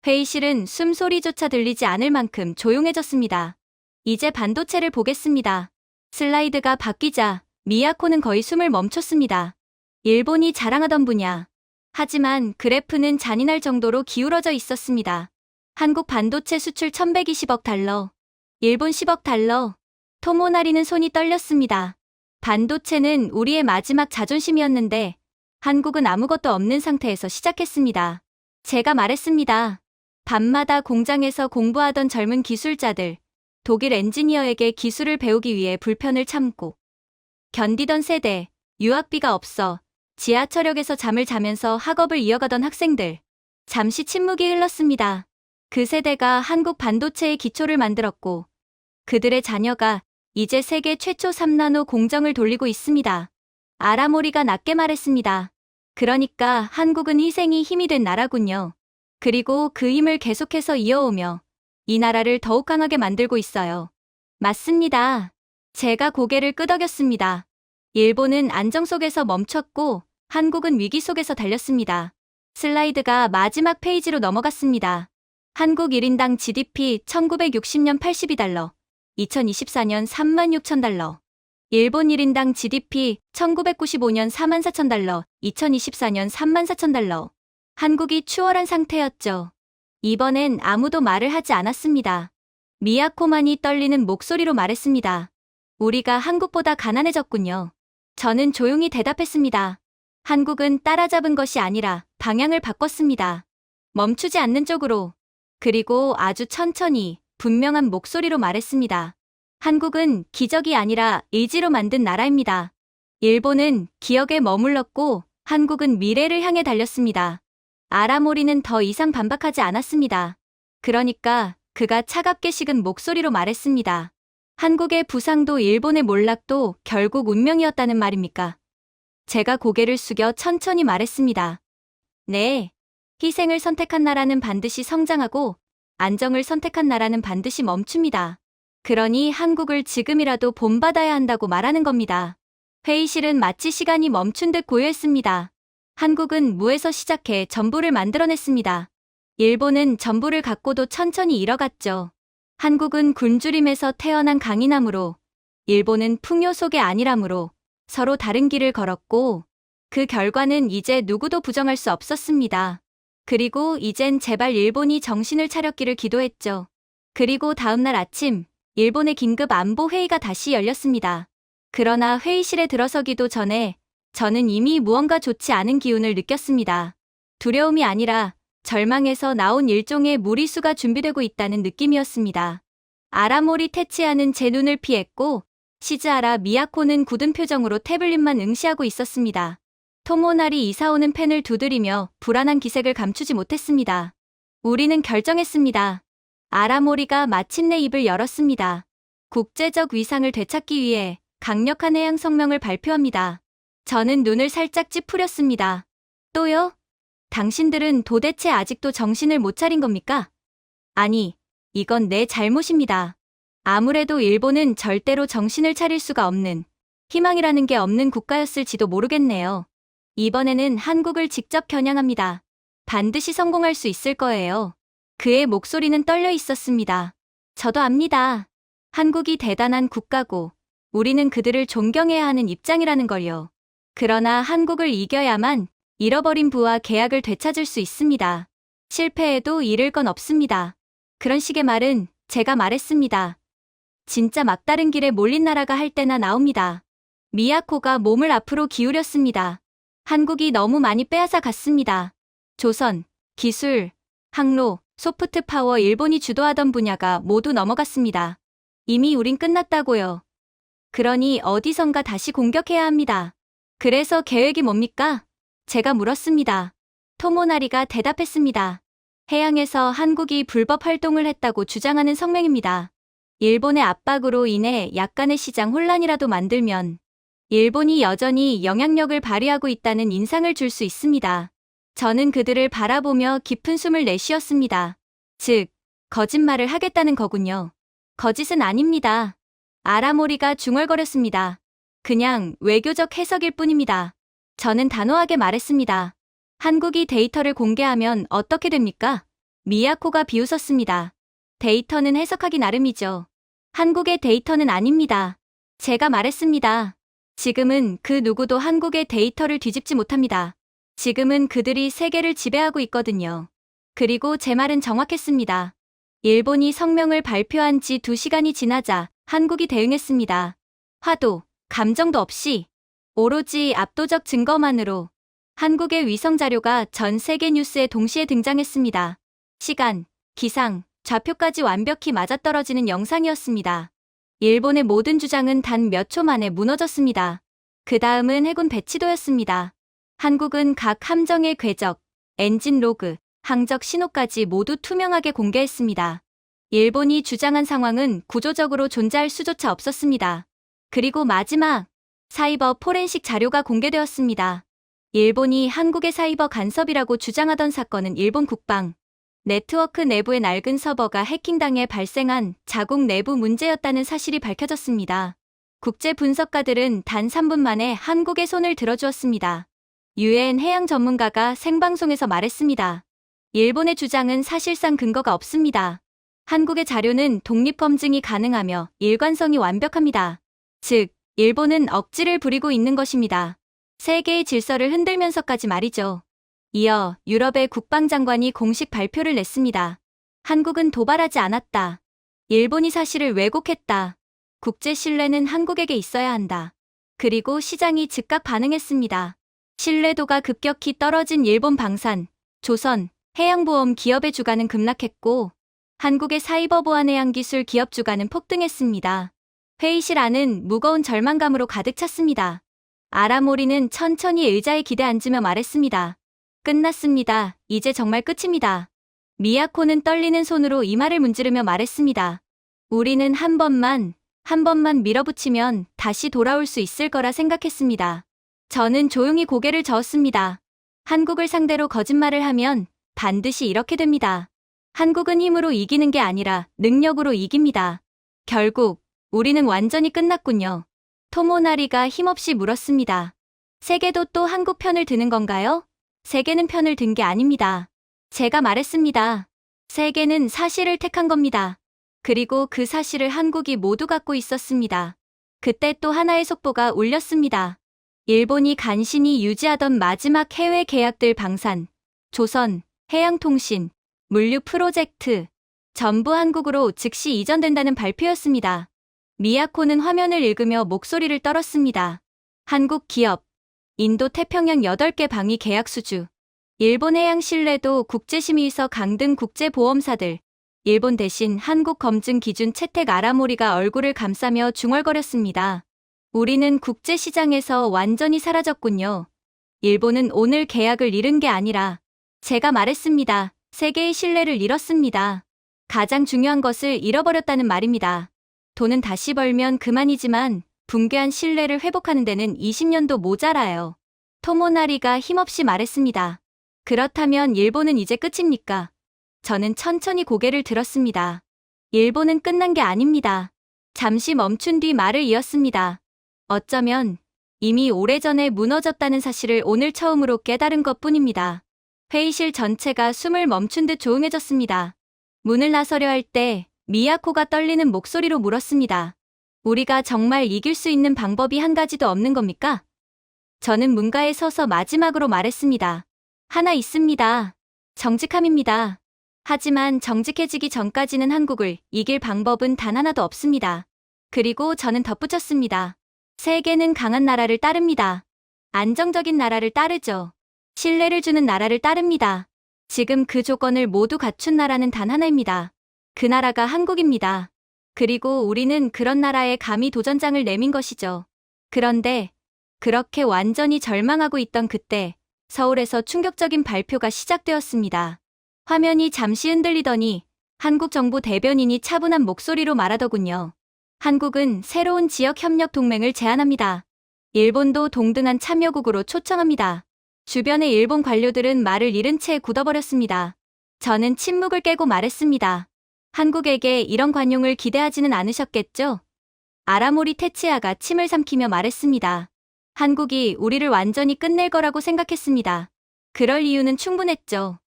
회의실은 숨소리조차 들리지 않을 만큼 조용해졌습니다. 이제 반도체를 보겠습니다. 슬라이드가 바뀌자 미야코는 거의 숨을 멈췄습니다. 일본이 자랑하던 분야. 하지만 그래프는 잔인할 정도로 기울어져 있었습니다. 한국 반도체 수출 1120억 달러, 일본 10억 달러. 토모나리는 손이 떨렸습니다. 반도체는 우리의 마지막 자존심이었는데 한국은 아무것도 없는 상태에서 시작했습니다. 제가 말했습니다. 밤마다 공장에서 공부하던 젊은 기술자들, 독일 엔지니어에게 기술을 배우기 위해 불편을 참고 견디던 세대, 유학비가 없어 지하철역에서 잠을 자면서 학업을 이어가던 학생들. 잠시 침묵이 흘렀습니다. 그 세대가 한국 반도체의 기초를 만들었고 그들의 자녀가 이제 세계 최초 3나노 공정을 돌리고 있습니다. 아라모리가 낮게 말했습니다. 그러니까 한국은 희생이 힘이 된 나라군요. 그리고 그 힘을 계속해서 이어오며 이 나라를 더욱 강하게 만들고 있어요. 맞습니다. 제가 고개를 끄덕였습니다. 일본은 안정 속에서 멈췄고 한국은 위기 속에서 달렸습니다. 슬라이드가 마지막 페이지로 넘어갔습니다. 한국 1인당 GDP 1960년 82달러, 2024년 36,000달러. 일본 1인당 GDP 1995년 44,000달러, 2024년 34,000달러. 한국이 추월한 상태였죠. 이번엔 아무도 말을 하지 않았습니다. 미야코만이 떨리는 목소리로 말했습니다. 우리가 한국보다 가난해졌군요. 저는 조용히 대답했습니다. 한국은 따라잡은 것이 아니라 방향을 바꿨습니다. 멈추지 않는 쪽으로. 그리고 아주 천천히 분명한 목소리로 말했습니다. 한국은 기적이 아니라 의지로 만든 나라입니다. 일본은 기억에 머물렀고 한국은 미래를 향해 달렸습니다. 아라모리는 더 이상 반박하지 않았습니다. 그러니까 그가 차갑게 식은 목소리로 말했습니다. 한국의 부상도 일본의 몰락도 결국 운명이었다는 말입니까? 제가 고개를 숙여 천천히 말했습니다. 네. 희생을 선택한 나라는 반드시 성장하고 안정을 선택한 나라는 반드시 멈춥니다. 그러니 한국을 지금이라도 본받아야 한다고 말하는 겁니다. 회의실은 마치 시간이 멈춘 듯 고요했습니다. 한국은 무에서 시작해 전부를 만들어냈습니다. 일본은 전부를 갖고도 천천히 잃어갔죠. 한국은 굶주림에서 태어난 강인함으로, 일본은 풍요 속의 안일함으로 서로 다른 길을 걸었고, 그 결과는 이제 누구도 부정할 수 없었습니다. 그리고 이젠 제발 일본이 정신을 차렸기를 기도했죠. 그리고 다음날 아침, 일본의 긴급 안보 회의가 다시 열렸습니다. 그러나 회의실에 들어서기도 전에 저는 이미 무언가 좋지 않은 기운을 느꼈습니다. 두려움이 아니라 절망에서 나온 일종의 무리수가 준비되고 있다는 느낌이었습니다. 아라모리 테츠야는 제 눈을 피했고, 시즈하라 미야코는 굳은 표정으로 태블릿만 응시하고 있었습니다. 토모나리 이사오는 펜을 두드리며 불안한 기색을 감추지 못했습니다. 우리는 결정했습니다. 아라모리가 마침내 입을 열었습니다. 국제적 위상을 되찾기 위해 강력한 해양 성명을 발표합니다. 저는 눈을 살짝 찌푸렸습니다. 또요? 당신들은 도대체 아직도 정신을 못 차린 겁니까? 아니, 이건 내 잘못입니다. 아무래도 일본은 절대로 정신을 차릴 수가 없는, 희망이라는 게 없는 국가였을지도 모르겠네요. 이번에는 한국을 직접 겨냥합니다. 반드시 성공할 수 있을 거예요. 그의 목소리는 떨려 있었습니다. 저도 압니다. 한국이 대단한 국가고, 우리는 그들을 존경해야 하는 입장이라는 걸요. 그러나 한국을 이겨야만 잃어버린 부와 계약을 되찾을 수 있습니다. 실패해도 잃을 건 없습니다. 그런 식의 말은 제가 말했습니다. 진짜 막다른 길에 몰린 나라가 할 때나 나옵니다. 미야코가 몸을 앞으로 기울였습니다. 한국이 너무 많이 빼앗아 갔습니다. 조선, 기술, 항로, 소프트 파워 일본이 주도하던 분야가 모두 넘어갔습니다. 이미 우린 끝났다고요. 그러니 어디선가 다시 공격해야 합니다. 그래서 계획이 뭡니까? 제가 물었습니다. 토모나리가 대답했습니다. 해양에서 한국이 불법 활동을 했다고 주장하는 성명입니다. 일본의 압박으로 인해 약간의 시장 혼란이라도 만들면 일본이 여전히 영향력을 발휘하고 있다는 인상을 줄 수 있습니다. 저는 그들을 바라보며 깊은 숨을 내쉬었습니다. 즉, 거짓말을 하겠다는 거군요. 거짓은 아닙니다. 아라모리가 중얼거렸습니다. 그냥 외교적 해석일 뿐입니다. 저는 단호하게 말했습니다. 한국이 데이터를 공개하면 어떻게 됩니까? 미야코가 비웃었습니다. 데이터는 해석하기 나름이죠. 한국의 데이터는 아닙니다. 제가 말했습니다. 지금은 그 누구도 한국의 데이터를 뒤집지 못합니다. 지금은 그들이 세계를 지배하고 있거든요. 그리고 제 말은 정확했습니다. 일본이 성명을 발표한 지 2시간이 지나자 한국이 대응했습니다. 화도, 감정도 없이 오로지 압도적 증거만으로 한국의 위성 자료가 전 세계 뉴스에 동시에 등장했습니다. 시간, 기상, 좌표까지 완벽히 맞아떨어지는 영상이었습니다. 일본의 모든 주장은 단 몇 초 만에 무너졌습니다. 그 다음은 해군 배치도였습니다. 한국은 각 함정의 궤적, 엔진 로그, 항적 신호까지 모두 투명하게 공개했습니다. 일본이 주장한 상황은 구조적으로 존재할 수조차 없었습니다. 그리고 마지막, 사이버 포렌식 자료가 공개되었습니다. 일본이 한국의 사이버 간섭이라고 주장하던 사건은 일본 국방 네트워크 내부의 낡은 서버가 해킹당해 발생한 자국 내부 문제였다는 사실이 밝혀졌습니다. 국제 분석가들은 단 3분 만에 한국의 손을 들어주었습니다. 유엔 해양 전문가가 생방송에서 말했습니다. 일본의 주장은 사실상 근거가 없습니다. 한국의 자료는 독립검증이 가능하며 일관성이 완벽합니다. 즉, 일본은 억지를 부리고 있는 것입니다. 세계의 질서를 흔들면서까지 말이죠. 이어 유럽의 국방장관이 공식 발표를 냈습니다. 한국은 도발하지 않았다. 일본이 사실을 왜곡했다. 국제 신뢰는 한국에게 있어야 한다. 그리고 시장이 즉각 반응했습니다. 신뢰도가 급격히 떨어진 일본 방산, 조선, 해양보험 기업의 주가는 급락했고 한국의 사이버 보안 해양 기술 기업 주가는 폭등했습니다. 회의실 안은 무거운 절망감으로 가득 찼습니다. 아라모리는 천천히 의자에 기대 앉으며 말했습니다. 끝났습니다. 이제 정말 끝입니다. 미야코는 떨리는 손으로 이마를 문지르며 말했습니다. 우리는 한 번만 밀어붙이면 다시 돌아올 수 있을 거라 생각했습니다. 저는 조용히 고개를 저었습니다. 한국을 상대로 거짓말을 하면 반드시 이렇게 됩니다. 한국은 힘으로 이기는 게 아니라 능력으로 이깁니다. 결국 우리는 완전히 끝났군요. 토모나리가 힘없이 물었습니다. 세계도 또 한국 편을 드는 건가요? 세계는 편을 든 게 아닙니다. 제가 말했습니다. 세계는 사실을 택한 겁니다. 그리고 그 사실을 한국이 모두 갖고 있었습니다. 그때 또 하나의 속보가 울렸습니다. 일본이 간신히 유지하던 마지막 해외 계약들 방산, 조선, 해양통신, 물류 프로젝트, 전부 한국으로 즉시 이전된다는 발표였습니다. 미야코는 화면을 읽으며 목소리를 떨었습니다. 한국 기업, 인도 태평양 8개 방위 계약 수주, 일본 해양 신뢰도 국제심의서 강 등 국제보험사들, 일본 대신 한국 검증 기준 채택 아라모리가 얼굴을 감싸며 중얼거렸습니다. 우리는 국제시장에서 완전히 사라졌군요. 일본은 오늘 계약을 잃은 게 아니라 제가 말했습니다. 세계의 신뢰를 잃었습니다. 가장 중요한 것을 잃어버렸다는 말입니다. 돈은 다시 벌면 그만이지만 붕괴한 신뢰를 회복하는 데는 20년도 모자라요. 토모나리가 힘없이 말했습니다. 그렇다면 일본은 이제 끝입니까? 저는 천천히 고개를 들었습니다. 일본은 끝난 게 아닙니다. 잠시 멈춘 뒤 말을 이었습니다. 어쩌면 이미 오래전에 무너졌다는 사실을 오늘 처음으로 깨달은 것뿐입니다. 회의실 전체가 숨을 멈춘 듯 조용해졌습니다. 문을 나서려 할 때 미야코가 떨리는 목소리로 물었습니다. 우리가 정말 이길 수 있는 방법이 한 가지도 없는 겁니까? 저는 문가에 서서 마지막으로 말했습니다. 하나 있습니다. 정직함입니다. 하지만 정직해지기 전까지는 한국을 이길 방법은 단 하나도 없습니다. 그리고 저는 덧붙였습니다. 세계는 강한 나라를 따릅니다. 안정적인 나라를 따르죠. 신뢰를 주는 나라를 따릅니다. 지금 그 조건을 모두 갖춘 나라는 단 하나입니다. 그 나라가 한국입니다. 그리고 우리는 그런 나라에 감히 도전장을 내민 것이죠. 그런데 그렇게 완전히 절망하고 있던 그때 서울에서 충격적인 발표가 시작되었습니다. 화면이 잠시 흔들리더니 한국 정부 대변인이 차분한 목소리로 말하더군요. 한국은 새로운 지역 협력 동맹을 제안합니다. 일본도 동등한 참여국으로 초청합니다. 주변의 일본 관료들은 말을 잃은 채 굳어버렸습니다. 저는 침묵을 깨고 말했습니다. 한국에게 이런 관용을 기대하지는 않으셨겠죠? 아라모리 테치야가 침을 삼키며 말했습니다. 한국이 우리를 완전히 끝낼 거라고 생각했습니다. 그럴 이유는 충분했죠.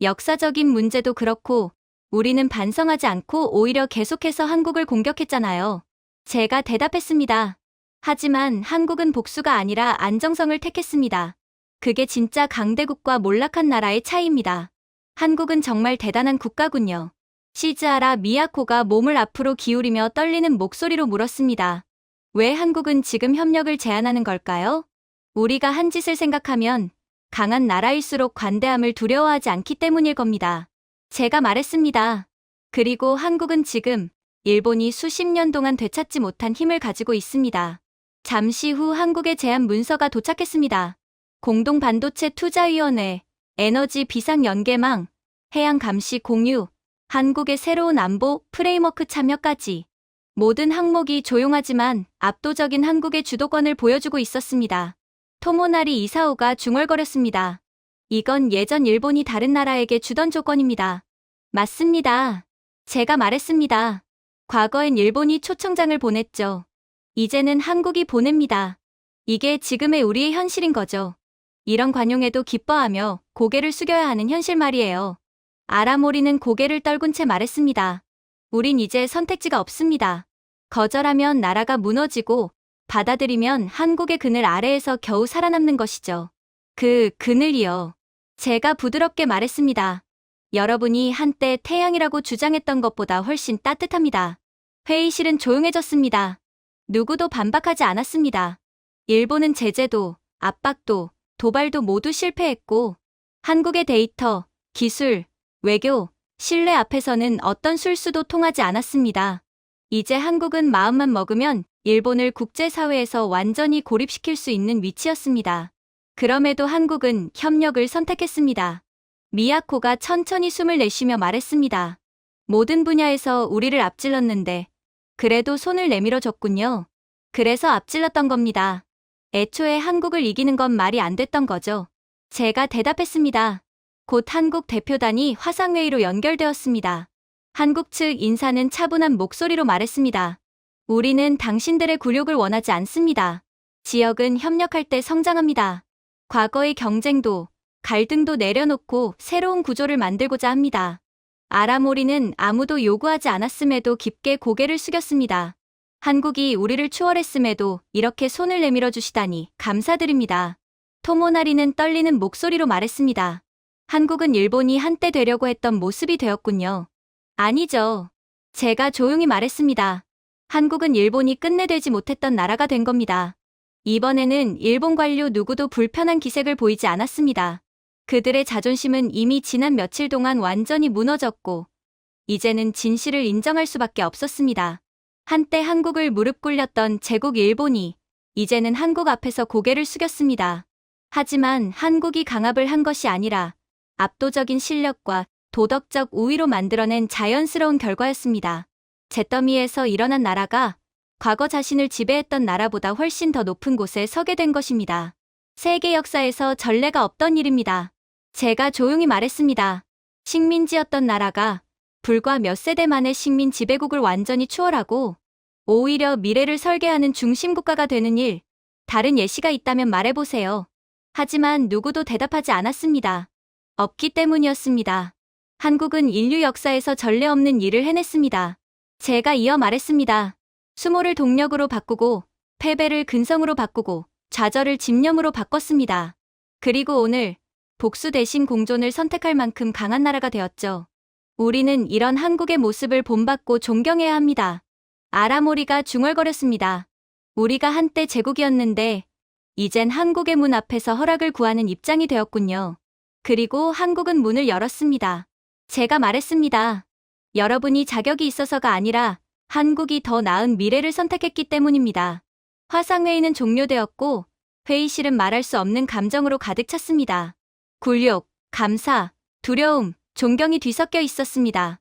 역사적인 문제도 그렇고 우리는 반성하지 않고 오히려 계속해서 한국을 공격했잖아요. 제가 대답했습니다. 하지만 한국은 복수가 아니라 안정성을 택했습니다. 그게 진짜 강대국과 몰락한 나라의 차이입니다. 한국은 정말 대단한 국가군요. 시즈하라 미야코가 몸을 앞으로 기울이며 떨리는 목소리로 물었습니다. 왜 한국은 지금 협력을 제안하는 걸까요? 우리가 한 짓을 생각하면 강한 나라일수록 관대함을 두려워하지 않기 때문일 겁니다. 제가 말했습니다. 그리고 한국은 지금 일본이 수십 년 동안 되찾지 못한 힘을 가지고 있습니다. 잠시 후 한국의 제안 문서가 도착했습니다. 공동반도체 투자위원회, 에너지 비상연계망, 해양감시 공유, 한국의 새로운 안보 프레임워크 참여까지 모든 항목이 조용하지만 압도적인 한국의 주도권을 보여주고 있었습니다. 토모나리 이사오가 중얼거렸습니다. 이건 예전 일본이 다른 나라에게 주던 조건입니다. 맞습니다. 제가 말했습니다. 과거엔 일본이 초청장을 보냈죠. 이제는 한국이 보냅니다. 이게 지금의 우리의 현실인 거죠. 이런 관용에도 기뻐하며 고개를 숙여야 하는 현실 말이에요. 아라모리는 고개를 떨군 채 말했습니다. 우린 이제 선택지가 없습니다. 거절하면 나라가 무너지고 받아들이면 한국의 그늘 아래에서 겨우 살아남는 것이죠. 그 그늘이요. 제가 부드럽게 말했습니다. 여러분이 한때 태양이라고 주장했던 것보다 훨씬 따뜻합니다. 회의실은 조용해졌습니다. 누구도 반박하지 않았습니다. 일본은 제재도, 압박도, 도발도 모두 실패했고 한국의 데이터, 기술, 외교, 신뢰 앞에서는 어떤 술수도 통하지 않았습니다. 이제 한국은 마음만 먹으면 일본을 국제사회에서 완전히 고립시킬 수 있는 위치였습니다. 그럼에도 한국은 협력을 선택했습니다. 미야코가 천천히 숨을 내쉬며 말했습니다. 모든 분야에서 우리를 앞질렀는데 그래도 손을 내밀어 줬군요. 그래서 앞질렀던 겁니다. 애초에 한국을 이기는 건 말이 안 됐던 거죠. 제가 대답했습니다. 곧 한국 대표단이 화상회의로 연결되었습니다. 한국 측 인사는 차분한 목소리로 말했습니다. 우리는 당신들의 굴욕을 원하지 않습니다. 지역은 협력할 때 성장합니다. 과거의 경쟁도, 갈등도 내려놓고 새로운 구조를 만들고자 합니다. 아라모리는 아무도 요구하지 않았음에도 깊게 고개를 숙였습니다. 한국이 우리를 추월했음에도 이렇게 손을 내밀어 주시다니 감사드립니다. 토모나리는 떨리는 목소리로 말했습니다. 한국은 일본이 한때 되려고 했던 모습이 되었군요. 아니죠. 제가 조용히 말했습니다. 한국은 일본이 끝내 되지 못했던 나라가 된 겁니다. 이번에는 일본 관료 누구도 불편한 기색을 보이지 않았습니다. 그들의 자존심은 이미 지난 며칠 동안 완전히 무너졌고 이제는 진실을 인정할 수밖에 없었습니다. 한때 한국을 무릎 꿇렸던 제국 일본이 이제는 한국 앞에서 고개를 숙였습니다. 하지만 한국이 강압을 한 것이 아니라 압도적인 실력과 도덕적 우위로 만들어낸 자연스러운 결과였습니다. 잿더미에서 일어난 나라가 과거 자신을 지배했던 나라보다 훨씬 더 높은 곳에 서게 된 것입니다. 세계 역사에서 전례가 없던 일입니다. 제가 조용히 말했습니다. 식민지였던 나라가 불과 몇 세대 만에 식민 지배국을 완전히 추월하고 오히려 미래를 설계하는 중심국가가 되는 일, 다른 예시가 있다면 말해보세요. 하지만 누구도 대답하지 않았습니다. 없기 때문이었습니다. 한국은 인류 역사에서 전례 없는 일을 해냈습니다. 제가 이어 말했습니다. 수모를 동력으로 바꾸고 패배를 근성으로 바꾸고 좌절을 집념으로 바꿨습니다. 그리고 오늘 복수 대신 공존을 선택할 만큼 강한 나라가 되었죠. 우리는 이런 한국의 모습을 본받고 존경해야 합니다. 아라모리가 중얼거렸습니다. 우리가 한때 제국이었는데 이젠 한국의 문 앞에서 허락을 구하는 입장이 되었군요. 그리고 한국은 문을 열었습니다. 제가 말했습니다. 여러분이 자격이 있어서가 아니라 한국이 더 나은 미래를 선택했기 때문입니다. 화상회의는 종료되었고 회의실은 말할 수 없는 감정으로 가득 찼습니다. 굴욕, 감사, 두려움, 존경이 뒤섞여 있었습니다.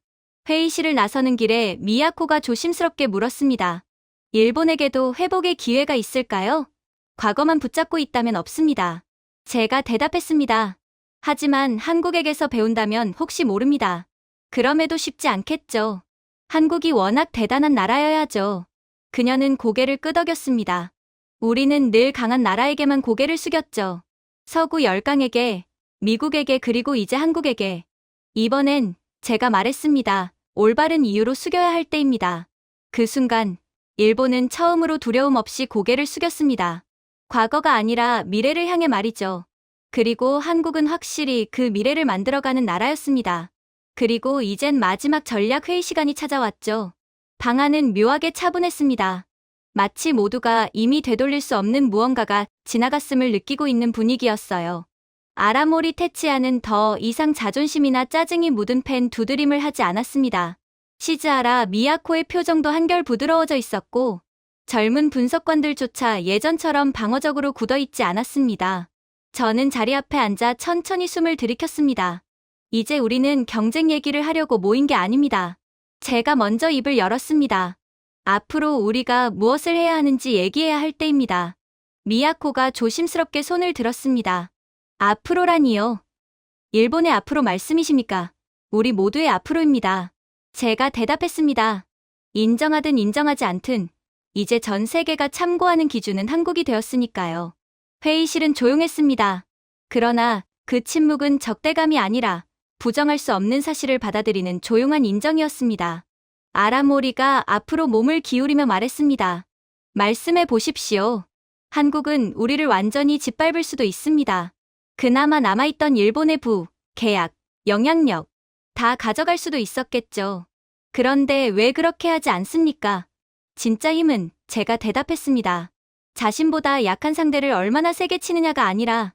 회의실을 나서는 길에 미야코가 조심스럽게 물었습니다. 일본에게도 회복의 기회가 있을까요? 과거만 붙잡고 있다면 없습니다. 제가 대답했습니다. 하지만 한국에게서 배운다면 혹시 모릅니다. 그럼에도 쉽지 않겠죠. 한국이 워낙 대단한 나라여야죠. 그녀는 고개를 끄덕였습니다. 우리는 늘 강한 나라에게만 고개를 숙였죠. 서구 열강에게, 미국에게 그리고 이제 한국에게. 이번엔 제가 말했습니다. 올바른 이유로 숙여야 할 때입니다. 그 순간 일본은 처음으로 두려움 없이 고개를 숙였습니다. 과거가 아니라 미래를 향해 말이죠. 그리고 한국은 확실히 그 미래를 만들어가는 나라였습니다. 그리고 이젠 마지막 전략 회의 시간이 찾아왔죠. 방안은 묘하게 차분했습니다. 마치 모두가 이미 되돌릴 수 없는 무언가가 지나갔음을 느끼고 있는 분위기였어요. 아라모리 테치아는 더 이상 자존심이나 짜증이 묻은 펜 두드림을 하지 않았습니다. 시즈하라 미야코의 표정도 한결 부드러워져 있었고 젊은 분석관들조차 예전처럼 방어적으로 굳어있지 않았습니다. 저는 자리 앞에 앉아 천천히 숨을 들이켰습니다. 이제 우리는 경쟁 얘기를 하려고 모인 게 아닙니다. 제가 먼저 입을 열었습니다. 앞으로 우리가 무엇을 해야 하는지 얘기해야 할 때입니다. 미야코가 조심스럽게 손을 들었습니다. 앞으로라니요. 일본의 앞으로 말씀이십니까? 우리 모두의 앞으로입니다. 제가 대답했습니다. 인정하든 인정하지 않든 이제 전 세계가 참고하는 기준은 한국이 되었으니까요. 회의실은 조용했습니다. 그러나 그 침묵은 적대감이 아니라 부정할 수 없는 사실을 받아들이는 조용한 인정이었습니다. 아라모리가 앞으로 몸을 기울이며 말했습니다. 말씀해 보십시오. 한국은 우리를 완전히 짓밟을 수도 있습니다. 그나마 남아있던 일본의 계약, 영향력 다 가져갈 수도 있었겠죠. 그런데 왜 그렇게 하지 않습니까? 진짜 힘은 제가 대답했습니다. 자신보다 약한 상대를 얼마나 세게 치느냐가 아니라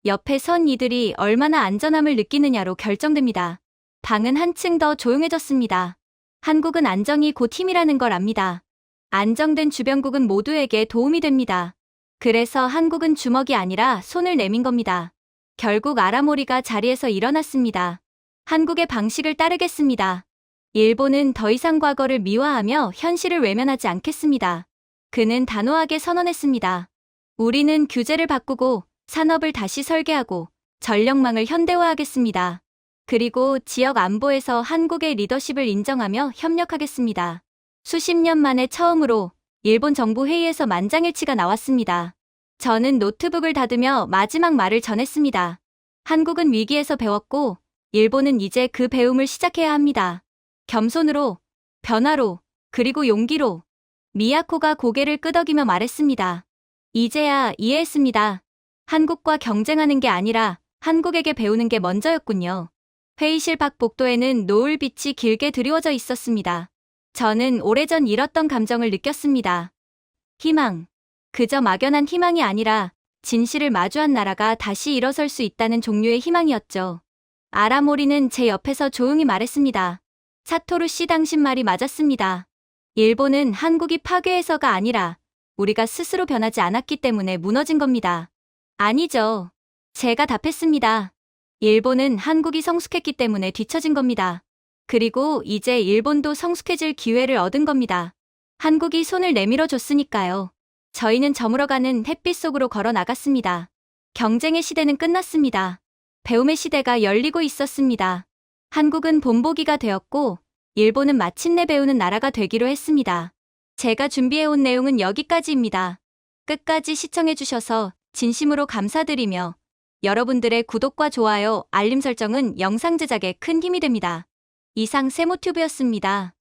옆에 선 이들이 얼마나 안전함을 느끼느냐로 결정됩니다. 방은 한층 더 조용해졌습니다. 한국은 안정이 곧 힘이라는 걸 압니다. 안정된 주변국은 모두에게 도움이 됩니다. 그래서 한국은 주먹이 아니라 손을 내민 겁니다. 결국 아라모리가 자리에서 일어났습니다. 한국의 방식을 따르겠습니다. 일본은 더 이상 과거를 미화하며 현실을 외면하지 않겠습니다. 그는 단호하게 선언했습니다. 우리는 규제를 바꾸고 산업을 다시 설계하고 전력망을 현대화하겠습니다. 그리고 지역 안보에서 한국의 리더십을 인정하며 협력하겠습니다. 수십 년 만에 처음으로 일본 정부 회의에서 만장일치가 나왔습니다. 저는 노트북을 닫으며 마지막 말을 전했습니다. 한국은 위기에서 배웠고, 일본은 이제 그 배움을 시작해야 합니다. 겸손으로, 변화로, 그리고 용기로. 미야코가 고개를 끄덕이며 말했습니다. 이제야 이해했습니다. 한국과 경쟁하는 게 아니라 한국에게 배우는 게 먼저였군요. 회의실 밖 복도에는 노을빛이 길게 드리워져 있었습니다. 저는 오래전 잃었던 감정을 느꼈습니다. 희망. 그저 막연한 희망이 아니라 진실을 마주한 나라가 다시 일어설 수 있다는 종류의 희망이었죠. 아라모리는 제 옆에서 조용히 말했습니다. 사토루 씨, 당신 말이 맞았습니다. 일본은 한국이 파괴해서가 아니라 우리가 스스로 변하지 않았기 때문에 무너진 겁니다. 아니죠. 제가 답했습니다. 일본은 한국이 성숙했기 때문에 뒤처진 겁니다. 그리고 이제 일본도 성숙해질 기회를 얻은 겁니다. 한국이 손을 내밀어 줬으니까요. 저희는 저물어가는 햇빛 속으로 걸어 나갔습니다. 경쟁의 시대는 끝났습니다. 배움의 시대가 열리고 있었습니다. 한국은 본보기가 되었고, 일본은 마침내 배우는 나라가 되기로 했습니다. 제가 준비해온 내용은 여기까지입니다. 끝까지 시청해주셔서 진심으로 감사드리며, 여러분들의 구독과 좋아요, 알림 설정은 영상 제작에 큰 힘이 됩니다. 이상 세모튜브였습니다.